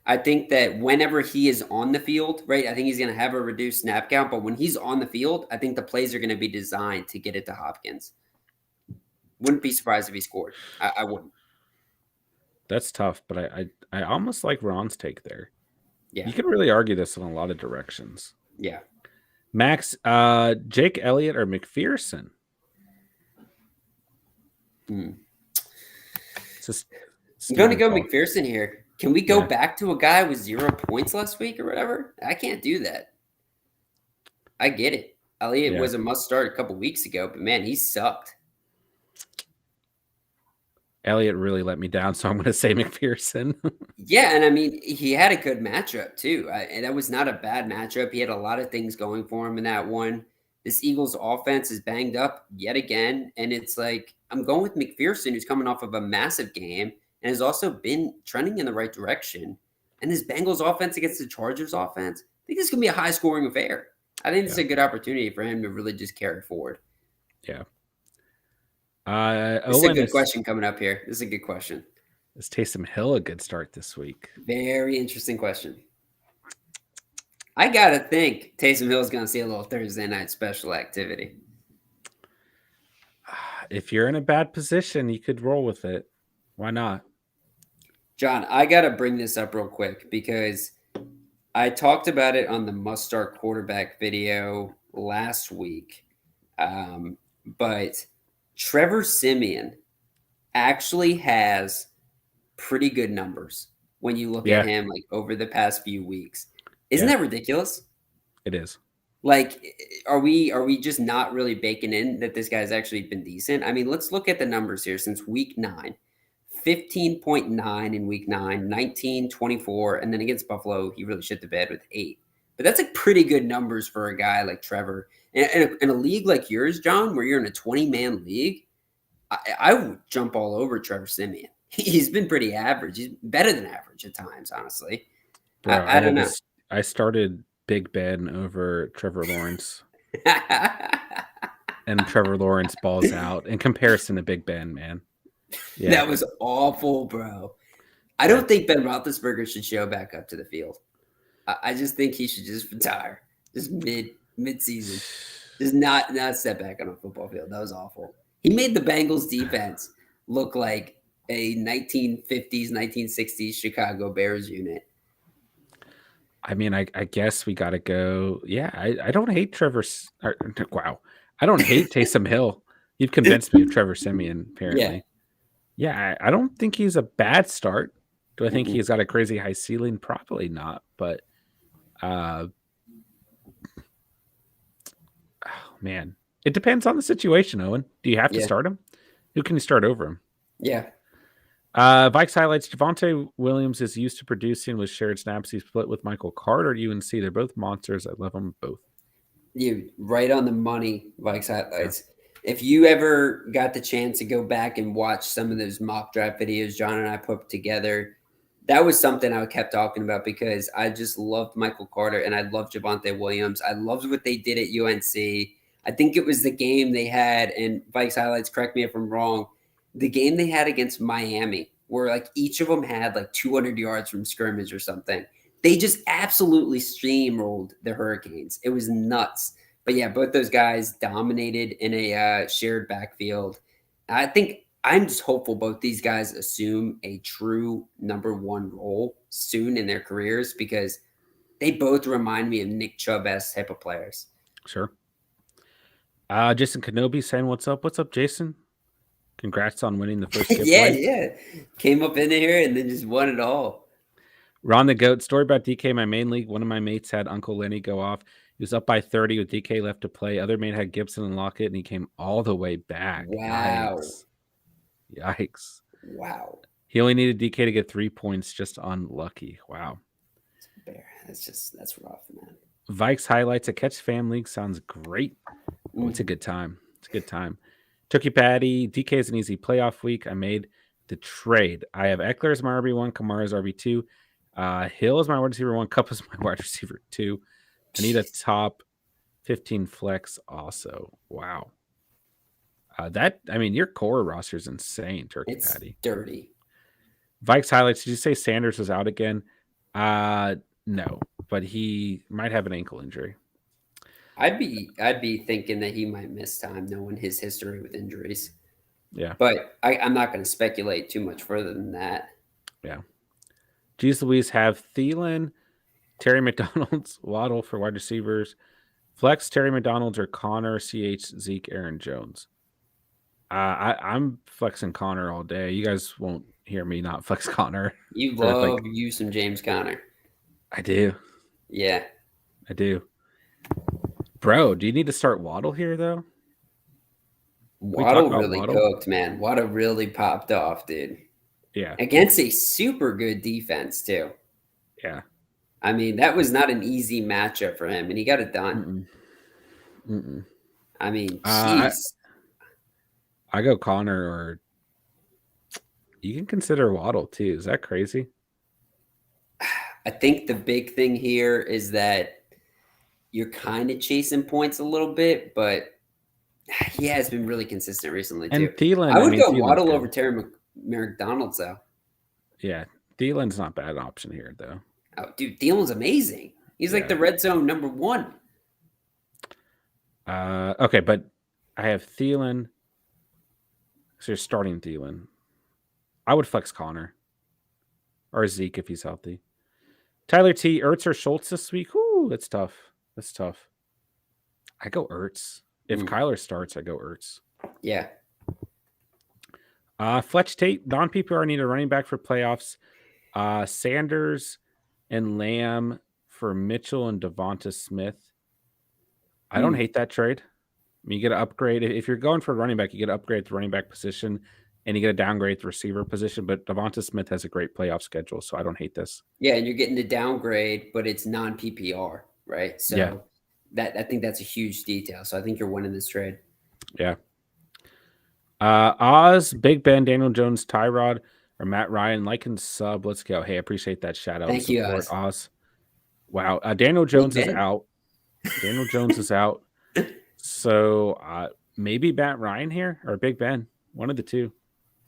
[SPEAKER 2] I think that whenever he is on the field, right, I think he's going to have a reduced snap count. But when he's on the field, I think the plays are going to be designed to get it to Hopkins. Wouldn't be surprised if he scored. I wouldn't.
[SPEAKER 1] That's tough, but I almost like Ron's take there.
[SPEAKER 2] Yeah.
[SPEAKER 1] You can really argue this in a lot of directions.
[SPEAKER 2] Yeah.
[SPEAKER 1] Max, Jake Elliott or McPherson?
[SPEAKER 2] I'm
[SPEAKER 1] I'm
[SPEAKER 2] going to go McPherson here. Can we go back to a guy with 0 points last week or whatever? I can't do that. I get it. Elliott was a must start a couple weeks ago, but man, he sucked.
[SPEAKER 1] Elliott really let me down, so I'm going to say McPherson.
[SPEAKER 2] Yeah, and I mean, he had a good matchup too. And that was not a bad matchup. He had a lot of things going for him in that one. This Eagles offense is banged up yet again, and it's like I'm going with McPherson, who's coming off of a massive game and has also been trending in the right direction. And this Bengals offense against the Chargers offense, I think this is going to be a high-scoring affair. I think it's a good opportunity for him to really just carry forward.
[SPEAKER 1] Yeah.
[SPEAKER 2] This is a good question coming up here. This is a good question.
[SPEAKER 1] Is Taysom Hill a good start this week?
[SPEAKER 2] Very interesting question. I got to think Taysom Hill is going to see a little Thursday night special activity.
[SPEAKER 1] If you're in a bad position, you could roll with it. Why not?
[SPEAKER 2] John, I got to bring this up real quick because I talked about it on the must start quarterback video last week. But Trevor Simeon actually has pretty good numbers when you look at him like over the past few weeks. Isn't that ridiculous?
[SPEAKER 1] It is.
[SPEAKER 2] Like, are we just not really baking in that this guy's actually been decent? I mean, let's look at the numbers here since week 9. 15.9 in week 9, 19, 24, and then against Buffalo, he really shit the bed with 8. But that's like pretty good numbers for a guy like Trevor. In a league like yours, John, where you're in a 20-man league, I would jump all over Trevor Simeon. He's been pretty average. He's better than average at times, honestly.
[SPEAKER 1] Bro,
[SPEAKER 2] I don't know.
[SPEAKER 1] I started Big Ben over Trevor Lawrence. And Trevor Lawrence balls out in comparison to Big Ben, man.
[SPEAKER 2] Yeah. That was awful, bro. I don't think Ben Roethlisberger should show back up to the field. I just think he should just retire, just mid-season, just not step back on a football field. That was awful. He made the Bengals defense look like a 1950s, 1960s Chicago Bears unit.
[SPEAKER 1] I mean, I guess we got to go. Yeah, I don't hate Trevor. Wow. I don't hate Taysom Hill. You've convinced me of Trevor Simeon, apparently. Yeah, I don't think he's a bad start. Do I think he's got a crazy high ceiling? Probably not. But, oh, man. It depends on the situation, Owen. Do you have to start him? Who can you start over him?
[SPEAKER 2] Yeah.
[SPEAKER 1] Vikes highlights Javonte Williams is used to producing with shared snaps. He's split with Michael Carter at UNC. They're both monsters. I love them both.
[SPEAKER 2] You right on the money, Vikes highlights. Yeah. If you ever got the chance to go back and watch some of those mock draft videos John and I put together, that was something I kept talking about because I just loved Michael Carter and I loved Javonte Williams. I loved what they did at UNC. I think it was the game they had, and Vikes highlights, correct me if I'm wrong, the game they had against Miami, where like each of them had like 200 yards from scrimmage or something. They just absolutely steamrolled the Hurricanes. It was nuts. But yeah, both those guys dominated in a shared backfield. I think I'm just hopeful both these guys assume a true number 1 role soon in their careers because they both remind me of Nick Chubb-esque type of players.
[SPEAKER 1] Sure. Jason Kenobi saying, what's up? What's up, Jason? Congrats on winning the first giveaway.
[SPEAKER 2] Yeah. Came up in here and then just won it all.
[SPEAKER 1] Ron the Goat, story about DK, my main league. One of my mates had Uncle Lenny go off. He was up by 30 with DK left to play. Other mate had Gibson and Lockett, and he came all the way back.
[SPEAKER 2] Wow.
[SPEAKER 1] Yikes.
[SPEAKER 2] Wow.
[SPEAKER 1] He only needed DK to get 3 points, just unlucky. Wow.
[SPEAKER 2] Bear. That's rough, man.
[SPEAKER 1] Vikes highlights a catch fam league sounds great. Oh, it's a good time. It's a good time. Turkey Patty, DK is an easy playoff week. I made the trade. I have Eckler as my RB1, Kamara as RB2. Hill is my wide receiver 1, Cup is my wide receiver 2. I need a top 15 flex also. Wow. Your core roster is insane, Turkey Patty.
[SPEAKER 2] It's dirty.
[SPEAKER 1] Vikes highlights. Did you say Sanders was out again? No, but he might have an ankle injury.
[SPEAKER 2] I'd be thinking that he might miss time, knowing his history with injuries.
[SPEAKER 1] Yeah.
[SPEAKER 2] But I'm not going to speculate too much further than that.
[SPEAKER 1] Yeah. Jeez Louise have Thielen, Terry McDonald's, Waddle for wide receivers. Flex Terry McDonald's or Connor, CH, Zeke, Aaron Jones. I'm flexing Connor all day. You guys won't hear me not flex Connor.
[SPEAKER 2] You love you some James Conner.
[SPEAKER 1] I do.
[SPEAKER 2] Yeah.
[SPEAKER 1] I do. Bro, do you need to start Waddle here, though?
[SPEAKER 2] Waddle really cooked, man. Waddle really popped off, dude.
[SPEAKER 1] Yeah.
[SPEAKER 2] Against a super good defense, too.
[SPEAKER 1] Yeah.
[SPEAKER 2] I mean, that was not an easy matchup for him, and he got it done. I mean, jeez.
[SPEAKER 1] I go Connor, or you can consider Waddle, too. Is that crazy?
[SPEAKER 2] I think the big thing here is that you're kind of chasing points a little bit, but he has been really consistent recently, too.
[SPEAKER 1] And Thielen,
[SPEAKER 2] I would go Waddle over Terry McDonald's, though.
[SPEAKER 1] Yeah, Thielen's not bad option here, though.
[SPEAKER 2] Oh, dude, Thielen's amazing. He's like the red zone number 1.
[SPEAKER 1] Okay, but I have Thielen. So you're starting Thielen. I would flex Connor. Or Zeke if he's healthy. Tyler T, Ertz or Schultz this week? Ooh, that's tough. That's tough. I go Ertz. If Kyler starts, I go Ertz.
[SPEAKER 2] Yeah.
[SPEAKER 1] Fletch Tate, non-PPR need a running back for playoffs. Sanders and Lamb for Mitchell and Devante Smith. I don't hate that trade. I mean, you get to upgrade. If you're going for a running back, you get to upgrade the running back position, and you get to downgrade the receiver position. But Devante Smith has a great playoff schedule, so I don't hate this.
[SPEAKER 2] Yeah, and you're getting the downgrade, but it's non-PPR, right? So I think that's a huge detail. So I think you're winning this trade.
[SPEAKER 1] Yeah. Oz, Big Ben, Daniel Jones, Tyrod, or Matt Ryan, like and sub. Let's go. Hey, I appreciate that shout out.
[SPEAKER 2] Thank you,
[SPEAKER 1] Oz. Wow. Daniel Jones is out. Daniel Jones is out. So maybe Matt Ryan here or Big Ben, one of the two.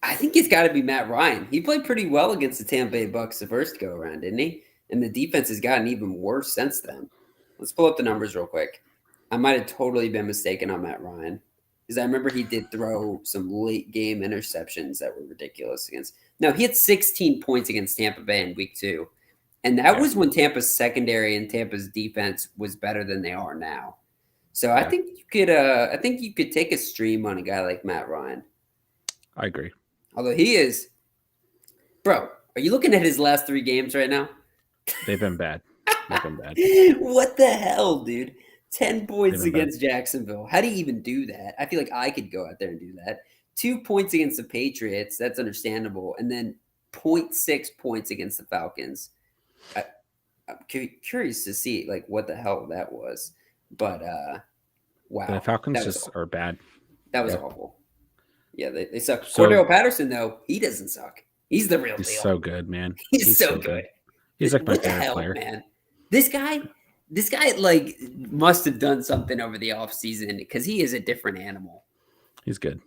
[SPEAKER 2] I think it's got to be Matt Ryan. He played pretty well against the Tampa Bay Bucks the first go around, didn't he? And the defense has gotten even worse since then. Let's pull up the numbers real quick. I might have totally been mistaken on Matt Ryan because I remember he did throw some late game interceptions that were ridiculous against. No, he had 16 points against Tampa Bay in week 2. And that was when Tampa's secondary and Tampa's defense was better than they are now. So I think you could take a stream on a guy like Matt Ryan.
[SPEAKER 1] I agree.
[SPEAKER 2] Although he is, bro, are you looking at his last 3 games right now?
[SPEAKER 1] They've been bad. They've been bad.
[SPEAKER 2] What the hell, dude? 10 points against Jacksonville. How do you even do that? I feel like I could go out there and do that. 2 points against the Patriots. That's understandable. And then 0.6 points against the Falcons. I'm curious to see like what the hell that was. But wow.
[SPEAKER 1] The Falcons are bad.
[SPEAKER 2] That was awful. Yeah, they suck. Cordell Patterson, though, he doesn't suck. He's the real deal.
[SPEAKER 1] He's so good, man.
[SPEAKER 2] He's so good.
[SPEAKER 1] He's like my favorite player.
[SPEAKER 2] Man? This guy like must have done something over the offseason because he is a different animal.
[SPEAKER 1] He's good.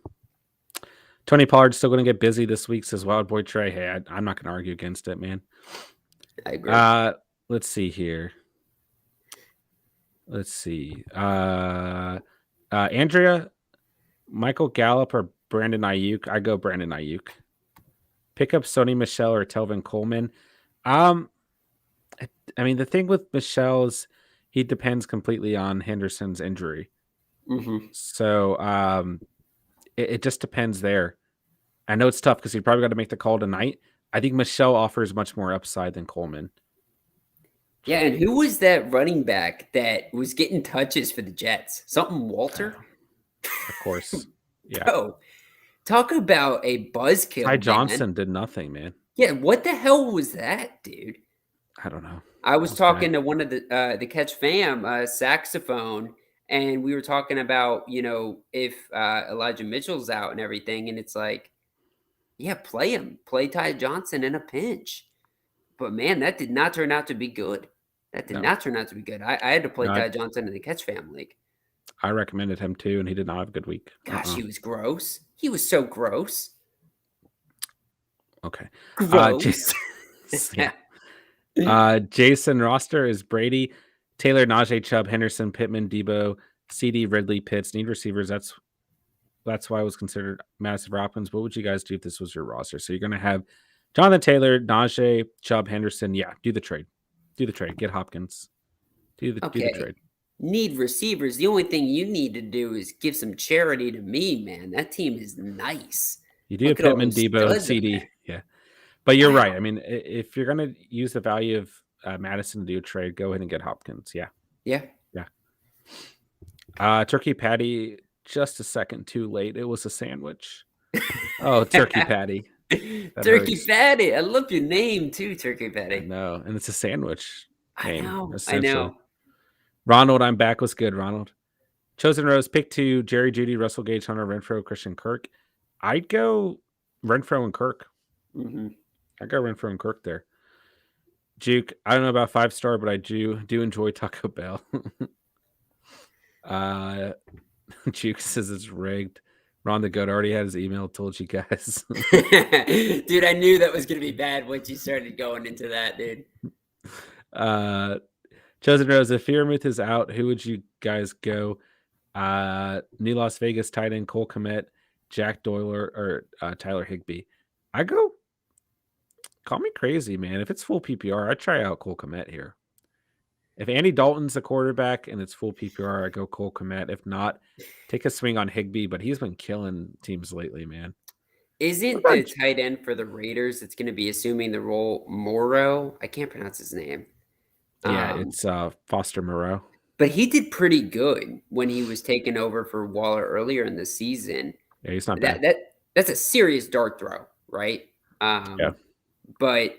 [SPEAKER 1] Tony Pollard's still going to get busy this week, says Wild Boy Trey. Hey, I'm not going to argue against it, man.
[SPEAKER 2] I agree.
[SPEAKER 1] Let's see here. Let's see. Andrea, Michael Gallup, or Brandon Ayuk. I go Brandon Ayuk. Pick up Sony Michel or Telvin Coleman. I mean, the thing with Michel is he depends completely on Henderson's injury. So it just depends there. I know it's tough because you probably got to make the call tonight. I think Michel offers much more upside than Coleman.
[SPEAKER 2] Yeah, and who was that running back that was getting touches for the Jets? Something Walter?
[SPEAKER 1] Of course. Yeah.
[SPEAKER 2] Bro, talk about a buzzkill.
[SPEAKER 1] Ty Johnson did nothing, man.
[SPEAKER 2] Yeah, what the hell was that, dude?
[SPEAKER 1] I don't know.
[SPEAKER 2] I was
[SPEAKER 1] Okay.
[SPEAKER 2] talking to one of the Catch fam, saxophone, and we were talking about, if Elijah Mitchell's out and everything, and it's like, yeah, play him. Play Ty Johnson in a pinch. But man, that did not turn out to be good. That did
[SPEAKER 1] No,
[SPEAKER 2] not turn out to be good. I had to play
[SPEAKER 1] no,
[SPEAKER 2] Ty Johnson in the Catch fam league.
[SPEAKER 1] I recommended him too, and he did not have a good week.
[SPEAKER 2] Gosh, he was gross. He was so gross.
[SPEAKER 1] Okay.
[SPEAKER 2] Gross.
[SPEAKER 1] Jason roster is Brady, Taylor, Najee, Chubb, Henderson, Pittman, Debo, CD, Ridley, Pitts. Need receivers. That's why it was considered massive options. What would you guys do if this was your roster? So you're going to have Jonathan Taylor, Najee, Chubb, Henderson. Yeah, do the trade. Get Hopkins. Do the trade.
[SPEAKER 2] Need receivers. The only thing you need to do is give some charity to me, man. That team is nice.
[SPEAKER 1] You do
[SPEAKER 2] Look
[SPEAKER 1] have
[SPEAKER 2] at all
[SPEAKER 1] Pittman,
[SPEAKER 2] those
[SPEAKER 1] Debo,
[SPEAKER 2] studs in
[SPEAKER 1] CD.
[SPEAKER 2] there.
[SPEAKER 1] Yeah. But you're
[SPEAKER 2] Wow.
[SPEAKER 1] right. I mean, if you're going to use the value of Madison to do a trade, go ahead and get Hopkins. Yeah.
[SPEAKER 2] Yeah.
[SPEAKER 1] Turkey patty, just a second too late. It was a sandwich. Oh, turkey patty.
[SPEAKER 2] Turkey patty. I love your name too, Turkey patty.
[SPEAKER 1] No, and it's a sandwich name.
[SPEAKER 2] I know.
[SPEAKER 1] Ronald, I'm back. Was good, Ronald. Chosen Rose, pick 2, Jerry Jeudy, Russell Gage, Hunter Renfrow, Christian Kirk. I'd go Renfrow and Kirk.
[SPEAKER 2] Mm-hmm.
[SPEAKER 1] I'd go Renfrow and Kirk there. Juke, I don't know about 5-star, but I do enjoy Taco Bell. Juke says it's rigged. Ron the Goat already had his email, told you guys.
[SPEAKER 2] Dude, I knew that was going to be bad once you started going into that, dude.
[SPEAKER 1] Chosen Rose, if Fearmouth is out, who would you guys go? New Las Vegas tight end Cole Kmet, Jack Doyle, or Tyler Higbee. I go, call me crazy, man. If it's full PPR, I'd try out Cole Kmet here. If Andy Dalton's the quarterback and it's full PPR, I go Cole Kmet. If not, take a swing on Higbee, but he's been killing teams lately, man.
[SPEAKER 2] Isn't the tight end for the Raiders that's going to be assuming the role Morrow? I can't pronounce his name.
[SPEAKER 1] Yeah, it's Foster Moreau.
[SPEAKER 2] But he did pretty good when he was taken over for Waller earlier in the season.
[SPEAKER 1] Yeah, he's not bad.
[SPEAKER 2] That's a serious dart throw, right?
[SPEAKER 1] Yeah.
[SPEAKER 2] But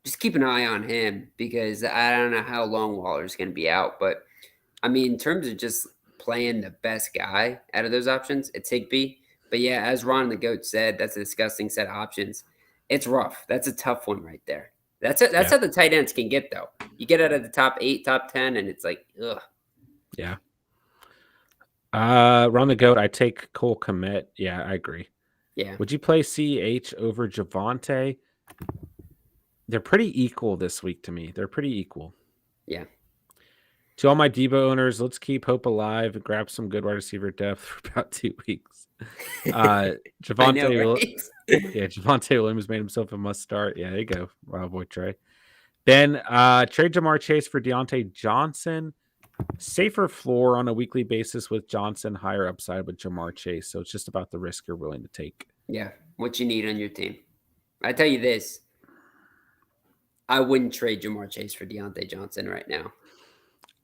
[SPEAKER 2] just keep an eye on him because I don't know how long Waller's going to be out. But, I mean, in terms of just playing the best guy out of those options, it's Higbee. But, yeah, as Ron the Goat said, that's a disgusting set of options. It's rough. That's a tough one right there. That's how the tight ends can get, though. You get out of the top 8, top 10, and it's like, ugh.
[SPEAKER 1] Yeah. Ron the Goat, I take Cole Kmet. Yeah, I agree.
[SPEAKER 2] Yeah.
[SPEAKER 1] Would you play CH over Javonte? They're pretty equal this week to me. They're pretty equal.
[SPEAKER 2] Yeah.
[SPEAKER 1] To all my Debo owners, let's keep hope alive and grab some good wide receiver depth for about 2 weeks. Javonte, Javonte Williams made himself a must start. Yeah, there you go, Wild Boy Trey. Then trade Jamar Chase for Deontay Johnson. Safer floor on a weekly basis with Johnson, higher upside with Jamar Chase. So it's just about the risk you're willing to take.
[SPEAKER 2] Yeah, what you need on your team. I tell you this, I wouldn't trade Jamar Chase for Deontay Johnson right now.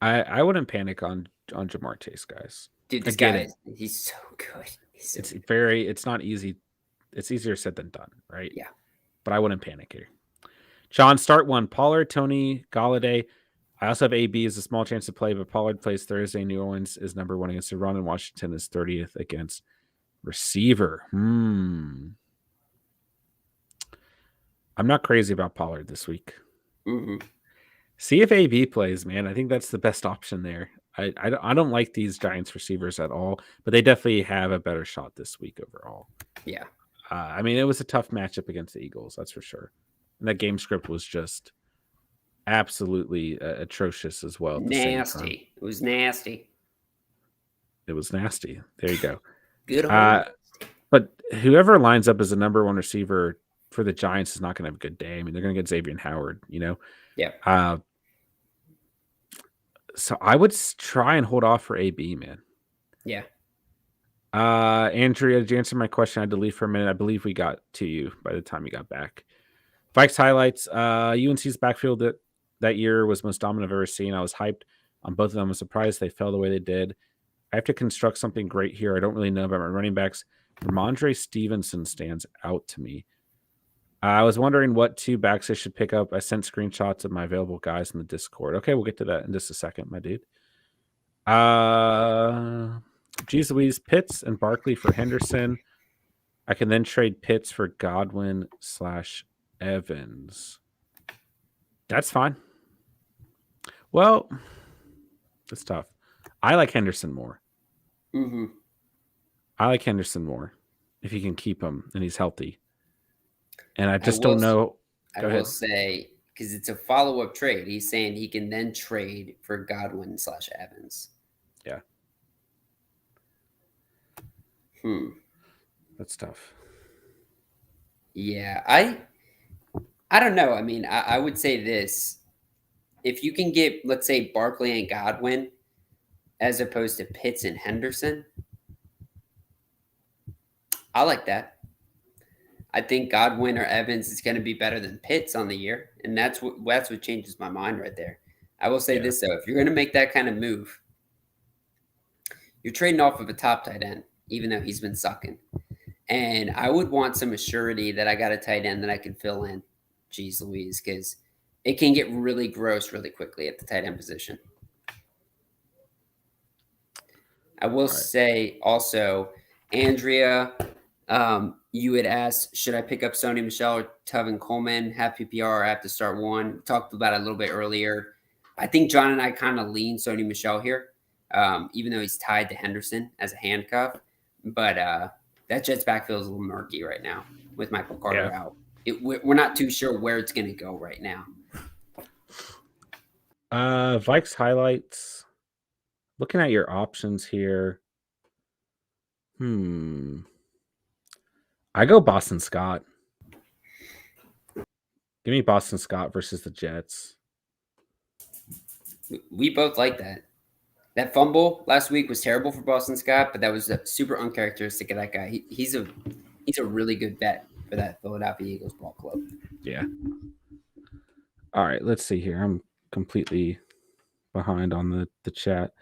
[SPEAKER 1] I wouldn't panic on Jamar Chase, guys.
[SPEAKER 2] Dude, this guy, he's so good.
[SPEAKER 1] It's not easy. It's easier said than done, right?
[SPEAKER 2] Yeah.
[SPEAKER 1] But I wouldn't panic here. John, start 1. Pollard, Tony, Galladay. I also have AB as a small chance to play, but Pollard plays Thursday. New Orleans is number 1 against Iran, and Washington is 30th against receiver. I'm not crazy about Pollard this week.
[SPEAKER 2] Mm-hmm.
[SPEAKER 1] See if AB plays, man. I think that's the best option there. I don't like these Giants receivers at all, but they definitely have a better shot this week overall.
[SPEAKER 2] Yeah.
[SPEAKER 1] I mean, it was a tough matchup against the Eagles, that's for sure. And that game script was just absolutely atrocious as well.
[SPEAKER 2] Nasty. It was nasty.
[SPEAKER 1] It was nasty. There you go.
[SPEAKER 2] Good.
[SPEAKER 1] But whoever lines up as a number 1 receiver for the Giants is not going to have a good day. I mean, they're going to get Xavier Howard, you know?
[SPEAKER 2] Yeah.
[SPEAKER 1] So I would try and hold off for AB, man.
[SPEAKER 2] Yeah.
[SPEAKER 1] Andrea, did you answer my question? I had to leave for a minute. I believe we got to you by the time you got back. Vikes highlights. UNC's backfield that year was most dominant I've ever seen. I was hyped on both of them. I was surprised they fell the way they did. I have to construct something great here. I don't really know about my running backs. Ramondre Stevenson stands out to me. I was wondering what 2 backs I should pick up. I sent screenshots of my available guys in the Discord. Okay, we'll get to that in just a second, my dude. Geez Louise, Pitts and Barkley for Henderson. I can then trade Pitts for Godwin / Evans. That's fine. Well, it's tough. I like Henderson more.
[SPEAKER 2] Mm-hmm.
[SPEAKER 1] I like Henderson more if you can keep him and he's healthy. And I just don't know.
[SPEAKER 2] I will say, because it's a follow-up trade, he's saying he can then trade for Godwin / Evans.
[SPEAKER 1] Yeah. That's tough.
[SPEAKER 2] Yeah, I don't know. I mean, I would say this. If you can get, let's say, Barkley and Godwin as opposed to Pitts and Henderson, I like that. I think Godwin or Evans is going to be better than Pitts on the year, and that's what changes my mind right there. I will say this, though. If you're going to make that kind of move, you're trading off of a top tight end, even though he's been sucking. And I would want some assurity that I got a tight end that I can fill in. Jeez Louise, because it can get really gross really quickly at the tight end position. I will say also, Andrea, you had asked, should I pick up Sony Michel or Tevin Coleman? Have PPR, I have to start one. We talked about it a little bit earlier. I think John and I kind of lean Sony Michel here, even though he's tied to Henderson as a handcuff. But that Jets backfield is a little murky right now with Michael Carter out. We're not too sure where it's going to go right now.
[SPEAKER 1] Vikes highlights. Looking at your options here. I go Boston Scott. Give me Boston Scott versus the Jets.
[SPEAKER 2] We both like that. That fumble last week was terrible for Boston Scott, but that was super uncharacteristic of that guy. He's a really good bet for that Philadelphia Eagles ball club.
[SPEAKER 1] Yeah. All right, let's see here. I'm completely behind on the chat.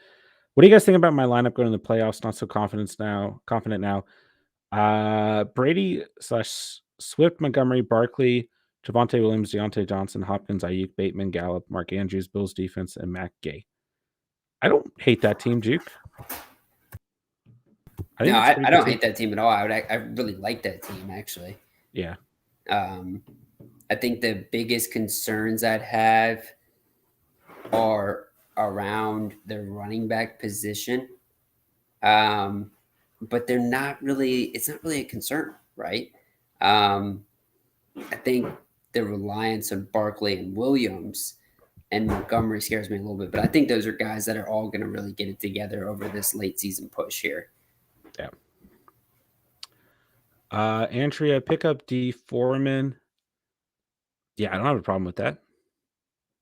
[SPEAKER 1] What do you guys think about my lineup going to the playoffs? Not so confident now. Brady / Swift, Montgomery, Barkley, Javonte Williams, Deontay Johnson, Hopkins, Ayuk, Bateman, Gallup, Mark Andrews, Bills defense, and Matt Gay. I don't hate that team, Juke.
[SPEAKER 2] I don't hate that team at all. I really like that team, actually.
[SPEAKER 1] Yeah.
[SPEAKER 2] I think the biggest concerns I'd have are around the running back position. But it's not really a concern, right? I think the reliance on Barkley and Williams and Montgomery scares me a little bit, but I think those are guys that are all going to really get it together over this late season push here.
[SPEAKER 1] Yeah. Andrea, pick up D Foreman. Yeah, I don't have a problem with that.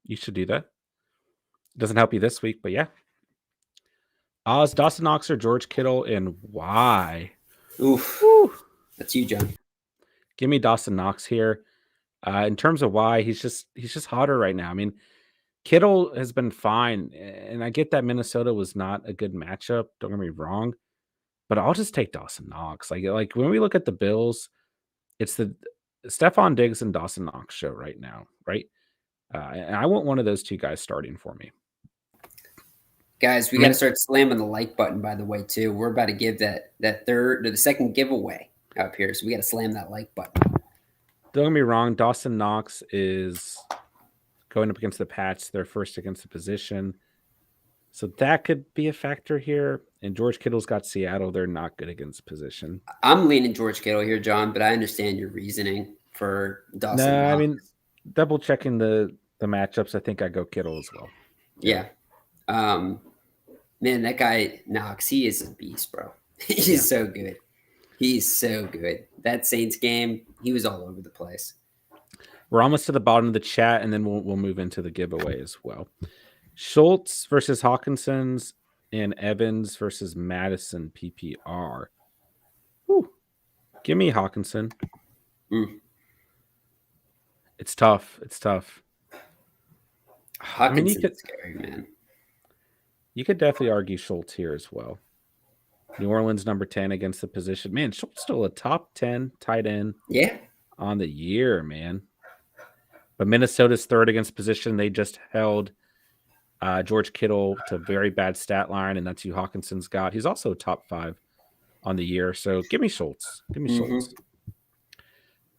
[SPEAKER 1] You should do that. Doesn't help you this week, but yeah. Oz, Dawson Knox or George Kittle, and why?
[SPEAKER 2] Oof. That's you, John.
[SPEAKER 1] Give me Dawson Knox here. In terms of why, he's just hotter right now. I mean, Kittle has been fine, and I get that Minnesota was not a good matchup. Don't get me wrong, but I'll just take Dawson Knox. Like when we look at the Bills, it's the Stephon Diggs and Dawson Knox show right now, right? And I want one of those two guys starting for me.
[SPEAKER 2] Guys, we got to start slamming the like button, by the way, too. We're about to give that third or the second giveaway up here, so we got to slam that like button.
[SPEAKER 1] Don't get me wrong, Dawson Knox is going up against the Pats. They're first against the position. So that could be a factor here. And George Kittle's got Seattle. They're not good against position.
[SPEAKER 2] I'm leaning George Kittle here, John, but I understand your reasoning for Dawson Knox.
[SPEAKER 1] I mean, double checking the matchups, I think I go Kittle as well.
[SPEAKER 2] Yeah. Man, that guy Knox, he is a beast, bro. He's so good. He's so good. That Saints game, he was all over the place.
[SPEAKER 1] We're almost to the bottom of the chat, and then we'll move into the giveaway as well. Schultz versus Hawkinson's and Evans versus Madison PPR. Whew. Give me Hawkinson. It's tough.
[SPEAKER 2] Hawkinson's scary, man.
[SPEAKER 1] You could definitely argue Schultz here as well. New Orleans number 10 against the position. Man, Schultz still a top 10 tight end.
[SPEAKER 2] Yeah.
[SPEAKER 1] on the year, man. But Minnesota's third against position. They just held George Kittle to a very bad stat line, and that's who Hawkinson's got. He's also top 5 on the year. So give me Schultz. Give me Schultz.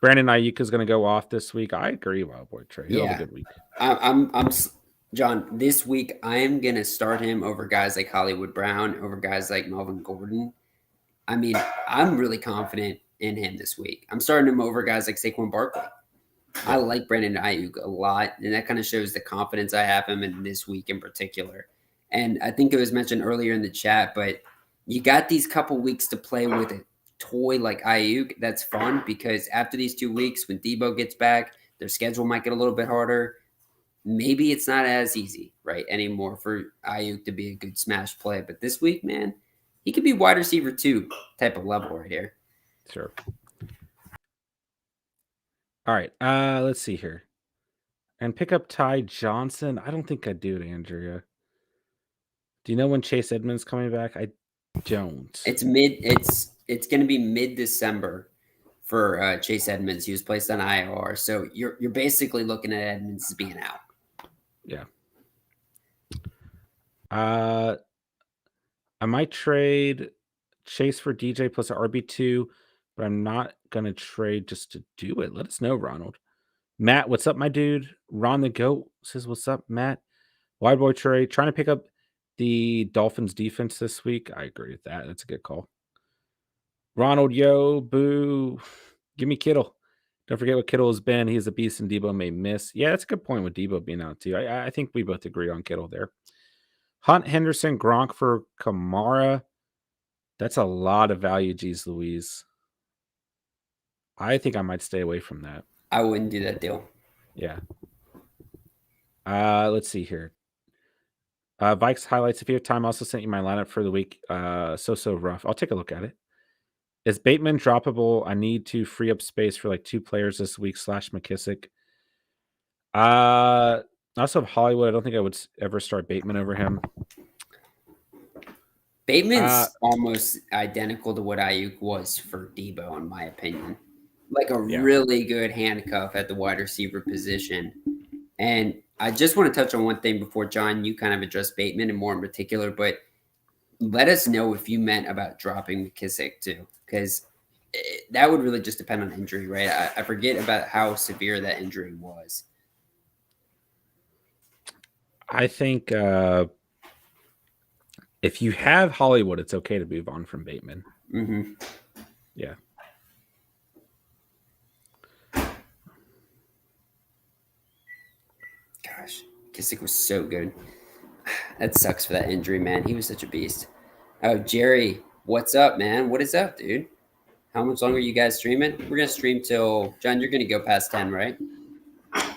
[SPEAKER 1] Brandon Ayuk is going to go off this week. I agree, Wild Boy Trey. He'll have a good week.
[SPEAKER 2] I'm John. This week I am going to start him over guys like Hollywood Brown, over guys like Melvin Gordon. I mean, I'm really confident in him this week. I'm starting him over guys like Saquon Barkley. I like Brandon Ayuk a lot, and that kind of shows the confidence I have him in this week in particular. And I think it was mentioned earlier in the chat, but you got these couple weeks to play with a toy like Ayuk. That's fun because after these 2 weeks, when Debo gets back, their schedule might get a little bit harder. Maybe it's not as easy, right, anymore for Ayuk to be a good smash play. But this week, man, he could be wide receiver 2 type of level right here.
[SPEAKER 1] Sure. All right, let's see here. And pick up Ty Johnson. I don't think I do, Andrea. Do you know when Chase Edmonds coming back? I don't.
[SPEAKER 2] It's going to be mid-December for Chase Edmonds. He was placed on IR, so you're basically looking at Edmonds being out.
[SPEAKER 1] Yeah. I might trade Chase for DJ plus RB2, but I'm not gonna trade just to do it. Let us know, Ronald. Matt, what's up, my dude? Ron the Goat says, "What's up, Matt?" Wide Boy Trey trying to pick up the Dolphins defense this week. I agree with that. That's a good call. Ronald, yo, boo. Give me Kittle. Don't forget what Kittle has been. He's a beast and Debo may miss. Yeah, that's a good point with Debo being out too. I think we both agree on Kittle there. Hunt, Henderson, Gronk for Kamara. That's a lot of value, geez Louise. I think I might stay away from that.
[SPEAKER 2] I wouldn't do that deal.
[SPEAKER 1] Yeah. Let's see here. Vikes highlights. If you have time, I also sent you my lineup for the week. So rough. I'll take a look at it. Is Bateman droppable? I need to free up space for like 2 players this week / McKissick. I also have Hollywood. I don't think I would ever start Bateman over him.
[SPEAKER 2] Bateman's almost identical to what Ayuk was for Debo, in my opinion. Like a really good handcuff at the wide receiver position. And I just want to touch on one thing before, John, you kind of address Bateman and more in particular, but let us know if you meant about dropping McKissick too, because that would really just depend on injury, right? I forget about how severe that injury was.
[SPEAKER 1] I think if you have Hollywood, it's okay to move on from Bateman.
[SPEAKER 2] Mm-hmm.
[SPEAKER 1] Yeah.
[SPEAKER 2] Gosh, Kissick was so good. That sucks for that injury, man. He was such a beast. Oh, Jerry, what's up, man? What is up, dude? How much longer are you guys streaming? We're going to stream till, John, you're going to go past 10, right?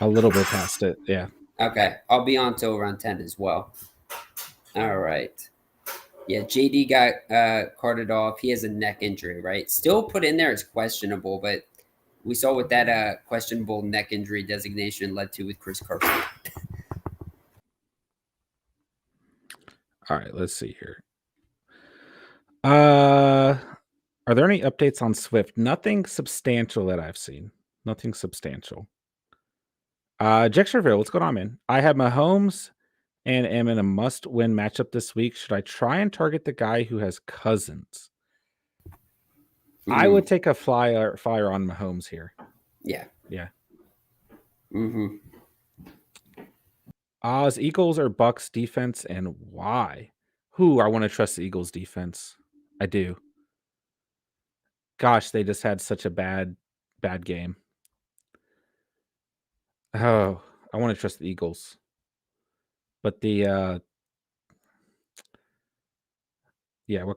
[SPEAKER 1] A little bit past it, yeah.
[SPEAKER 2] Okay, I'll be on till around 10 as well. All right. Yeah, JD got carted off. He has a neck injury, right? Still put in there as questionable, but we saw what that questionable neck injury designation led to with Chris Carson.
[SPEAKER 1] All right, let's see here. Are there any updates on Swift? Nothing substantial that I've seen. Nothing substantial. Jexterville, what's going on, man? I have Mahomes and am in a must-win matchup this week. Should I try and target the guy who has Cousins? I would take a flyer on Mahomes here.
[SPEAKER 2] Yeah.
[SPEAKER 1] Yeah.
[SPEAKER 2] Mm-hmm.
[SPEAKER 1] Oz, Eagles or Bucks defense, and why? I want to trust the Eagles defense. I do. Gosh, they just had such a bad game. Oh, I want to trust the Eagles. But what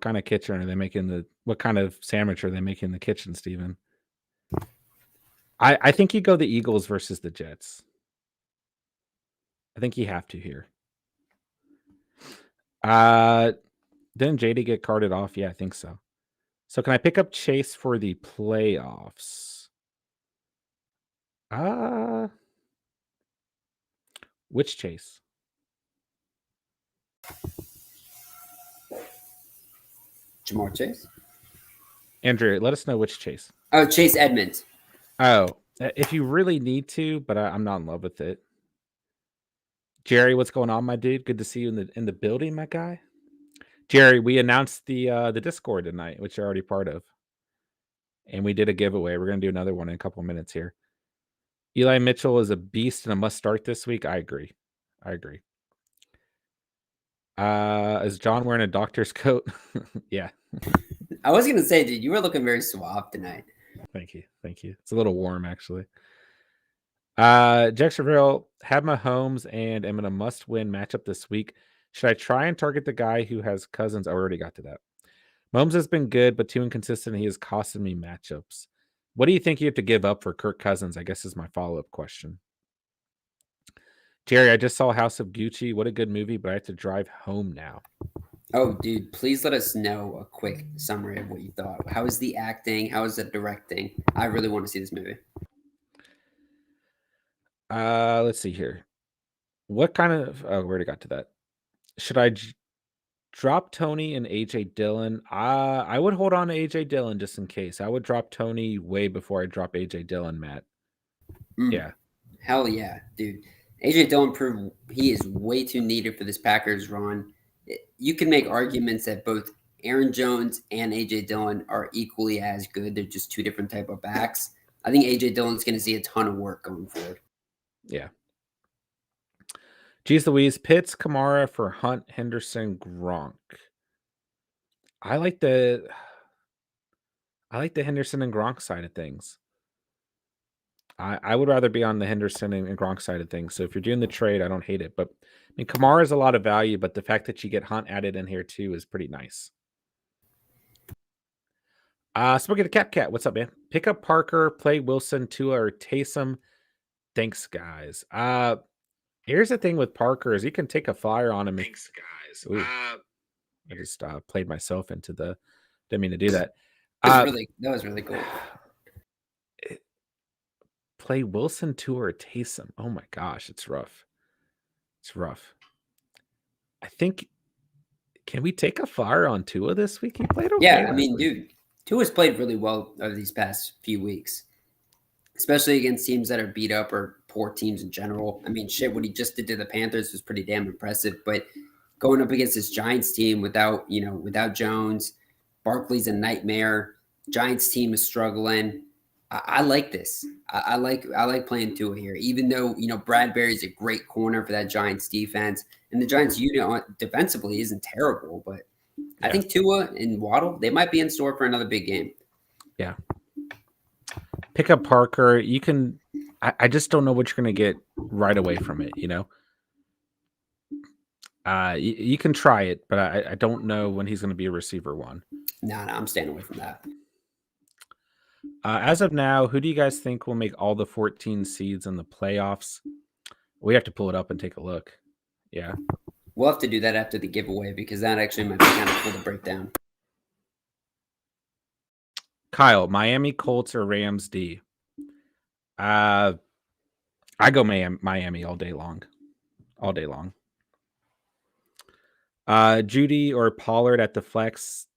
[SPEAKER 1] kind of kitchen are they making what kind of sandwich are they making in the kitchen, Steven? I think you go the Eagles versus the Jets. I think you have to here. Didn't JD get carted off? Yeah, I think so. So can I pick up Chase for the playoffs? Which Chase?
[SPEAKER 2] Jamar Chase?
[SPEAKER 1] Andrew, let us know which Chase.
[SPEAKER 2] Oh, Chase Edmonds.
[SPEAKER 1] Oh, if you really need to, but I'm not in love with it. Jerry, what's going on, my dude? Good to see you in the building, my guy. Jerry, we announced the Discord tonight, which you're already part of, and we did a giveaway. We're gonna do another one in a couple minutes here. Eli Mitchell is a beast and a must start this week. I agree. I agree. Is John wearing a doctor's coat? Yeah.
[SPEAKER 2] I was gonna say, dude, you were looking very suave tonight.
[SPEAKER 1] Thank you. Thank you. It's a little warm actually. Jacksonville had Mahomes and am in a must-win matchup this week. Should I try and target the guy who has Cousins? I already got to that. Mahomes has been good, but too inconsistent. He has costed me matchups. What do you think you have to give up for Kirk Cousins? I guess is my follow-up question. Jerry, I just saw House of Gucci. What a good movie, but I have to drive home now.
[SPEAKER 2] Oh, dude, please let us know a quick summary of what you thought. How is the acting? How is the directing? I really want to see this movie.
[SPEAKER 1] Let's see here. What kind of we already got to that. Should I drop Tony and AJ Dillon? I would hold on to AJ Dillon just in case. I would drop Tony way before I drop AJ Dillon, Matt. Yeah.
[SPEAKER 2] Hell yeah, dude. AJ Dillon proved he is way too needed for this Packers run. You can make arguments that both Aaron Jones and AJ Dillon are equally as good. They're just two different type of backs. I think AJ Dillon's going to see a ton of work going forward.
[SPEAKER 1] Yeah. Jeez Louise, Pitts, Kamara for Hunt, Henderson, Gronk. I like the Henderson and Gronk side of things. I would rather be on the Henderson and Gronk side of things. So if you're doing the trade, I don't hate it. But I mean, Kamara is a lot of value, but the fact that you get Hunt added in here too is pretty nice. Smoky the Cat, what's up, man? Pick up Parker, play Wilson, Tua, or Taysom. Thanks, guys. Here's the thing with Parker is you can take a flyer on him. Thanks, guys. I just played myself into the. Didn't mean to do that.
[SPEAKER 2] That was really cool.
[SPEAKER 1] Play Wilson, Tua, or Taysom. Oh my gosh, it's rough. It's rough. I think. Can we take a flyer on Tua this week? He played okay.
[SPEAKER 2] Yeah, I mean, dude, Tua's played really well over these past few weeks, especially against teams that are beat up or poor teams in general. I mean, shit, what he just did to the Panthers was pretty damn impressive. But going up against this Giants team without Jones, Barkley's a nightmare. Giants team is struggling. I like this. I like playing Tua here, even though Bradbury's a great corner for that Giants defense, and the Giants unit defensively isn't terrible, but I think Tua and Waddle, they might be in store for another big game.
[SPEAKER 1] Yeah. Pick up Parker. You can. I just don't know what you're going to get right away from it. You can try it, but I don't know when he's going to be a receiver one.
[SPEAKER 2] No, I'm staying away from that.
[SPEAKER 1] As of now, who do you guys think will make all the 14 seeds in the playoffs? We have to pull it up and take a look. Yeah.
[SPEAKER 2] We'll have to do that after the giveaway because that actually might be kind of cool to break down.
[SPEAKER 1] Kyle, Miami Colts or Rams D? I go Miami all day long. All day long. Judy or Pollard at the flex?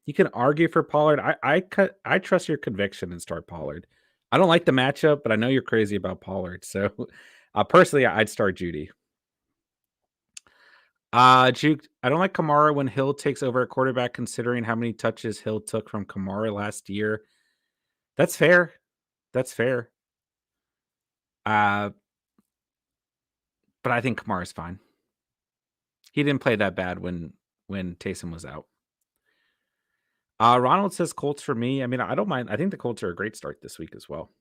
[SPEAKER 1] You can argue for Pollard. I trust your conviction and start Pollard. I don't like the matchup, but I know you're crazy about Pollard. So personally, I'd start Judy. Juke, I don't like Kamara when Hill takes over at quarterback, considering how many touches Hill took from Kamara last year. That's fair. That's fair. But I think Kamara's fine. He didn't play that bad when Taysom was out. Ronald says Colts for me. I mean, I don't mind. I think the Colts are a great start this week as well.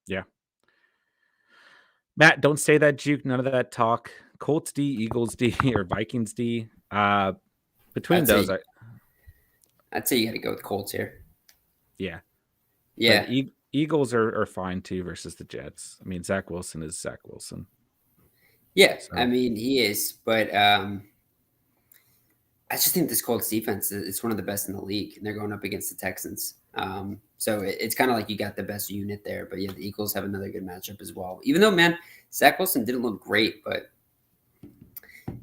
[SPEAKER 1] Yeah. Matt, don't say that, Juke. None of that talk. Colts D, Eagles D, or Vikings D. Between those,
[SPEAKER 2] I'd say you got to go with Colts here.
[SPEAKER 1] Yeah.
[SPEAKER 2] Yeah.
[SPEAKER 1] Eagles are fine too versus the Jets. I mean, Zach Wilson is Zach Wilson.
[SPEAKER 2] Yeah, so. I mean, he is, but I just think this Colts defense is one of the best in the league, and they're going up against the Texans. So it's kind of like you got the best unit there. But yeah, the Eagles have another good matchup as well. Even though, man, Zach Wilson didn't look great, but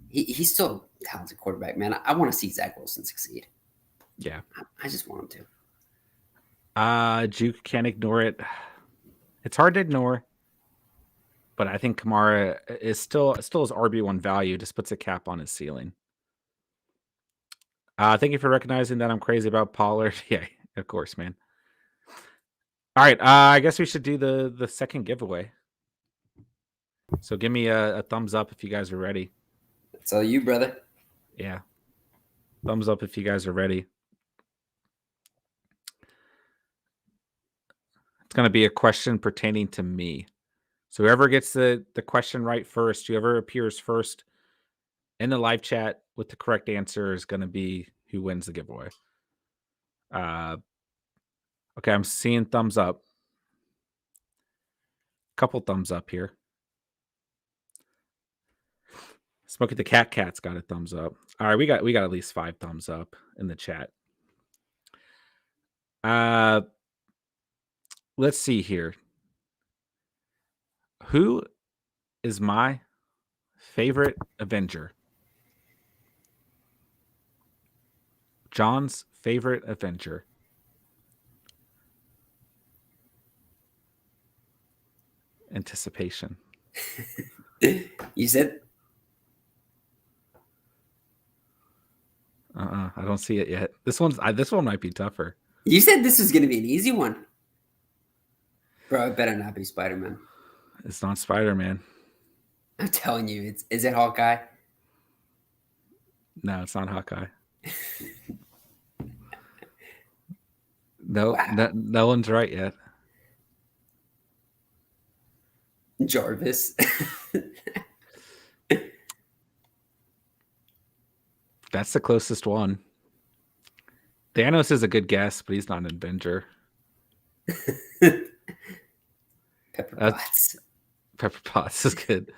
[SPEAKER 2] he's still a talented quarterback, man. I want to see Zach Wilson succeed.
[SPEAKER 1] Yeah.
[SPEAKER 2] I just want him
[SPEAKER 1] Juke can't ignore it. It's hard to ignore, but I think Kamara is still his RB1 value. Just puts a cap on his ceiling. Thank you for recognizing that I'm crazy about Pollard. Yeah, of course, man. All right, I guess we should do the second giveaway. So give me a thumbs up if you guys are ready.
[SPEAKER 2] It's all you, brother.
[SPEAKER 1] Yeah. Thumbs up if you guys are ready. It's going to be a question pertaining to me. So whoever gets the question right first, whoever appears first in the live chat with the correct answer is going to be who wins the giveaway. Okay, I'm seeing thumbs up. Couple thumbs up here. Smoky the Cat's got a thumbs up. All right, we got at least 5 thumbs up in the chat. Let's see here. Who is my favorite Avenger? John's favorite Avenger. Anticipation.
[SPEAKER 2] You said?
[SPEAKER 1] I don't see it yet. This one might be tougher.
[SPEAKER 2] You said this was going to be an easy one. Bro, it better not be Spider-Man.
[SPEAKER 1] It's not Spider-Man.
[SPEAKER 2] I'm telling you, is it Hawkeye?
[SPEAKER 1] No, it's not Hawkeye. No,
[SPEAKER 2] Wow.
[SPEAKER 1] no one's right yet.
[SPEAKER 2] Jarvis.
[SPEAKER 1] That's the closest one. Thanos is a good guess, but he's not an Avenger.
[SPEAKER 2] Pepper Potts.
[SPEAKER 1] Pepper Potts is good.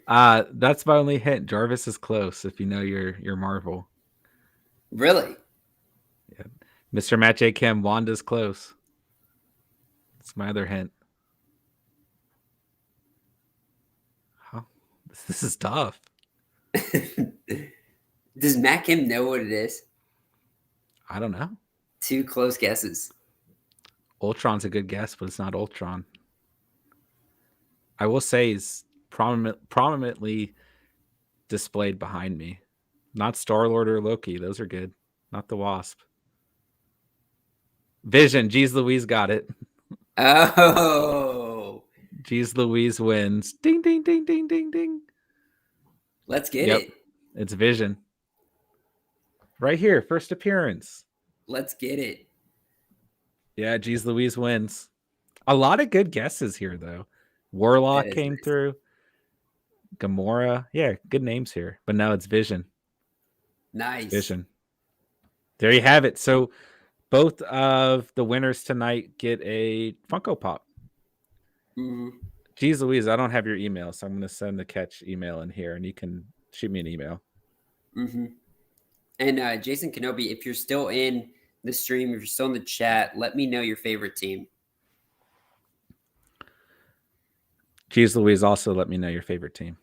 [SPEAKER 1] That's my only hint. Jarvis is close if you know your Marvel.
[SPEAKER 2] Really?
[SPEAKER 1] Yeah. Mr. Matt J. Kim, Wanda's close. That's my other hint. Huh? This is tough.
[SPEAKER 2] Does Matt Kim know what it is?
[SPEAKER 1] I don't know.
[SPEAKER 2] 2 close guesses.
[SPEAKER 1] Ultron's a good guess, but it's not Ultron. I will say he's prominently displayed behind me. Not Star-Lord or Loki. Those are good. Not the Wasp. Vision. Jeez Louise got it.
[SPEAKER 2] Oh.
[SPEAKER 1] Jeez Louise wins. Ding, ding, ding, ding, ding, ding.
[SPEAKER 2] Let's get it.
[SPEAKER 1] It's Vision. Right here. First appearance.
[SPEAKER 2] Let's get it.
[SPEAKER 1] Yeah, Jeez Louise wins. A lot of good guesses here, though. Warlock came through. Gamora. Yeah, good names here. But now it's Vision.
[SPEAKER 2] Nice.
[SPEAKER 1] Vision. There you have it. So both of the winners tonight get a Funko Pop.
[SPEAKER 2] Mm-hmm.
[SPEAKER 1] Jeez Louise, I don't have your email, so I'm going to send the catch email in here, and you can shoot me an email.
[SPEAKER 2] Mm-hmm. And Jason Kenobi, if you're still in the stream, if you're still in the chat, let me know your favorite team.
[SPEAKER 1] Jeez Louise, also let me know your favorite team.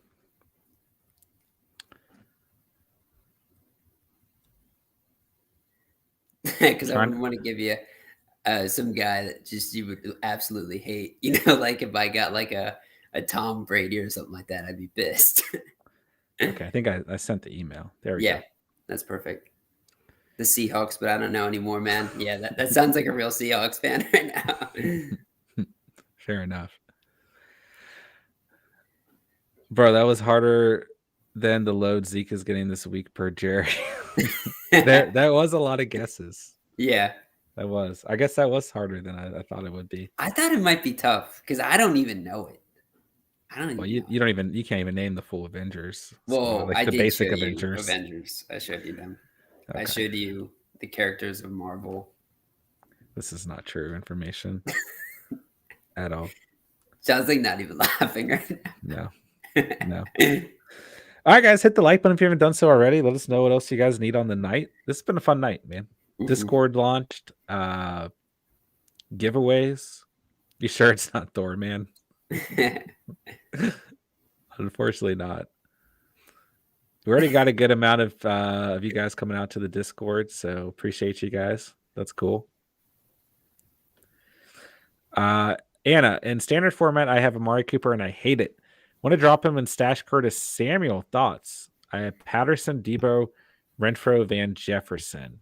[SPEAKER 2] Because I wouldn't want to give you some guy that just you would absolutely hate. You know, like if I got like a Tom Brady or something like that, I'd be pissed.
[SPEAKER 1] Okay, I think I sent the email. There we go.
[SPEAKER 2] Yeah, that's perfect. The Seahawks, but I don't know anymore, man. Yeah, that sounds like a real Seahawks fan right now.
[SPEAKER 1] Fair enough. Bro, that was harder than the load Zeke is getting this week per Jerry. That was a lot of guesses.
[SPEAKER 2] Yeah.
[SPEAKER 1] That was. I guess that was harder than I thought it would be.
[SPEAKER 2] I thought it might be tough because I don't even know it.
[SPEAKER 1] You can't even name the full Avengers.
[SPEAKER 2] Well,
[SPEAKER 1] like
[SPEAKER 2] I
[SPEAKER 1] the
[SPEAKER 2] did
[SPEAKER 1] basic
[SPEAKER 2] show
[SPEAKER 1] Avengers.
[SPEAKER 2] You Avengers. I showed you them.
[SPEAKER 1] Okay.
[SPEAKER 2] I showed you the characters of Marvel.
[SPEAKER 1] This is not true information at all.
[SPEAKER 2] Sounds like not even laughing right
[SPEAKER 1] now. No. All right, guys, hit the like button if you haven't done so already. Let us know what else you guys need on the night. This has been a fun night, man. Mm-hmm. Discord launched. Giveaways. You sure it's not Thor, man? Unfortunately not. We already got a good amount of you guys coming out to the Discord, so appreciate you guys. That's cool. Anna, in standard format, I have Amari Cooper and I hate it. Want to drop him and stash Curtis Samuel. Thoughts? I have Patterson, Debo, Renfro, Van Jefferson.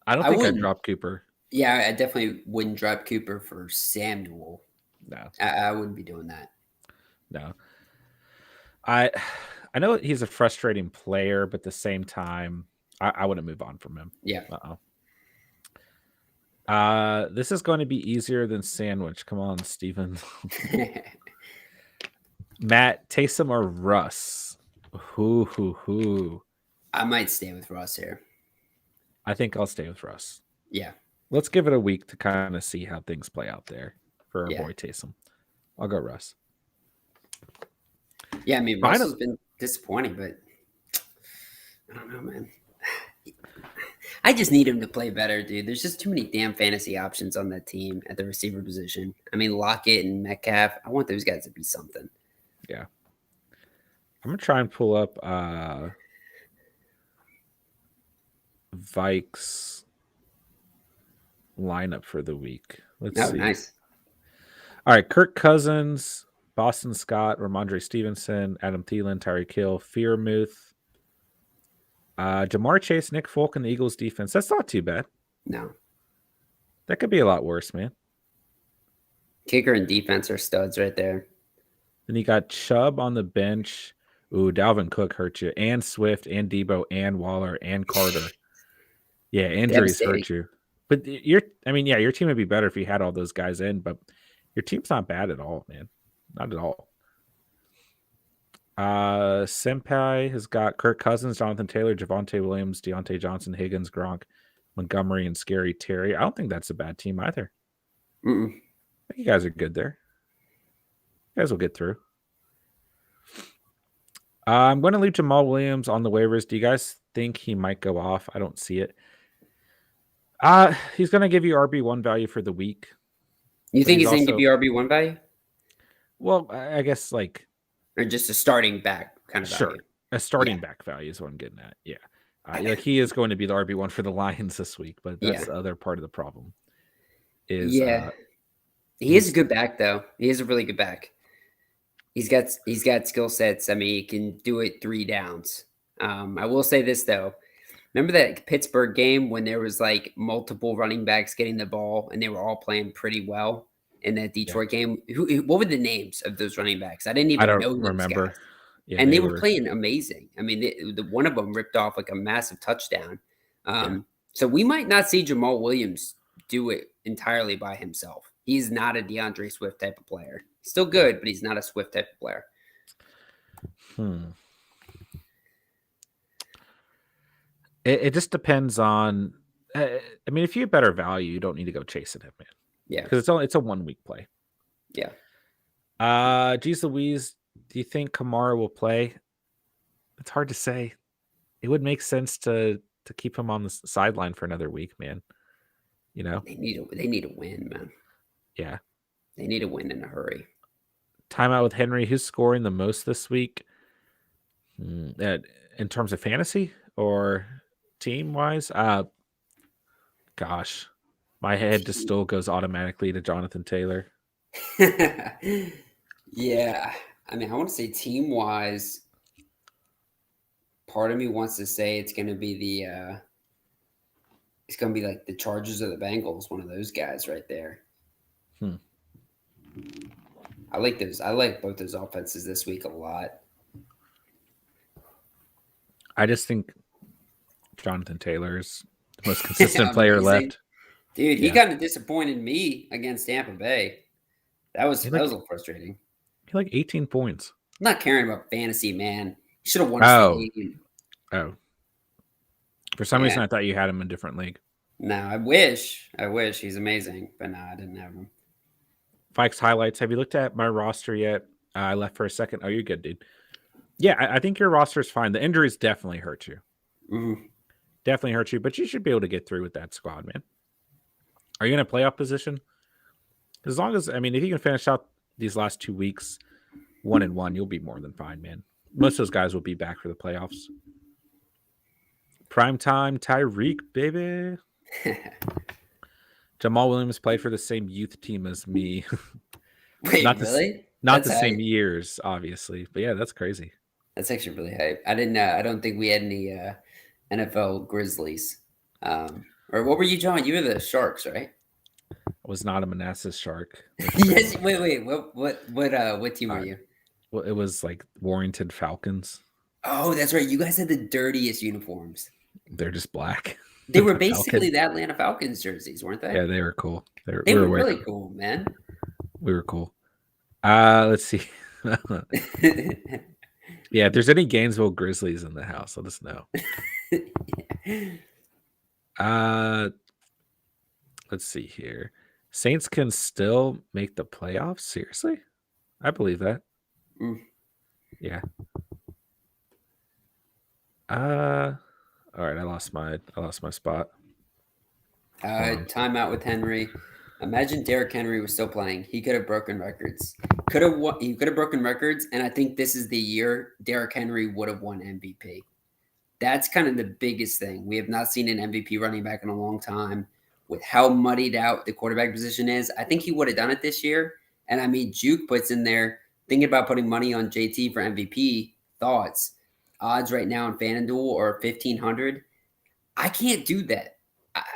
[SPEAKER 1] I don't think I'd drop Cooper.
[SPEAKER 2] Yeah, I definitely wouldn't drop Cooper for Samuel.
[SPEAKER 1] No.
[SPEAKER 2] I wouldn't be doing that.
[SPEAKER 1] No. I know he's a frustrating player, but at the same time, I wouldn't move on from him.
[SPEAKER 2] Yeah.
[SPEAKER 1] This is going to be easier than sandwich. Come on, Steven. Matt, Taysom or Russ? Who?
[SPEAKER 2] I might stay with Russ here.
[SPEAKER 1] I think I'll stay with Russ.
[SPEAKER 2] Yeah.
[SPEAKER 1] Let's give it a week to kind of see how things play out there for our boy Taysom. I'll go Russ.
[SPEAKER 2] Yeah, I mean, Russ has been disappointing, but I don't know, man. I just need him to play better, dude. There's just too many damn fantasy options on that team at the receiver position. I mean, Lockett and Metcalf, I want those guys to be something.
[SPEAKER 1] Yeah. I'm going to try and pull up Vikes lineup for the week. Let's see.
[SPEAKER 2] Nice.
[SPEAKER 1] All right, Kirk Cousins, Boston Scott, Ramondre Stevenson, Adam Thielen, Tyreek Hill, Freiermuth, Jamar Chase, Nick Folk, and the Eagles defense. That's not too bad.
[SPEAKER 2] No.
[SPEAKER 1] That could be a lot worse, man.
[SPEAKER 2] Kicker and defense are studs right there.
[SPEAKER 1] Then you got Chubb on the bench. Ooh, Dalvin Cook hurt you. And Swift, and Debo, and Waller, and Carter. Yeah, injuries hurt you. But your team would be better if you had all those guys in, but your team's not bad at all, man. Not at all. Senpai has got Kirk Cousins, Jonathan Taylor, Javonte Williams, Deontay Johnson, Higgins, Gronk, Montgomery, and Scary Terry. I don't think that's a bad team either. I think you guys are good there. You guys will get through. I'm going to leave Jamal Williams on the waivers. Do you guys think he might go off? I don't see it. He's going to give you RB1 value for the week.
[SPEAKER 2] You think he's going to give you RB1 value?
[SPEAKER 1] Well, I guess like...
[SPEAKER 2] Or just a starting back kind of value?
[SPEAKER 1] Sure. A starting back value is what I'm getting at. Yeah. Like he is going to be the RB1 for the Lions this week, but that's the other part of the problem.
[SPEAKER 2] He is a good back, though. He is a really good back. He's got skill sets. I mean, he can do it 3 downs. I will say this, though. Remember that Pittsburgh game when there was like multiple running backs getting the ball and they were all playing pretty well in that Detroit game? What were the names of those running backs? I didn't even know those
[SPEAKER 1] remember.
[SPEAKER 2] Guys. Yeah, and they were playing amazing. I mean, one of them ripped off like a massive touchdown. So we might not see Jamal Williams do it entirely by himself. He's not a DeAndre Swift type of player. Still good, but he's not a Swift type of player.
[SPEAKER 1] It just depends on. I mean, if you have better value, you don't need to go chasing him, man.
[SPEAKER 2] Yeah,
[SPEAKER 1] because it's a 1 week play.
[SPEAKER 2] Yeah.
[SPEAKER 1] Geez Louise, do you think Kamara will play? It's hard to say. It would make sense to keep him on the sideline for another week, man. You know,
[SPEAKER 2] they need a win, man.
[SPEAKER 1] Yeah,
[SPEAKER 2] they need a win in a hurry.
[SPEAKER 1] Timeout with Henry. Who's scoring the most this week? In terms of fantasy or team wise? Gosh, my head just still goes automatically to Jonathan Taylor.
[SPEAKER 2] Yeah, I mean, I want to say team wise. Part of me wants to say it's going to be it's going to be like the Chargers or the Bengals, one of those guys right there. I like those. I like both those offenses this week a lot.
[SPEAKER 1] I just think Jonathan Taylor's the most consistent player left.
[SPEAKER 2] Dude, he kind of disappointed me against Tampa Bay. That was a little frustrating.
[SPEAKER 1] He like 18 points.
[SPEAKER 2] I'm not caring about fantasy, man. He should have won the game.
[SPEAKER 1] Oh. For some reason, I thought you had him in a different league.
[SPEAKER 2] No, I wish. He's amazing. But no, I didn't have him.
[SPEAKER 1] Fikes highlights. Have you looked at my roster yet? I left for a second. Oh, you're good, dude. Yeah, I think your roster is fine. The injuries definitely hurt you.
[SPEAKER 2] Mm-hmm.
[SPEAKER 1] Definitely hurt you, but you should be able to get through with that squad, man. Are you in a playoff position? As long as, if you can finish out these last 2 weeks 1-1, you'll be more than fine, man. Most of those guys will be back for the playoffs. Prime time, Tyreek, baby. Jamal Williams played for the same youth team as me.
[SPEAKER 2] Wait,
[SPEAKER 1] not
[SPEAKER 2] really?
[SPEAKER 1] not
[SPEAKER 2] That's
[SPEAKER 1] the same
[SPEAKER 2] hype.
[SPEAKER 1] years, obviously. But yeah, that's crazy.
[SPEAKER 2] That's actually really hype. I didn't. I don't think we had any NFL Grizzlies. Or what were you, John? You were the Sharks, right?
[SPEAKER 1] I was not a Manassas Shark.
[SPEAKER 2] Yes. Wait. What team are you?
[SPEAKER 1] Well, it was like Warrington Falcons.
[SPEAKER 2] Oh, that's right. You guys had the dirtiest uniforms.
[SPEAKER 1] They're just black.
[SPEAKER 2] They were
[SPEAKER 1] Falcon.
[SPEAKER 2] basically the Atlanta Falcons jerseys, weren't they?
[SPEAKER 1] Yeah, they were cool.
[SPEAKER 2] They were really cool, man.
[SPEAKER 1] We were cool. Let's see. Yeah, if there's any Gainesville Grizzlies in the house, let us know. Let's see here. Saints can still make the playoffs? Seriously? I believe that. Yeah. All right, I lost my spot.
[SPEAKER 2] Timeout with Henry. Imagine Derrick Henry was still playing. He could have broken records. He could have broken records, and I think this is the year Derrick Henry would have won MVP. That's kind of the biggest thing. We have not seen an MVP running back in a long time. With how muddied out the quarterback position is, I think he would have done it this year. And I mean, Juke puts in there thinking about putting money on JT for MVP. Thoughts? Odds right now in FanDuel are 1,500. I can't do that.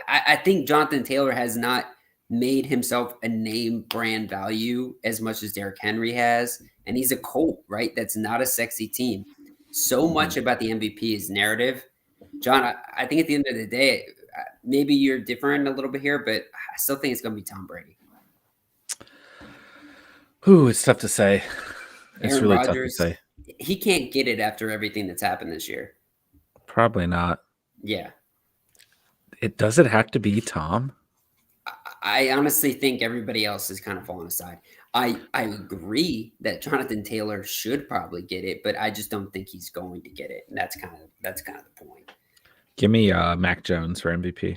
[SPEAKER 2] I think Jonathan Taylor has not made himself a name brand value as much as Derrick Henry has. And he's a Colt, right? That's not a sexy team. So much about the MVP is narrative. John, I think at the end of the day, maybe you're different a little bit here, but I still think it's going to be Tom Brady.
[SPEAKER 1] Ooh, it's tough to say. It's
[SPEAKER 2] Aaron
[SPEAKER 1] really
[SPEAKER 2] Rodgers,
[SPEAKER 1] tough to say.
[SPEAKER 2] He can't get it after everything that's happened this year.
[SPEAKER 1] Probably not.
[SPEAKER 2] Yeah.
[SPEAKER 1] Does it have to be Tom?
[SPEAKER 2] I honestly think everybody else is kind of falling aside. I agree that Jonathan Taylor should probably get it, but I just don't think he's going to get it. And that's kind of the point.
[SPEAKER 1] Give me Mac Jones for MVP.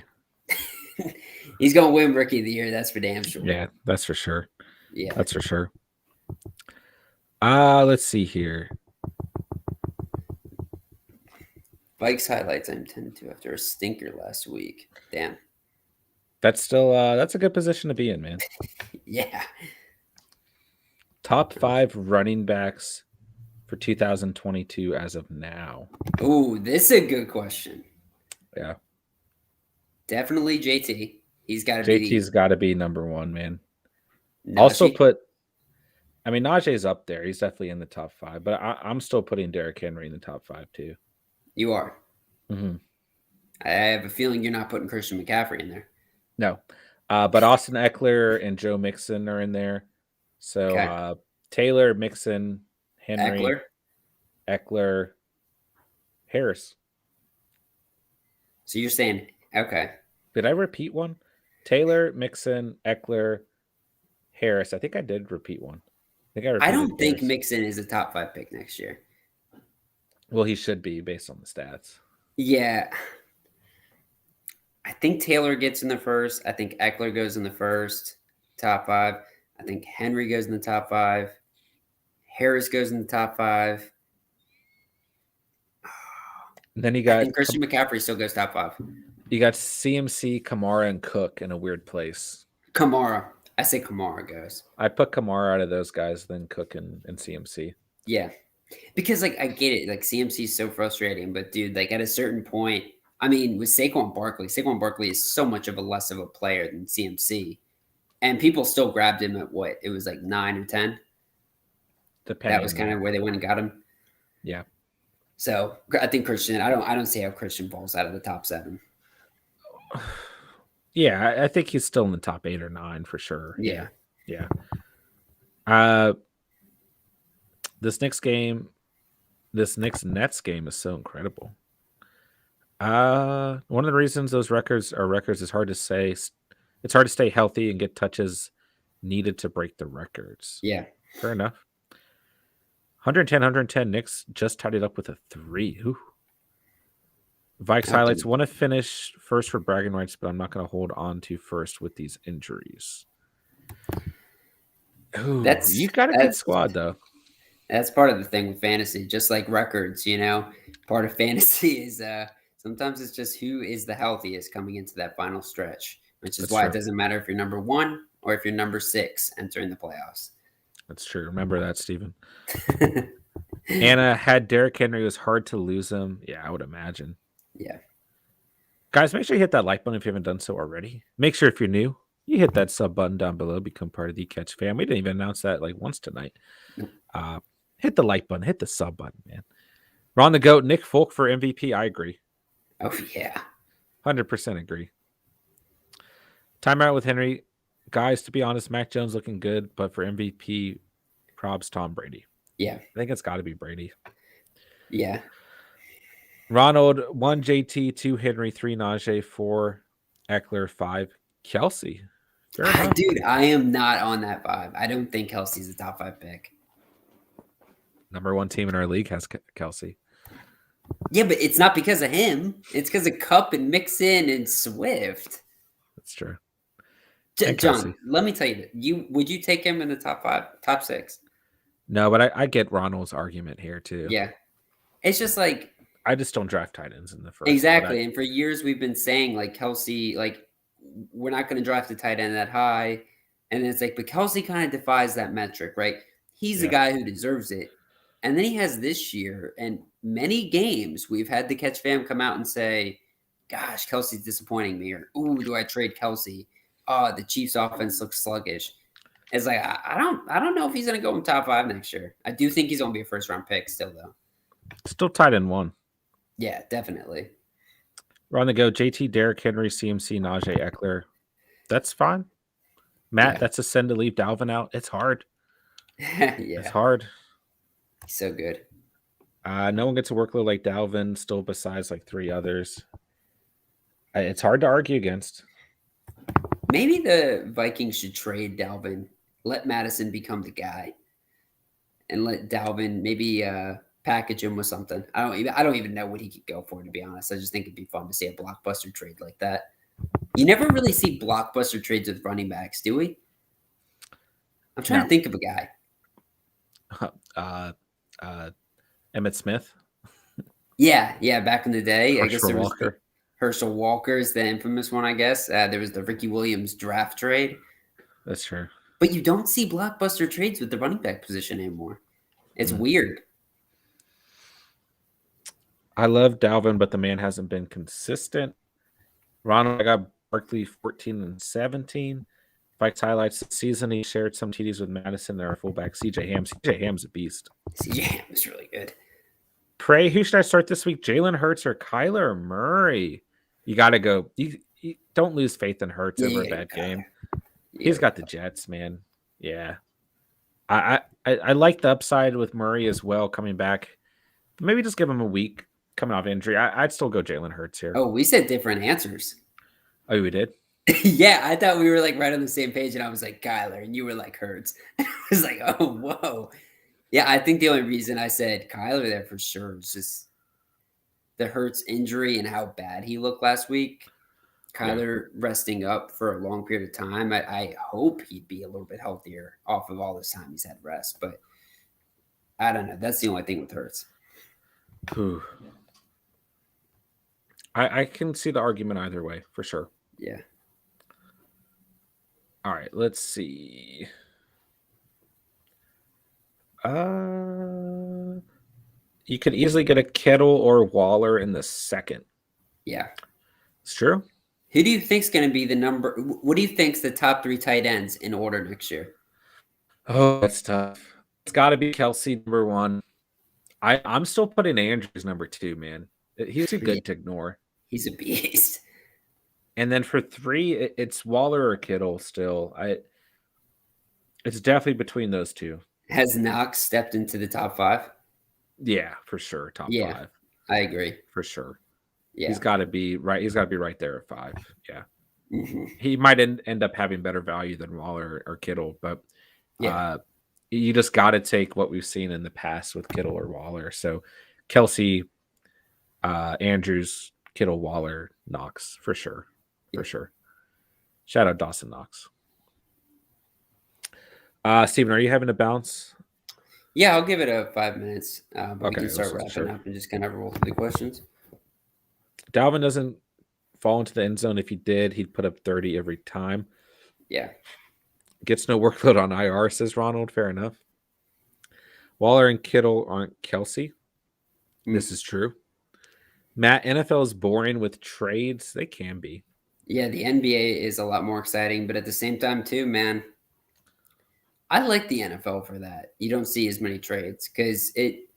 [SPEAKER 2] He's going to win Rookie of the Year. That's for damn sure.
[SPEAKER 1] Yeah, that's for sure.
[SPEAKER 2] Yeah,
[SPEAKER 1] that's for sure. Let's see here.
[SPEAKER 2] Vikes highlights I intended to after a stinker last week. Damn.
[SPEAKER 1] That's still that's a good position to be in, man.
[SPEAKER 2] Yeah.
[SPEAKER 1] Top 5 running backs for 2022 as of now.
[SPEAKER 2] Ooh, this is a good question.
[SPEAKER 1] Yeah.
[SPEAKER 2] Definitely JT. He's got to be.
[SPEAKER 1] JT's got to be number 1, man.
[SPEAKER 2] Najee.
[SPEAKER 1] Also I mean, Najee's up there. He's definitely in the top 5, but I'm still putting Derrick Henry in the top 5 too.
[SPEAKER 2] You are.
[SPEAKER 1] Mm-hmm.
[SPEAKER 2] I have a feeling you're not putting Christian McCaffrey in there.
[SPEAKER 1] No. But Austin Eckler and Joe Mixon are in there. So okay. Taylor, Mixon, Henry, Eckler, Harris.
[SPEAKER 2] So you're saying, okay.
[SPEAKER 1] Did I repeat one? Taylor, Mixon, Eckler, Harris. I think I did repeat one.
[SPEAKER 2] I don't think Mixon is a top 5 pick next year.
[SPEAKER 1] Well, he should be based on the stats.
[SPEAKER 2] Yeah. I think Taylor gets in the first. I think Eckler goes in the first, top 5. I think Henry goes in the top 5. Harris goes in the top 5.
[SPEAKER 1] And then you got...
[SPEAKER 2] I think Christian McCaffrey still goes top 5.
[SPEAKER 1] You got CMC, Kamara, and Cook in a weird place.
[SPEAKER 2] Kamara. I say Kamara goes.
[SPEAKER 1] I put Kamara out of those guys, then Cook and CMC.
[SPEAKER 2] Yeah. Because, like, I get it. Like, CMC is so frustrating. But, dude, like, at a certain point... I mean, with Saquon Barkley is so much of a less of a player than CMC. And people still grabbed him at what? It was like 9 or 10? That was kind of where they went and got him.
[SPEAKER 1] Yeah.
[SPEAKER 2] So I think Christian, I don't see how Christian falls out of the top 7.
[SPEAKER 1] Yeah, I think he's still in the top 8 or 9 for sure.
[SPEAKER 2] Yeah.
[SPEAKER 1] This next Nets game is so incredible. One of the reasons those records is hard to say. It's hard to stay healthy and get touches needed to break the records.
[SPEAKER 2] Yeah.
[SPEAKER 1] Fair enough. 110. Knicks just tied it up with a 3. Ooh. Vikes highlights. Want to finish first for bragging rights, but I'm not going to hold on to first with these injuries. Ooh, you got a good squad, though.
[SPEAKER 2] That's part of the thing with fantasy, just like records, Part of fantasy is sometimes it's just who is the healthiest coming into that final stretch. which is
[SPEAKER 1] That's
[SPEAKER 2] why
[SPEAKER 1] true.
[SPEAKER 2] it doesn't matter if you're number 1 or if you're number 6 entering the playoffs.
[SPEAKER 1] That's true. Remember that, Steven. Anna had Derrick Henry. It was hard to lose him. Yeah, I would imagine.
[SPEAKER 2] Yeah.
[SPEAKER 1] Guys, make sure you hit that like button if you haven't done so already. Make sure if you're new, you hit that sub button down below. Become part of the Catch fam. We didn't even announce that like once tonight. Hit the like button. Hit the sub button, man. Ron the GOAT. Nick Folk for MVP. I agree.
[SPEAKER 2] Oh, yeah.
[SPEAKER 1] 100% agree. Timeout with Henry. Guys, to be honest, Mac Jones looking good, but for MVP, probs Tom Brady.
[SPEAKER 2] Yeah.
[SPEAKER 1] I think it's got to be Brady.
[SPEAKER 2] Yeah.
[SPEAKER 1] Ronald, 1 JT, 2 Henry, 3 Najee, 4 Eckler, 5 Kelsey.
[SPEAKER 2] Dude, I am not on that vibe. I don't think Kelsey's a top 5 pick.
[SPEAKER 1] Number 1 team in our league has Kelsey.
[SPEAKER 2] Yeah, but it's not because of him. It's because of Cup and Mixon and Swift.
[SPEAKER 1] That's true.
[SPEAKER 2] John, let me tell you, would you take him in the top 5, top 6?
[SPEAKER 1] No, but I get Ronald's argument here too.
[SPEAKER 2] Yeah. It's just like
[SPEAKER 1] I just don't draft tight ends in the first.
[SPEAKER 2] Exactly. And for years we've been saying like Kelsey, like we're not going to draft a tight end that high. And then it's like, but Kelsey kind of defies that metric, right? He's the guy who deserves it. And then he has this year and many games we've had the Catch fam come out and say, gosh, Kelsey's disappointing me. Or, ooh, do I trade Kelsey? Oh, the Chiefs offense looks sluggish. It's like, I don't know if he's going to go in top 5 next year. I do think he's going to be a first round pick still though.
[SPEAKER 1] Still tight end 1.
[SPEAKER 2] Yeah, definitely.
[SPEAKER 1] We're on the go. JT, Derrick Henry, CMC, Najee, Eckler. That's fine. Matt, that's a send to leave Dalvin out. It's hard.
[SPEAKER 2] Yeah.
[SPEAKER 1] It's hard.
[SPEAKER 2] He's so good.
[SPEAKER 1] No one gets a workload like Dalvin, still besides like 3 others. It's hard to argue against.
[SPEAKER 2] Maybe the Vikings should trade Dalvin. Let Madison become the guy. And let Dalvin maybe package him with something. I don't even know what he could go for, to be honest. I just think it'd be fun to see a blockbuster trade like that. You never really see blockbuster trades with running backs, do we? I'm trying to think of a
[SPEAKER 1] guy. Emmitt Smith.
[SPEAKER 2] Yeah, back in the day.
[SPEAKER 1] Herschel
[SPEAKER 2] I guess there was
[SPEAKER 1] Walker.
[SPEAKER 2] Herschel Walker is the infamous one, I guess. There was the Ricky Williams draft trade.
[SPEAKER 1] That's true.
[SPEAKER 2] But you don't see blockbuster trades with the running back position anymore. It's weird.
[SPEAKER 1] I love Dalvin, but the man hasn't been consistent. Ronald, I got Barkley 14 and 17. Vikes highlights the season. He shared some TDs with Madison. There are fullback CJ Ham. CJ Ham's a beast.
[SPEAKER 2] CJ Ham is really good.
[SPEAKER 1] Pray, who should I start this week? Jalen Hurts or Kyler Murray? You got to go. You don't lose faith in Hurts over a bad game. He's got the Jets, man. Yeah. I like the upside with Murray as well coming back. Maybe just give him a week coming off injury. I'd still go Jalen Hurts here.
[SPEAKER 2] Oh, we said different answers.
[SPEAKER 1] Oh, we did?
[SPEAKER 2] Yeah, I thought we were like right on the same page, and I was like Kyler, and you were like Hurts. I was like, oh, whoa. Yeah, I think the only reason I said Kyler there for sure is just the Hurts injury and how bad he looked last week. Kyler resting up for a long period of time. I hope he'd be a little bit healthier off of all this time he's had rest, but I don't know. That's the only thing with Hurts.
[SPEAKER 1] Ooh. I can see the argument either way for sure.
[SPEAKER 2] Yeah.
[SPEAKER 1] All right, let's see. You could easily get a Kittle or Waller in the second.
[SPEAKER 2] Yeah.
[SPEAKER 1] It's true.
[SPEAKER 2] Who do you think's going to be the number? What do you think's the top 3 tight ends in order next year?
[SPEAKER 1] Oh, that's tough. It's got to be Kelsey number 1. I'm still putting Andrews number 2, man. He's too good to ignore.
[SPEAKER 2] He's a beast.
[SPEAKER 1] And then for 3, it's Waller or Kittle still. It's definitely between those 2.
[SPEAKER 2] Has Knox stepped into the top 5?
[SPEAKER 1] Yeah, for sure. Top 5.
[SPEAKER 2] I agree.
[SPEAKER 1] For sure.
[SPEAKER 2] Yeah.
[SPEAKER 1] He's got to be right. He's got to be right there at 5. Yeah.
[SPEAKER 2] Mm-hmm.
[SPEAKER 1] He might end up having better value than Waller or Kittle, but you just got to take what we've seen in the past with Kittle or Waller. So Kelsey, Andrews, Kittle, Waller, Knox for sure. For sure. Shout out Dawson Knox. Steven, are you having a bounce?
[SPEAKER 2] Yeah, I'll give it a 5 minutes. But we
[SPEAKER 1] Okay,
[SPEAKER 2] can start wrapping up and just kind of roll through the questions.
[SPEAKER 1] Dalvin doesn't fall into the end zone. If he did, he'd put up 30 every time.
[SPEAKER 2] Yeah.
[SPEAKER 1] Gets no workload on IR, says Ronald. Fair enough. Waller and Kittle aren't Kelsey. This is true. Matt, NFL is boring with trades. They can be.
[SPEAKER 2] Yeah, the NBA is a lot more exciting, but at the same time, too, man, I like the NFL for that. You don't see as many trades because it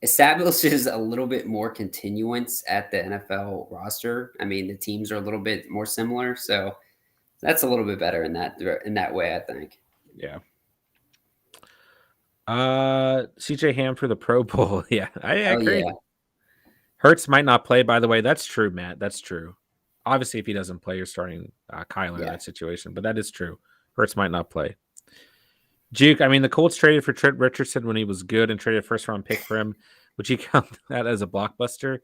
[SPEAKER 2] establishes a little bit more continuance at the NFL roster. I mean, the teams are a little bit more similar, so that's a little bit better in that way, I think.
[SPEAKER 1] Yeah. CJ Ham for the Pro Bowl. Yeah, I agree.
[SPEAKER 2] Yeah.
[SPEAKER 1] Hurts might not play, by the way. That's true, Matt. That's true. Obviously, if he doesn't play, you're starting Kyler in that situation, but that is true. Hurts might not play. Juke, I mean, the Colts traded for Trent Richardson when he was good and traded a first-round pick for him. Would you count that as a blockbuster?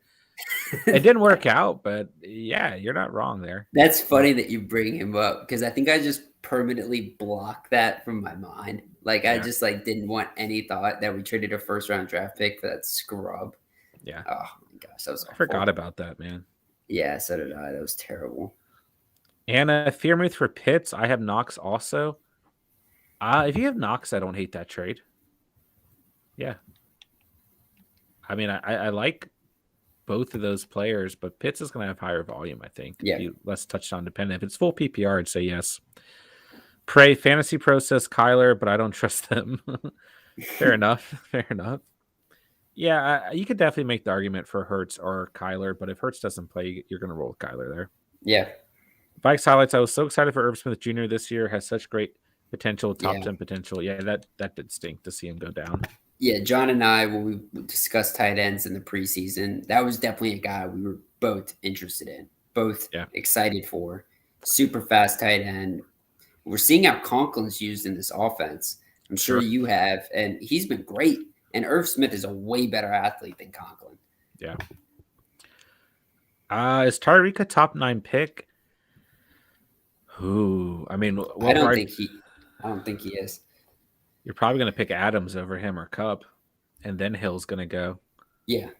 [SPEAKER 1] It didn't work out, but yeah, you're not wrong there.
[SPEAKER 2] That's funny that you bring him up because I think I just permanently blocked that from my mind. Like, I just didn't want any thought that we traded a first-round draft pick for that scrub.
[SPEAKER 1] Yeah.
[SPEAKER 2] Oh my gosh, that was awful.
[SPEAKER 1] I forgot about that, man.
[SPEAKER 2] Yeah, so did I. That was terrible.
[SPEAKER 1] And Fearmouth for Pitts. I have Knox also. If you have Knox, I don't hate that trade. Yeah. I mean, I like both of those players, but Pitts is going to have higher volume, I think.
[SPEAKER 2] Yeah.
[SPEAKER 1] Less touchdown dependent. If it's full PPR, I'd say yes. Pray Fantasy Pro says Kyler, but I don't trust them. Fair enough. Fair enough. Yeah, you could definitely make the argument for Hurts or Kyler, but if Hurts doesn't play, you're going to roll with Kyler there.
[SPEAKER 2] Yeah.
[SPEAKER 1] Vikes highlights. I was so excited for Irv Smith Jr. this year. Has such great potential, top 10 potential. Yeah, that did stink to see him go down.
[SPEAKER 2] Yeah, John and I, when we discussed tight ends in the preseason, that was definitely a guy we were both interested in, both excited for. Super fast tight end. We're seeing how Conklin's used in this offense. I'm sure you have, and he's been great. And Irv Smith is a way better athlete than Conklin.
[SPEAKER 1] Yeah. Is Tyreek a top 9 pick? Ooh, I mean,
[SPEAKER 2] I don't think he is.
[SPEAKER 1] You're probably going to pick Adams over him or Cup, and then Hill's going to go.
[SPEAKER 2] Yeah.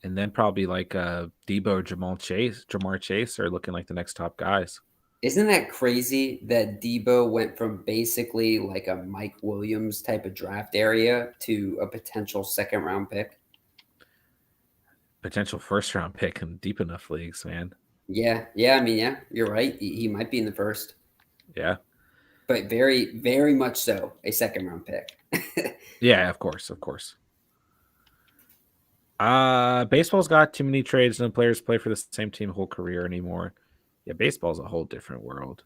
[SPEAKER 1] And then probably like Debo or Jamar Chase are looking like the next top guys.
[SPEAKER 2] Isn't that crazy that Debo went from basically like a Mike Williams type of draft area to a potential second-round pick?
[SPEAKER 1] Potential first-round pick in deep enough leagues, man.
[SPEAKER 2] Yeah. I mean, you're right. He might be in the first.
[SPEAKER 1] Yeah.
[SPEAKER 2] But very, very much so a second-round pick.
[SPEAKER 1] Yeah, of course. Baseball's got too many trades. No players play for the same team whole career anymore. Yeah, baseball's a whole different world.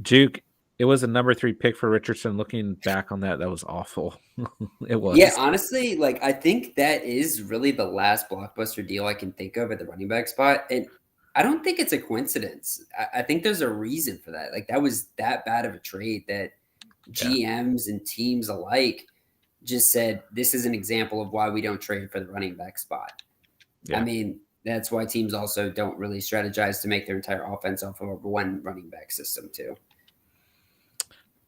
[SPEAKER 1] Juke, it was a number 3 pick for Richardson. Looking back on that was awful. It was.
[SPEAKER 2] Yeah, honestly, like I think that is really the last blockbuster deal I can think of at the running back spot. And I don't think it's a coincidence. I think there's a reason for that. Like that was that bad of a trade that GMs and teams alike just said, this is an example of why we don't trade for the running back spot. Yeah. I mean, that's why teams also don't really strategize to make their entire offense off of one running back system too.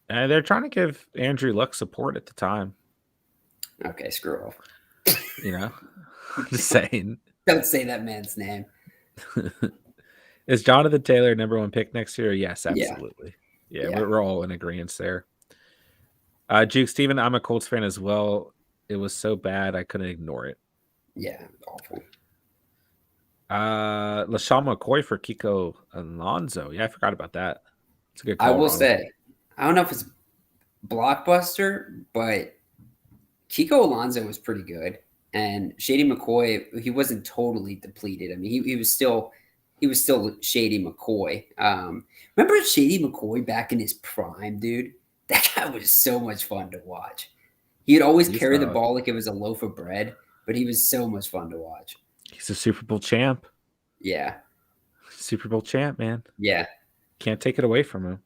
[SPEAKER 1] They're trying to give Andrew Luck support at the time.
[SPEAKER 2] Okay, screw off.
[SPEAKER 1] Just saying.
[SPEAKER 2] Don't say that man's name.
[SPEAKER 1] Is Jonathan Taylor number 1 pick next year? Yes, absolutely. Yeah. We're all in agreement there. Juke Steven, I'm a Colts fan as well. It was so bad I couldn't ignore it.
[SPEAKER 2] Yeah, awful.
[SPEAKER 1] LaShawn McCoy for Kiko Alonso. Yeah, I forgot about that. It's a good call.
[SPEAKER 2] I will say, I don't know if it's blockbuster, but Kiko Alonso was pretty good. And Shady McCoy, he wasn't totally depleted. I mean, he was still Shady McCoy. Remember Shady McCoy back in his prime, dude? That guy was so much fun to watch. He'd always carry the ball like it was a loaf of bread, but he was so much fun to watch.
[SPEAKER 1] He's a Super Bowl champ.
[SPEAKER 2] Yeah.
[SPEAKER 1] Super Bowl champ, man.
[SPEAKER 2] Yeah.
[SPEAKER 1] Can't take it away from him.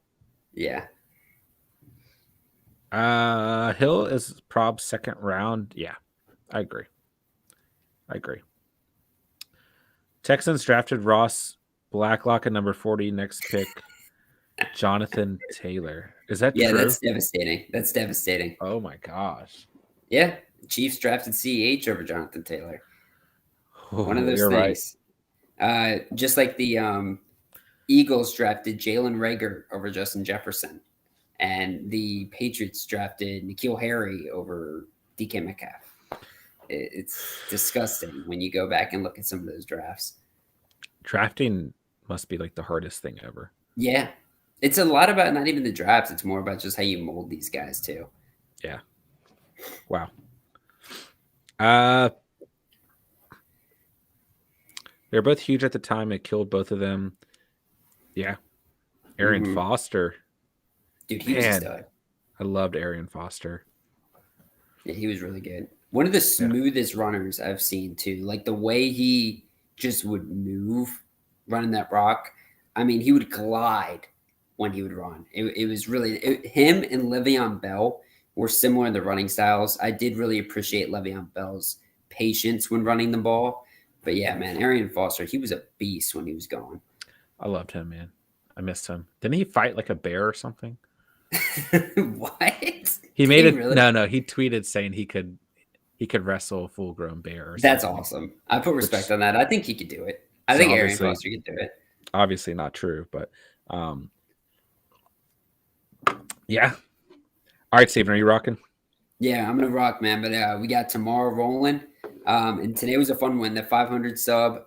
[SPEAKER 2] Yeah.
[SPEAKER 1] Hill is prob second round. Yeah, I agree. Texans drafted Ross Blacklock at number 40. Next pick, Jonathan Taylor. Is that true?
[SPEAKER 2] Yeah, that's devastating.
[SPEAKER 1] Oh my gosh.
[SPEAKER 2] Yeah. Chiefs drafted CH over Jonathan Taylor.
[SPEAKER 1] Oh,
[SPEAKER 2] one of those things.
[SPEAKER 1] Right.
[SPEAKER 2] Just like the Eagles drafted Jalen Reagor over Justin Jefferson, and the Patriots drafted N'Keal Harry over DK Metcalf. It's disgusting when you go back and look at some of those drafts.
[SPEAKER 1] Drafting must be like the hardest thing ever.
[SPEAKER 2] Yeah. It's a lot about not even the drafts. It's more about just how you mold these guys too.
[SPEAKER 1] Yeah. Wow. They're both huge at the time. It killed both of them. Yeah. Arian Foster.
[SPEAKER 2] Dude, he was a stud.
[SPEAKER 1] I loved Arian Foster.
[SPEAKER 2] Yeah, he was really good. One of the smoothest runners I've seen too. Like the way he just would move running that rock. I mean, he would glide when he would run. It was really him and Le'Veon Bell were similar in the running styles. I did really appreciate Le'Veon Bell's patience when running the ball. But yeah, man, Arian Foster, he was a beast when he was going.
[SPEAKER 1] I loved him, man. I missed him. Didn't he fight like a bear or something?
[SPEAKER 2] What?
[SPEAKER 1] He made it. Really? No. He tweeted saying he could wrestle a full-grown bear.
[SPEAKER 2] That's awesome. I put respect on that. I think he could do it. I think Arian Foster could do it.
[SPEAKER 1] Obviously not true, but yeah. All right, Steven, are you rocking?
[SPEAKER 2] Yeah, I'm gonna rock, man. But we got tomorrow rolling, and today was a fun one. The 500 sub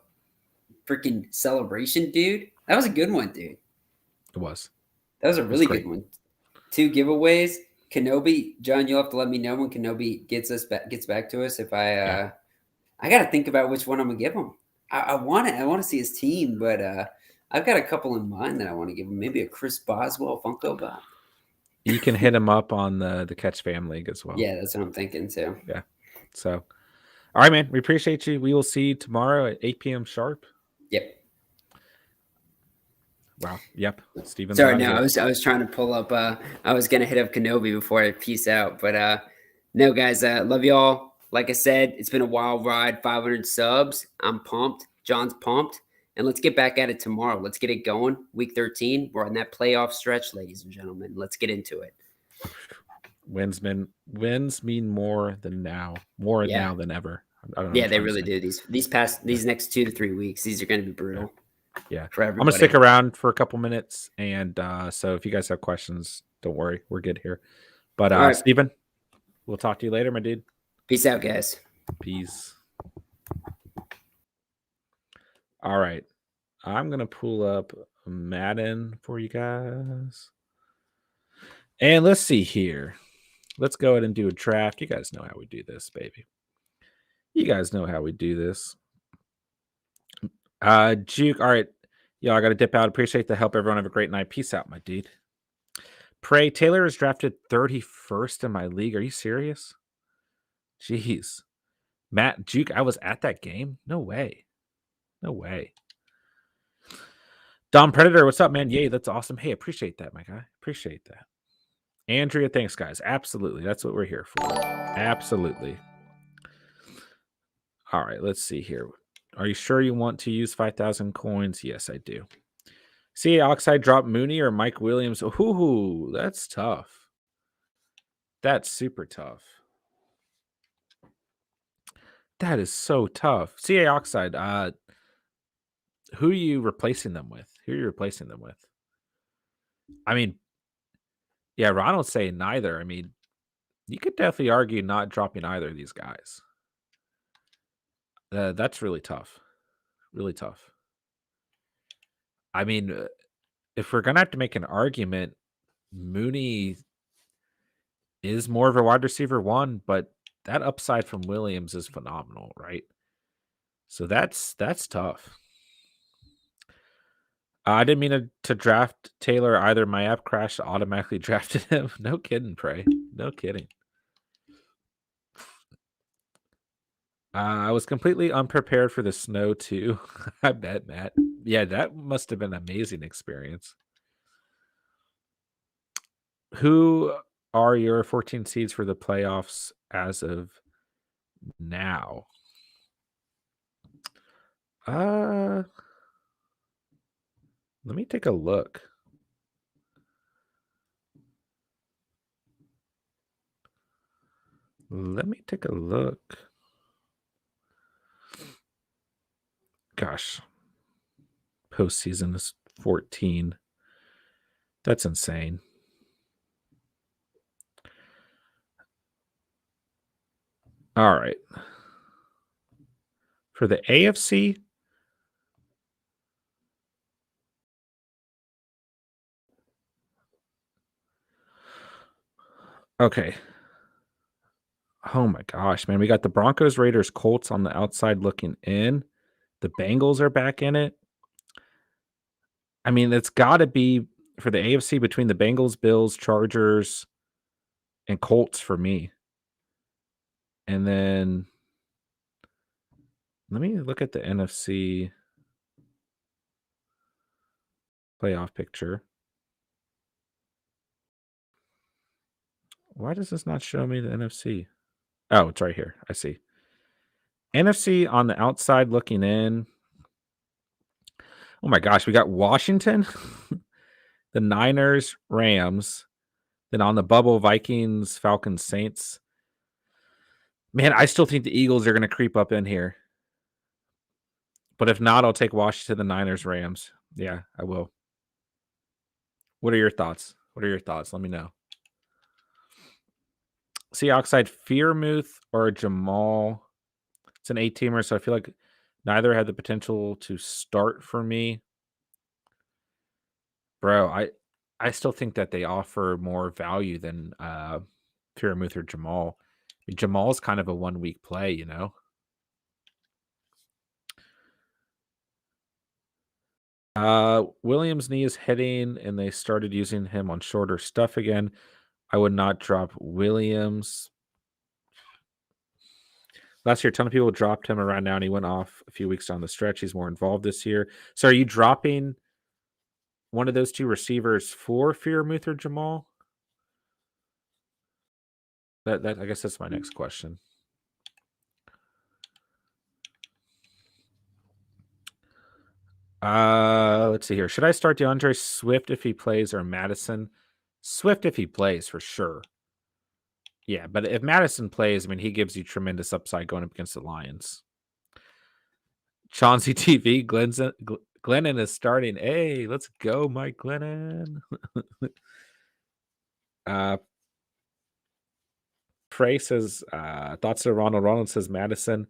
[SPEAKER 2] freaking celebration, dude. That was a good one, dude.
[SPEAKER 1] It was.
[SPEAKER 2] That was a really good one. 2 giveaways. Kenobi, John, you'll have to let me know when Kenobi gets back to us. If I got to think about which one I'm gonna give him. I want to see his team, but I've got a couple in mind that I want to give him. Maybe a Chris Boswell Funko Pop.
[SPEAKER 1] You can hit him up on the Catch Fam League as well.
[SPEAKER 2] Yeah, that's what I'm thinking too.
[SPEAKER 1] Yeah. So, all right, man. We appreciate you. We will see you tomorrow at 8 p.m. sharp.
[SPEAKER 2] Yep.
[SPEAKER 1] Wow. Yep. Steven.
[SPEAKER 2] Sorry, no, I was trying to pull up. I was gonna hit up Kenobi before I peace out, but no, guys. Love y'all. Like I said, it's been a wild ride. 500 subs. I'm pumped. John's pumped. And let's get back at it tomorrow. Let's get it going. Week 13. We're on that playoff stretch, ladies and gentlemen. Let's get into it.
[SPEAKER 1] Wins mean more than now. More now than ever. I don't know.
[SPEAKER 2] Yeah, they really do. These next 2 to 3 weeks, these are going to be brutal.
[SPEAKER 1] Yeah.
[SPEAKER 2] For everybody.
[SPEAKER 1] I'm gonna stick around for a couple minutes, and so if you guys have questions, don't worry, we're good here. But right. Steven, we'll talk to you later, my dude.
[SPEAKER 2] Peace out, guys.
[SPEAKER 1] Peace. All right, I'm gonna pull up Madden for you guys, and let's see here. Let's go ahead and do a draft. You guys know how we do this, baby. You guys know how we do this. Juke. All right, yo, I got to dip out. Appreciate the help. Everyone have a great night. Peace out, my dude. Pray Taylor is drafted 31st in my league. Are you serious? Jeez, Matt Juke. I was at that game. No way. No way. Dom Predator, what's up, man? Yay, that's awesome. Hey, appreciate that, my guy. Appreciate that. Andrea, thanks, guys. Absolutely. That's what we're here for. Absolutely. All right, let's see here. Are you sure you want to use 5,000 coins? Yes, I do. See, Oxide drop Mooney or Mike Williams. Ooh, that's tough. That's super tough. That is so tough. CA Oxide, who are you replacing them with? I mean, yeah, Ronald's saying neither. I mean, you could definitely argue not dropping either of these guys. That's really tough. Really tough. I mean, if we're going to have to make an argument, Mooney is more of a wide receiver 1, but that upside from Williams is phenomenal, right? So that's tough. I didn't mean to draft Taylor either. My app crashed, automatically drafted him. No kidding, Pray. No kidding. I was completely unprepared for the snow too. I bet, Matt. Yeah, that must have been an amazing experience. Who are your 14 seeds for the playoffs as of now? Let me take a look. Gosh. postseason is 14. That's insane. All right. For the AFC, okay. Oh my gosh, man. We got the Broncos, Raiders, Colts on the outside looking in. The Bengals are back in it. I mean, it's got to be for the AFC between the Bengals, Bills, Chargers, and Colts for me. And then let me look at the NFC playoff picture. Why does this not show me the NFC? Oh, it's right here. I see. NFC on the outside looking in. Oh my gosh, we got Washington, the Niners, Rams, then on the bubble, Vikings, Falcons, Saints. Man, I still think the Eagles are going to creep up in here. But if not, I'll take Washington, the Niners, Rams. Yeah, I will. What are your thoughts? Let me know. Seahawks side, Fearmouth or Jamal. It's an 8-teamer, so I feel like neither had the potential to start for me. Bro, I still think that they offer more value than Fearmouth or Jamal. I mean, Jamal's kind of a 1-week play, you know? Williams' knee is hitting, and they started using him on shorter stuff again. I would not drop Williams. Last year, a ton of people dropped him around now, and he went off a few weeks down the stretch. He's more involved this year. So are you dropping one of those two receivers for Fearmouth or Jamal? That I guess that's my next question. Let's see here. Should I start Deontay Swift if he plays or Madison? Swift if he plays for sure. Yeah, but if Madison plays, I mean, he gives you tremendous upside going up against the Lions. Chauncey TV, Glennon is starting. Hey, let's go, Mike Glennon. Frey says, thoughts to Ronald. Ronald says Madison.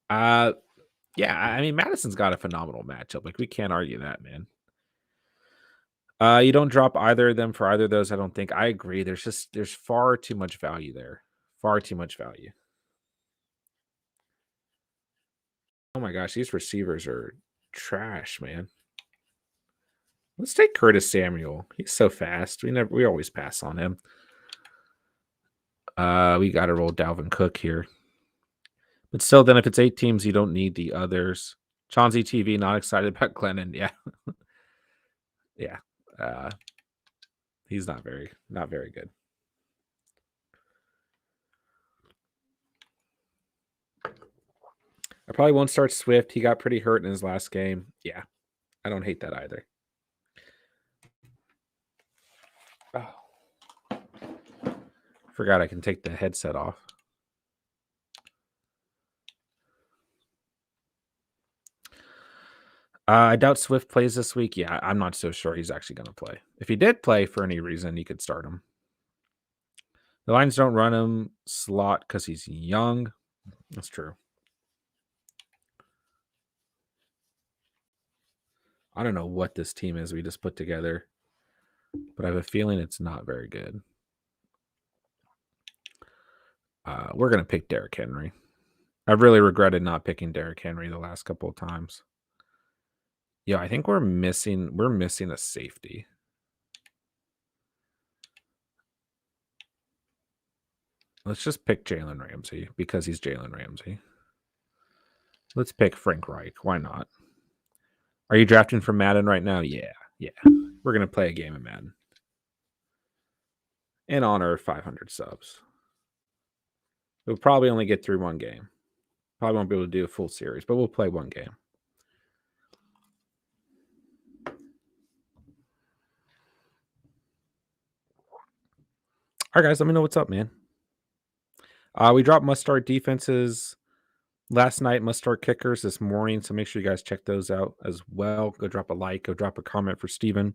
[SPEAKER 1] Yeah, I mean, Madison's got a phenomenal matchup. Like, we can't argue that, man. You don't drop either of them for either of those, I don't think. I agree. There's far too much value there. Far too much value. Oh my gosh, these receivers are trash, man. Let's take Curtis Samuel. He's so fast. We always pass on him. We got to roll Dalvin Cook here. But still, then if it's 8 teams, you don't need the others. Chauncey TV, not excited about Glennon. Yeah. Yeah. He's not very good. I probably won't start Swift. He got pretty hurt in his last game. Yeah. I don't hate that either. Oh. Forgot I can take the headset off. I doubt Swift plays this week. Yeah, I'm not so sure he's actually going to play. If he did play for any reason, you could start him. The Lions don't run him slot because he's young. That's true. I don't know what this team is we just put together, but I have a feeling it's not very good. We're going to pick Derrick Henry. I've really regretted not picking Derrick Henry the last couple of times. Yeah, I think we're missing a safety. Let's just pick Jalen Ramsey because he's Jalen Ramsey. Let's pick Frank Reich. Why not? Are you drafting for Madden right now? Yeah. We're going to play a game of Madden. In honor of 500 subs. We'll probably only get through one game. Probably won't be able to do a full series, but we'll play one game. All right, guys, let me know what's up, man. We dropped must-start defenses. last night must start kickers this morning, so make sure you guys check those out as well. Go drop a like, go drop a comment for Steven.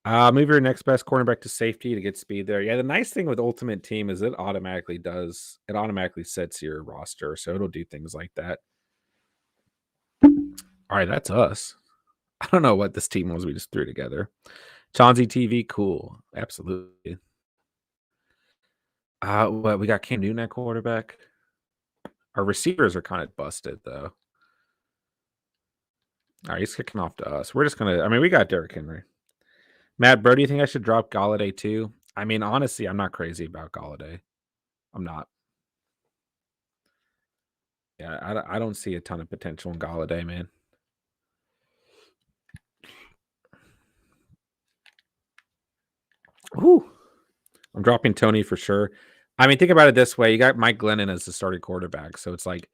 [SPEAKER 1] Move your next best cornerback to safety to get speed there. Yeah, the nice thing with Ultimate Team is it automatically sets your roster, so it'll do things like that. All right, that's us. I don't know what this team was we just threw together. Chauncey TV, cool. Absolutely. What we got Cam Newton at quarterback. Our receivers are kind of busted though. All right, he's kicking off to us. We're just gonna. I mean, we got Derrick Henry. Matt, bro, do you think I should drop Galladay too? I mean, honestly, I'm not crazy about Galladay. I'm not. Yeah, I don't see a ton of potential in Galladay, man. Ooh, I'm dropping Tony for sure. I mean, think about it this way: you got Mike Glennon as the starting quarterback, so it's like,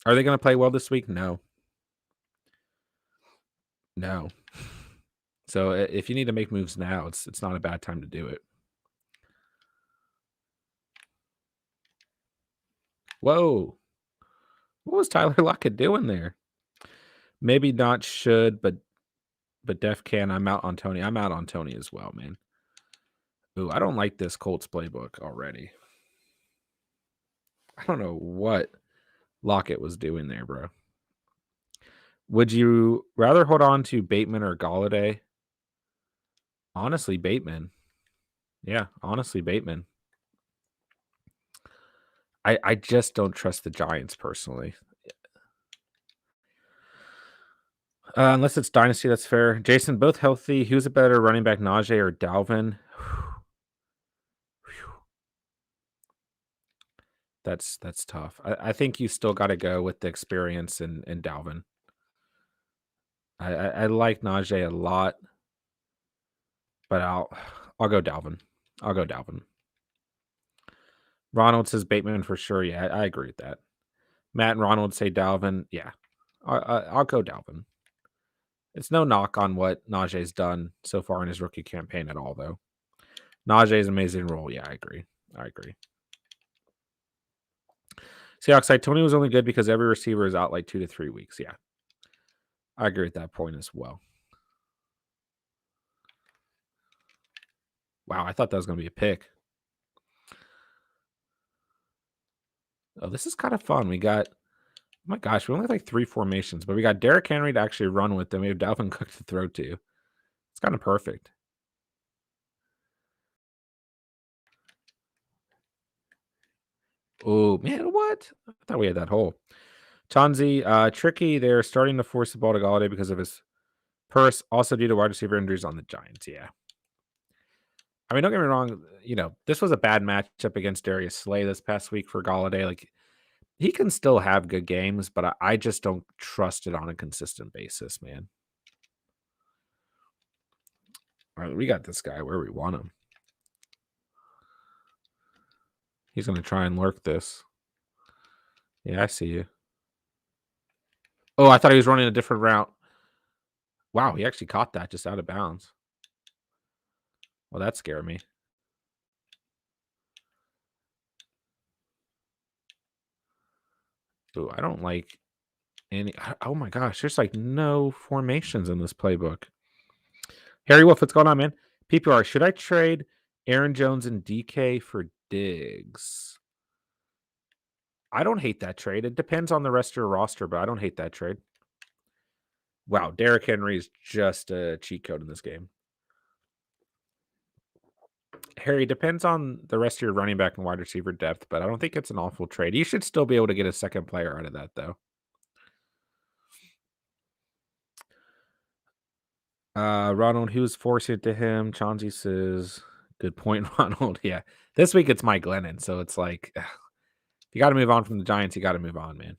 [SPEAKER 1] are they going to play well this week? No. So if you need to make moves now, it's not a bad time to do it. Whoa. What was Tyler Lockett doing there? Maybe not should, but def can. I'm out on Tony. I'm out on Tony as well, man. Ooh, I don't like this Colts playbook already. I don't know what Lockett was doing there, bro. Would you rather hold on to Bateman or Galladay? Honestly, Bateman. Yeah, honestly, Bateman. I just don't trust the Giants personally. Unless it's Dynasty, that's fair. Jason, both healthy. Who's a better running back, Najee or Dalvin? That's tough. I think you still got to go with the experience in Dalvin. I like Najee a lot, but I'll go Dalvin. I'll go Dalvin. Ronald says Bateman for sure. Yeah, I agree with that. Matt and Ronald say Dalvin. Yeah, I'll go Dalvin. It's no knock on what Najee's done so far in his rookie campaign at all, though. Najee's amazing role. Yeah, I agree. Seahawks side, Tony was only good because every receiver is out like 2 to 3 weeks. Yeah, I agree with that point as well. Wow, I thought that was going to be a pick. Oh, this is kind of fun. We got, oh my gosh, we only have like 3 formations, but we got Derrick Henry to actually run with, and we have Dalvin Cook to throw to. It's kind of perfect. Oh, man, what? I thought we had that hole. Chauncey, tricky. They're starting to force the ball to Galladay because of his purse, also due to wide receiver injuries on the Giants. Yeah. I mean, don't get me wrong. This was a bad matchup against Darius Slay this past week for Galladay. Like, he can still have good games, but I just don't trust it on a consistent basis, man. All right, we got this guy where we want him. He's going to try and lurk this. Yeah, I see you. Oh, I thought he was running a different route. Wow, he actually caught that just out of bounds. Well, that scared me. Ooh, I don't like any. Oh my gosh, there's like no formations in this playbook. Harry Wolf, what's going on, man? PPR, should I trade Aaron Jones and DK for Diggs? I don't hate that trade. It depends on the rest of your roster, but I don't hate that trade. Wow, Derrick Henry is just a cheat code in this game. Harry, depends on the rest of your running back and wide receiver depth, but I don't think it's an awful trade. You should still be able to get a second player out of that, though. Ronald, he was forcing it to him. Chauncey says, good point, Ronald. Yeah. This week it's Mike Glennon, so it's like, if you got to move on from the Giants, you got to move on, man.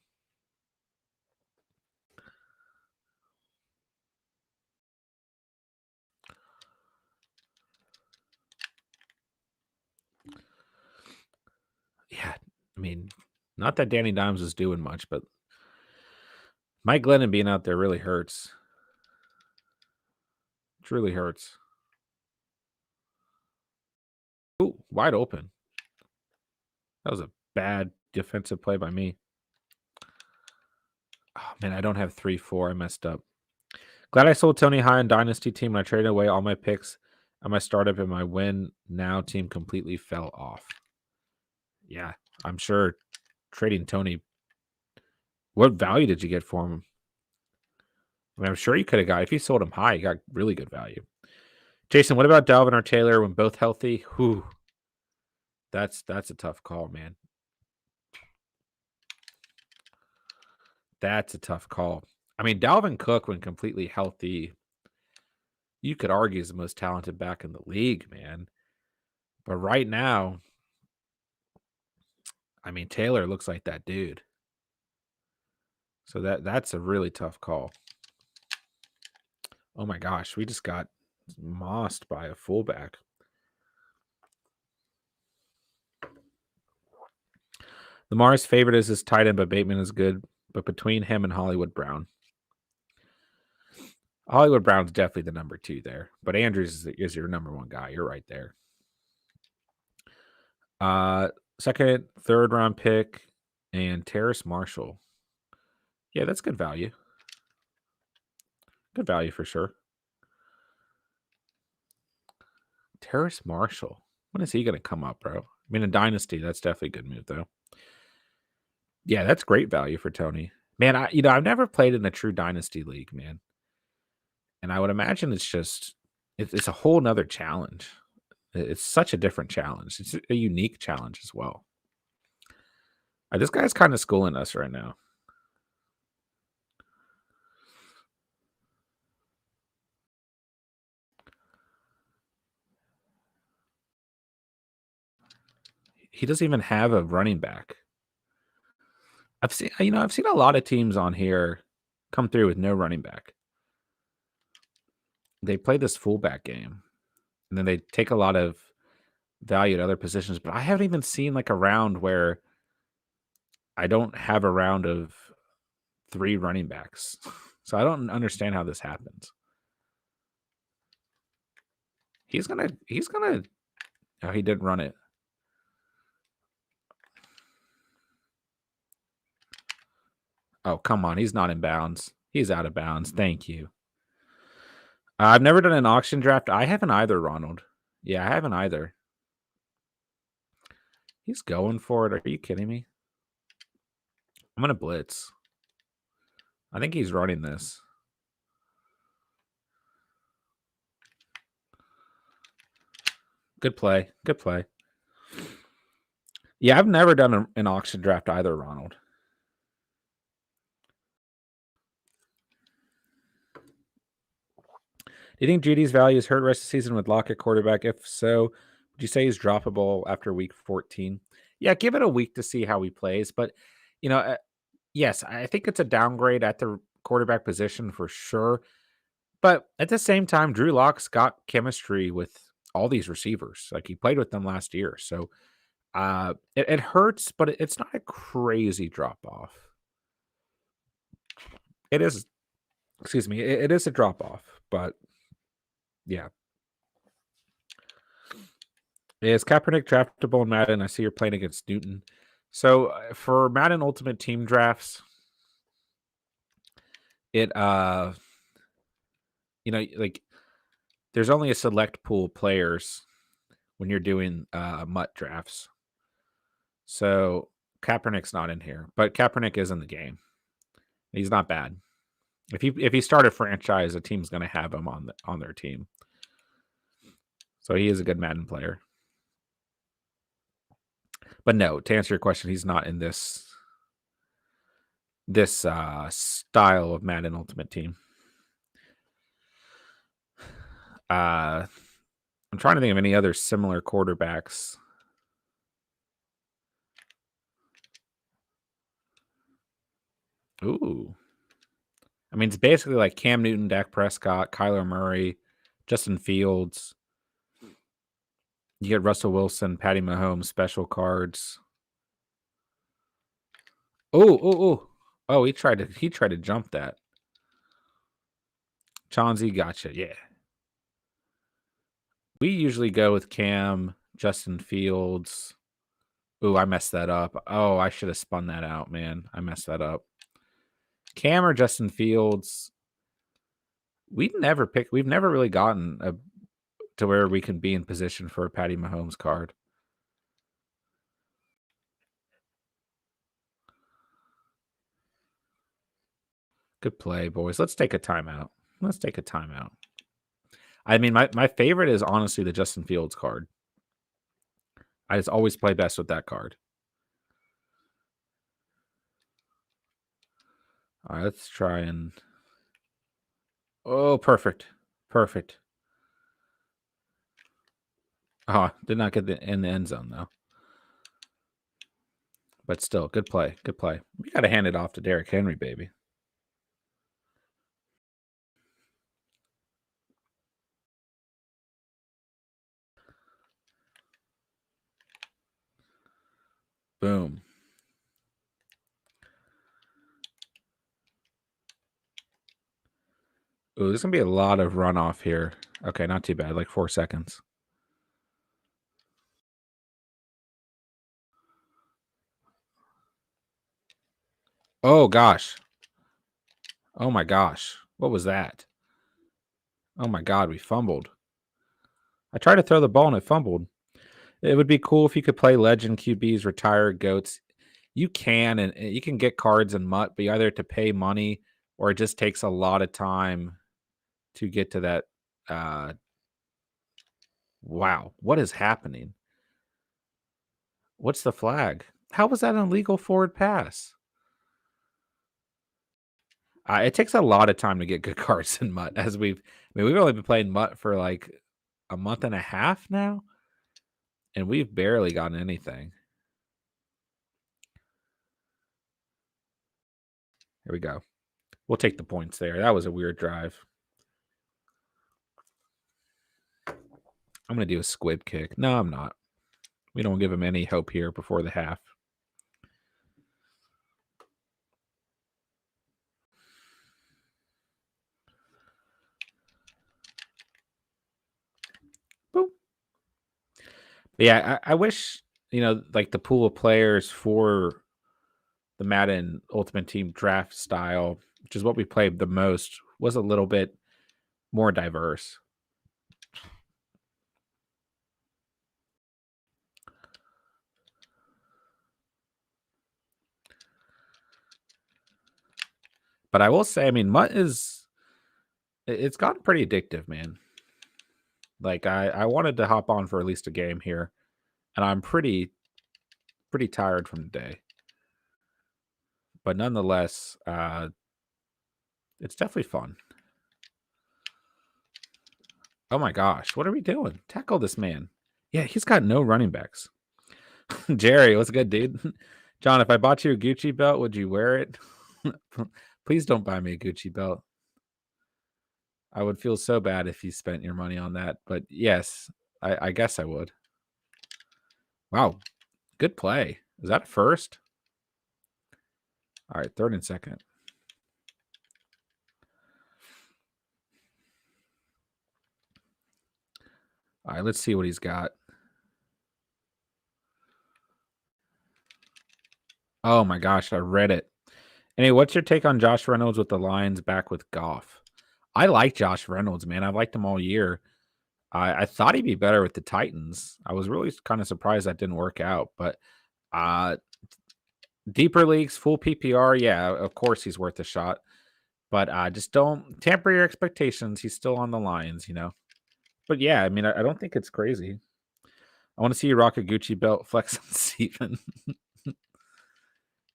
[SPEAKER 1] Yeah. I mean, not that Danny Dimes is doing much, but Mike Glennon being out there really hurts. It really hurts. Ooh, wide open. That was a bad defensive play by me. Oh, man, I don't have 3-4. I messed up. Glad I sold Tony high in Dynasty team and I traded away all my picks on my startup and my win now team completely fell off. Yeah, I'm sure trading Tony. What value did you get for him? I mean, I'm sure you could have got, if you sold him high, you got really good value. Jason, what about Dalvin or Taylor when both healthy? Whew. That's a tough call, man. That's a tough call. I mean, Dalvin Cook, when completely healthy, you could argue is the most talented back in the league, man. But right now, I mean, Taylor looks like that dude. So that's a really tough call. Oh my gosh, we just got mossed by a fullback. Lamar's favorite is his tight end, but Bateman is good. But between him and Hollywood Brown, Hollywood Brown's definitely the number 2 there. But Andrews is your number 1 guy. You're right there. Second, third round pick, and Terrace Marshall. Yeah, that's good value. Good value for sure. Terrace Marshall. When is he going to come up, bro? I mean, in Dynasty, that's definitely a good move, though. Yeah, that's great value for Tony. Man, I've never played in a true Dynasty league, man. And I would imagine it's a whole nother challenge. It's such a different challenge. It's a unique challenge as well. This guy's kind of schooling us right now. He doesn't even have a running back. I've seen a lot of teams on here come through with no running back. They play this fullback game, and then they take a lot of value at other positions. But I haven't even seen like a round where I don't have a round of 3 running backs. So I don't understand how this happens. He's gonna. Oh, he didn't run it. Oh, come on. He's not in bounds. He's out of bounds. Thank you. I've never done an auction draft. I haven't either, Ronald. Yeah, I haven't either. He's going for it. Are you kidding me? I'm going to blitz. I think he's running this. Good play. Good play. Yeah, I've never done an auction draft either, Ronald. Do you think GD's value is hurt rest of the season with Lockett quarterback? If so, would you say he's droppable after week 14? Yeah, give it a week to see how he plays. But, yes, I think it's a downgrade at the quarterback position for sure. But at the same time, Drew Lock's got chemistry with all these receivers. Like he played with them last year. So it hurts, but it's not a crazy drop off. It is, excuse me, it is a drop off, but yeah. Is Kaepernick draftable in Madden? I see you're playing against Newton. So for Madden Ultimate Team drafts, it like there's only a select pool of players when you're doing MUT drafts. So Kaepernick's not in here, but Kaepernick is in the game. He's not bad. If he start a franchise, a team's going to have him on their team. So he is a good Madden player. But no, to answer your question, he's not in this style of Madden Ultimate Team. I'm trying to think of any other similar quarterbacks. Ooh. I mean, it's basically like Cam Newton, Dak Prescott, Kyler Murray, Justin Fields. You get Russell Wilson, Patty Mahomes, special cards. Oh, he tried to jump that. Chauncey, gotcha. Yeah. We usually go with Cam, Justin Fields, Ooh, I messed that up. Oh, I should have spun that out, man. I messed that up. Cam or Justin Fields? We've never really gotten to where we can be in position for a Patty Mahomes card. Good play, boys. Let's take a timeout. I mean, my favorite is honestly the Justin Fields card. I just always play best with that card. All right, let's try and... Oh, perfect. Oh, did not get in the end zone, though. But still, good play. We got to hand it off to Derrick Henry, baby. Boom. Ooh, there's going to be a lot of runoff here. Okay, not too bad. Like 4 seconds. Oh, gosh. Oh, my gosh. What was that? Oh, my God. We fumbled. I tried to throw the ball and it fumbled. It would be cool if you could play legend QBs, retired goats. You can, and you can get cards in MUT, but you either have to pay money or it just takes a lot of time to get to that. Wow, what is happening? What's the flag? How was that an illegal forward pass? It takes a lot of time to get good cards in MUT, we've only been playing MUT for like a month and a half now, and we've barely gotten anything. Here we go. We'll take the points there. That was a weird drive. I'm going to do a squib kick. No, I'm not. We don't give him any hope here before the half. Boom. But yeah, I wish, like the pool of players for the Madden Ultimate Team draft style, which is what we played the most, was a little bit more diverse. But I will say, I mean, MUT it's gotten pretty addictive, man. Like I wanted to hop on for at least a game here, and I'm pretty tired from the day. But nonetheless, it's definitely fun. Oh my gosh, what are we doing? Tackle this man. Yeah, he's got no running backs. Jerry, what's good, dude? John, if I bought you a Gucci belt, would you wear it? Please don't buy me a Gucci belt. I would feel so bad if you spent your money on that. But yes, I guess I would. Wow, good play. Is that a first? All right, 3rd and 2nd. All right, let's see what he's got. Oh my gosh, I read it. Anyway, what's your take on Josh Reynolds with the Lions back with Goff? I like Josh Reynolds, man. I've liked him all year. I thought he'd be better with the Titans. I was really kind of surprised that didn't work out. But deeper leagues, full PPR, yeah, of course he's worth a shot. But just don't tamper your expectations. He's still on the Lions, But yeah, I mean, I don't think it's crazy. I want to see you rock a Gucci belt, flex on Steven.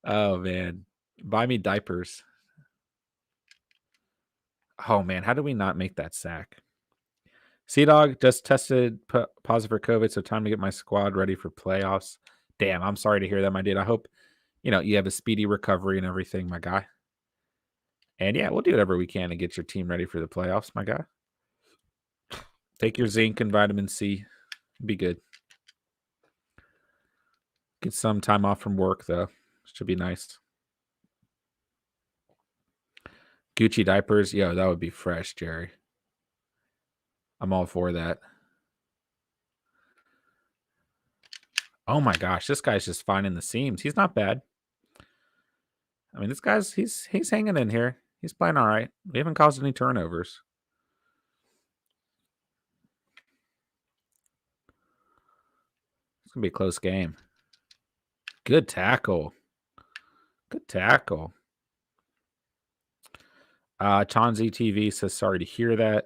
[SPEAKER 1] Oh, man. Buy me diapers. Oh, man. How did we not make that sack? Sea-Dog just tested positive for COVID, so time to get my squad ready for playoffs. Damn, I'm sorry to hear that, my dude. I hope, you have a speedy recovery and everything, my guy. And yeah, we'll do whatever we can to get your team ready for the playoffs, my guy. Take your zinc and vitamin C. Be good. Get some time off from work, though. Should be nice. Gucci diapers. Yo, that would be fresh, Jerry. I'm all for that. Oh my gosh, this guy's just finding the seams. He's not bad. I mean, this guy's he's hanging in here. He's playing all right. We haven't caused any turnovers. It's gonna be a close game. Good tackle. Good tackle. Chauncey TV says sorry to hear that.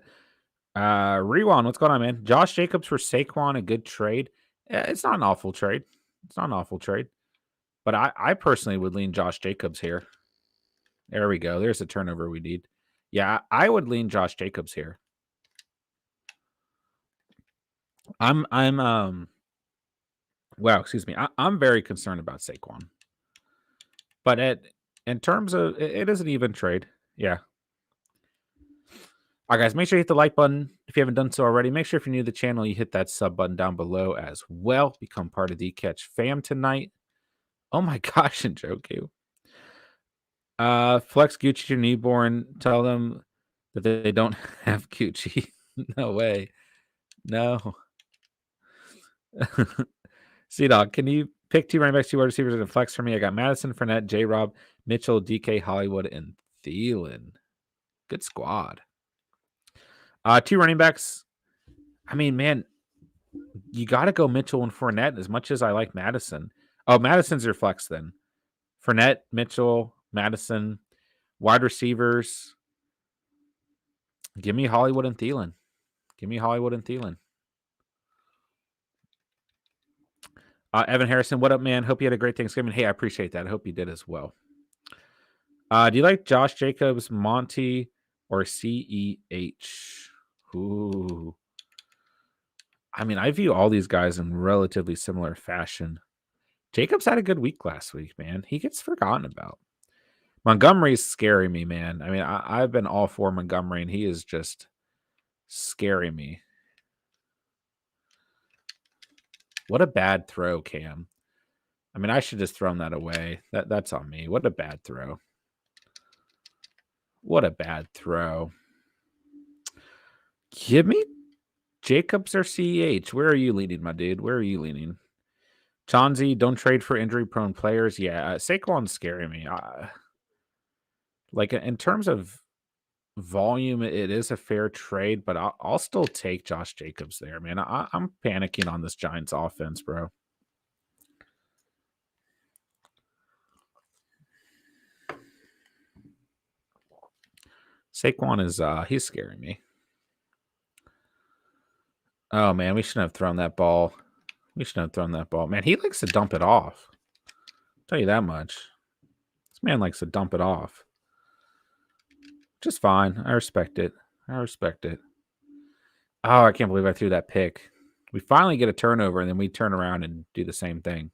[SPEAKER 1] Rewan, what's going on, man? Josh Jacobs for Saquon, a good trade. It's not an awful trade. It's not an awful trade. But I personally would lean Josh Jacobs here. There we go. There's the turnover we need. Yeah, I would lean Josh Jacobs here. Well, excuse me. I'm very concerned about Saquon. But in terms of it is an even trade. Yeah. All right, guys, make sure you hit the like button if you haven't done so already. Make sure if you're new to the channel, you hit that sub button down below as well. Become part of the Catch fam tonight. Oh my gosh, and Joku. Flex Gucci your newborn. Tell them that they don't have Gucci. No way. No. C-Dog, can you pick 2 running backs, 2 wide receivers, and a flex for me? I got Madison, Fournette, J-Rob, Mitchell, DK, Hollywood, and Thielen. Good squad. 2 running backs. I mean, man, you got to go Mitchell and Fournette as much as I like Madison. Oh, Madison's your flex then. Fournette, Mitchell, Madison, wide receivers. Give me Hollywood and Thielen. Give me Hollywood and Thielen. Evan Harrison, what up, man? Hope you had a great Thanksgiving. Hey, I appreciate that. I hope you did as well. Do you like Josh Jacobs, Monty, or CEH? Ooh. I mean, I view all these guys in relatively similar fashion. Jacobs had a good week last week, man. He gets forgotten about. Montgomery's scaring me, man. I mean, I've been all for Montgomery, and he is just scaring me. What a bad throw, Cam. I mean, I should just thrown that away. That's on me. What a bad throw. What a bad throw. Give me Jacobs or CEH. Where are you leaning, my dude? Where are you leaning? Chauncey, don't trade for injury-prone players. Yeah, Saquon's scaring me. Like, in terms of volume, it is a fair trade, but I'll still take Josh Jacobs there, man. I'm panicking on this Giants offense, bro. Saquon is he's scaring me. Oh man, we shouldn't have thrown that ball. We shouldn't have thrown that ball. Man, he likes to dump it off. I'll tell you that much. This man likes to dump it off. Just fine. I respect it. I respect it. Oh, I can't believe I threw that pick. We finally get a turnover, and then we turn around and do the same thing.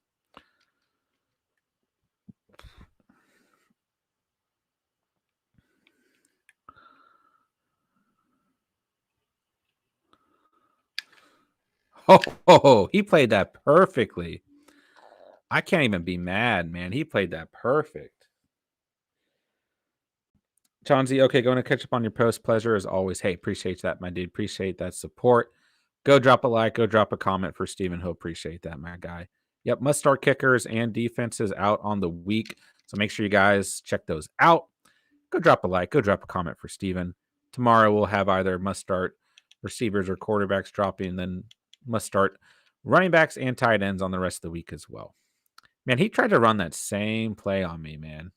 [SPEAKER 1] Oh, he played that perfectly. I can't even be mad, man. He played that perfect. Chauncey, okay, going to catch up on your post. Pleasure as always. Hey, appreciate that, my dude. Appreciate that support. Go drop a like. Go drop a comment for Steven. He'll appreciate that, my guy. Yep, must start kickers and defenses out on the week. So make sure you guys check those out. Go drop a like. Go drop a comment for Steven. Tomorrow we'll have either must start receivers or quarterbacks dropping, and then must start running backs and tight ends on the rest of the week as well. Man, he tried to run that same play on me, man.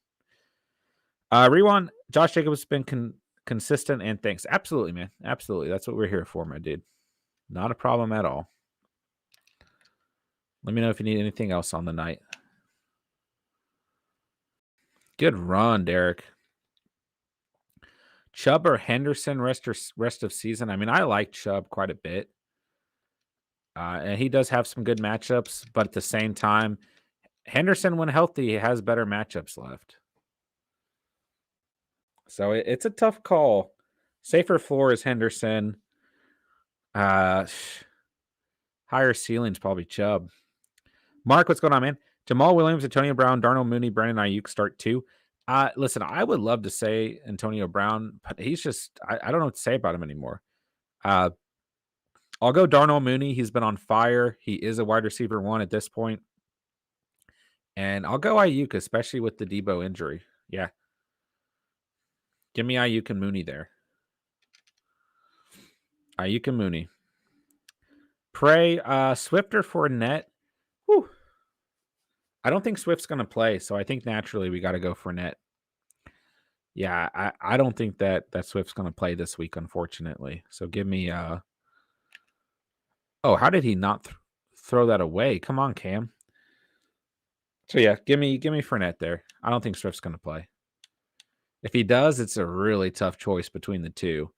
[SPEAKER 1] Rewan, Josh Jacobs has been consistent, and thanks. Absolutely, man. Absolutely. That's what we're here for, my dude. Not a problem at all. Let me know if you need anything else on the night. Good run, Derek. Chubb or Henderson rest of season? I mean, I like Chubb quite a bit. And he does have some good matchups, but at the same time, Henderson, when healthy, has better matchups left. So it's a tough call. Safer floor is Henderson. Higher ceiling's probably Chubb. Mark, what's going on, man? Jamal Williams, Antonio Brown, Darnell Mooney, Brandon Ayuk start too. Listen, I would love to say Antonio Brown, but he's just I don't know what to say about him anymore. I'll go Darnell Mooney. He's been on fire. He is a wide receiver 1 at this point. And I'll go Ayuk, especially with the Debo injury. Yeah. Give me Ayuk and Mooney there. Ayuk and Mooney. Pray, Swift or Fournette? Whew. I don't think Swift's going to play, so I think naturally we got to go Fournette. Yeah, I don't think that Swift's going to play this week, unfortunately. So give me oh, how did he not throw that away? Come on, Cam. So yeah, give me Fournette there. I don't think Swift's going to play. If he does, it's a really tough choice between the two.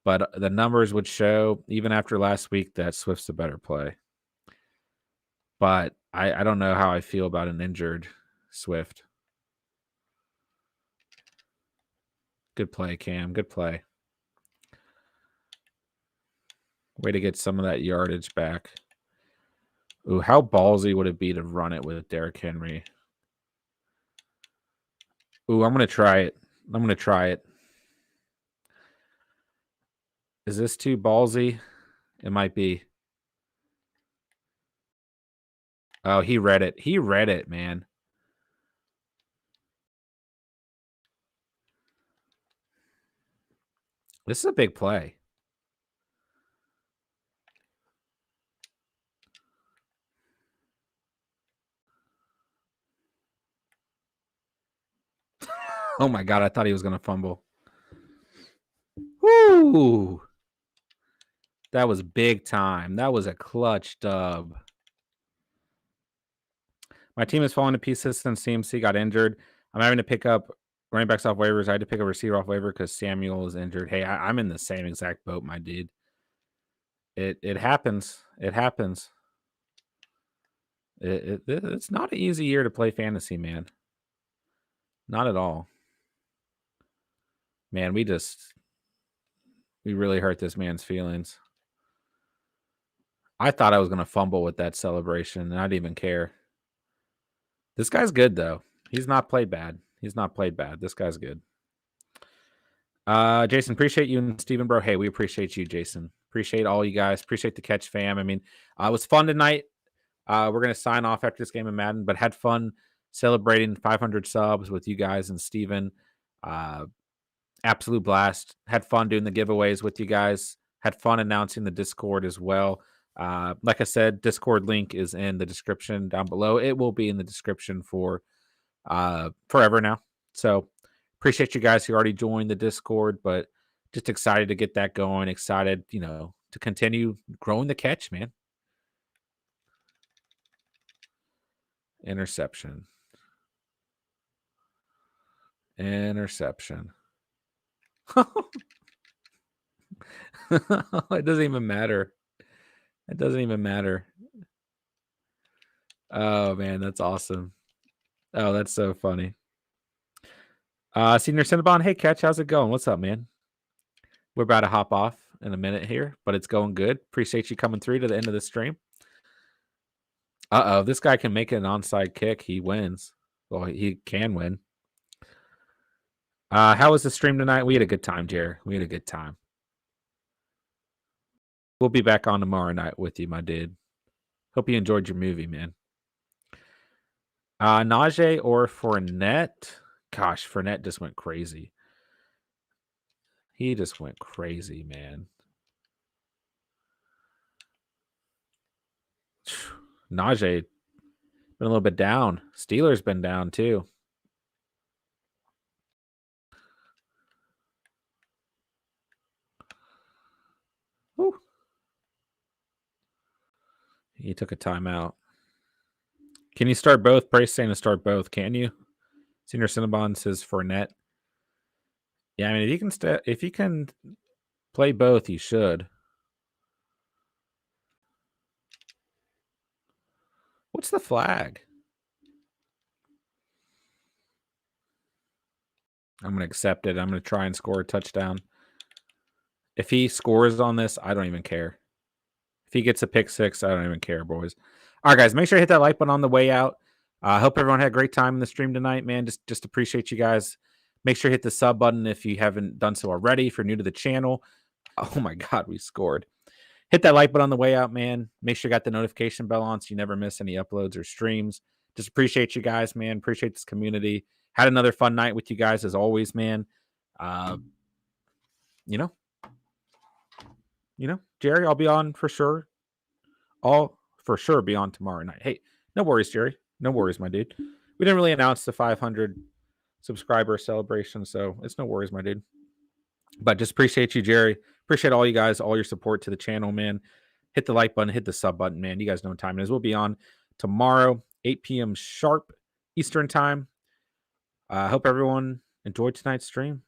[SPEAKER 1] But the numbers would show, even after last week, that Swift's a better play. But I don't know how I feel about an injured Swift. Good play, Cam. Good play. Way to get some of that yardage back. Ooh, how ballsy would it be to run it with Derrick Henry? Ooh, I'm going to try it. I'm going to try it. Is this too ballsy? It might be. Oh, he read it. He read it, man. This is a big play. Oh my God, I thought he was going to fumble. Woo! That was big time. That was a clutch dub. My team is falling to pieces since CMC got injured. I'm having to pick up running backs off waivers. I had to pick a receiver off waiver because Samuel is injured. Hey, I'm in the same exact boat, my dude. It happens. It happens. It's not an easy year to play fantasy, man. Not at all. Man, we really hurt this man's feelings. I thought I was going to fumble with that celebration, and I didn't even care. This guy's good, though. He's not played bad. He's not played bad. This guy's good. Jason, appreciate you and Steven, bro. Hey, we appreciate you, Jason. Appreciate all you guys. Appreciate the catch, fam. I mean, it was fun tonight. We're going to sign off after this game of Madden, but had fun celebrating 500 subs with you guys and Steven. Absolute blast. Had fun doing the giveaways with you guys. Had fun announcing the Discord as well. Like I said, Discord link is in the description down below. It will be in the description for forever now. So appreciate you guys who already joined the Discord, but just excited to get that going. Excited, to continue growing the catch, man. Interception. It doesn't even matter. It doesn't even matter. Oh, man, that's awesome. Oh, that's so funny. Senior Cinnabon, hey, Catch, how's it going? What's up, man? We're about to hop off in a minute here, but it's going good. Appreciate you coming through to the end of the stream. Uh-oh, this guy can make an onside kick. He wins. Well, he can win. How was the stream tonight? We had a good time, Jer. We had a good time. We'll be back on tomorrow night with you, my dude. Hope you enjoyed your movie, man. Najee or Fournette? Gosh, Fournette just went crazy. He just went crazy, man. Najee been a little bit down. Steelers been down too. Whew. He took a timeout. Can you start both? Brace saying to start both. Can you? Senior Cinnabon says Fournette. Yeah, I mean, if you can play both, you should. What's the flag? I'm going to accept it. I'm going to try and score a touchdown. If he scores on this, I don't even care. If he gets a pick six, I don't even care, boys. All right, guys, make sure to hit that like button on the way out. I hope everyone had a great time in the stream tonight, man. Just appreciate you guys. Make sure to hit the sub button if you haven't done so already. If you're new to the channel. Oh, my God, we scored. Hit that like button on the way out, man. Make sure you got the notification bell on so you never miss any uploads or streams. Just appreciate you guys, man. Appreciate this community. Had another fun night with you guys as always, man. You know, Jerry, I'll be on for sure. I'll for sure be on tomorrow night. Hey, no worries, Jerry. No worries, my dude. We didn't really announce the 500 subscriber celebration, so it's no worries, my dude. But just appreciate you, Jerry. Appreciate all you guys, all your support to the channel, man. Hit the like button, hit the sub button, man. You guys know what time it is. We'll be on tomorrow, 8 p.m. sharp Eastern time. I hope everyone enjoyed tonight's stream.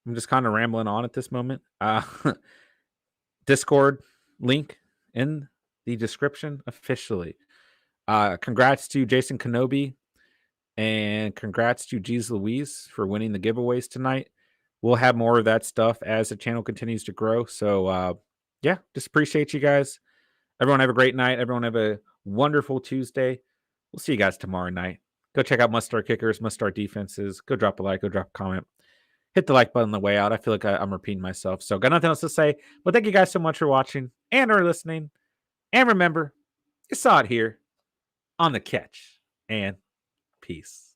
[SPEAKER 1] I'm just kind of rambling on at this moment. Discord link in the description officially. Congrats to Jason Kenobi and congrats to Jeez Louise for winning the giveaways tonight. We'll have more of that stuff as the channel continues to grow. So, yeah, just appreciate you guys. Everyone have a great night. Everyone have a wonderful Tuesday. We'll see you guys tomorrow night. Go check out must-start kickers, must-start defenses. Go drop a like. Go drop a comment. Hit the like button on the way out. I feel like I'm repeating myself. So, got nothing else to say. But thank you guys so much for watching and or listening. And remember, you saw it here on The Catch. And peace.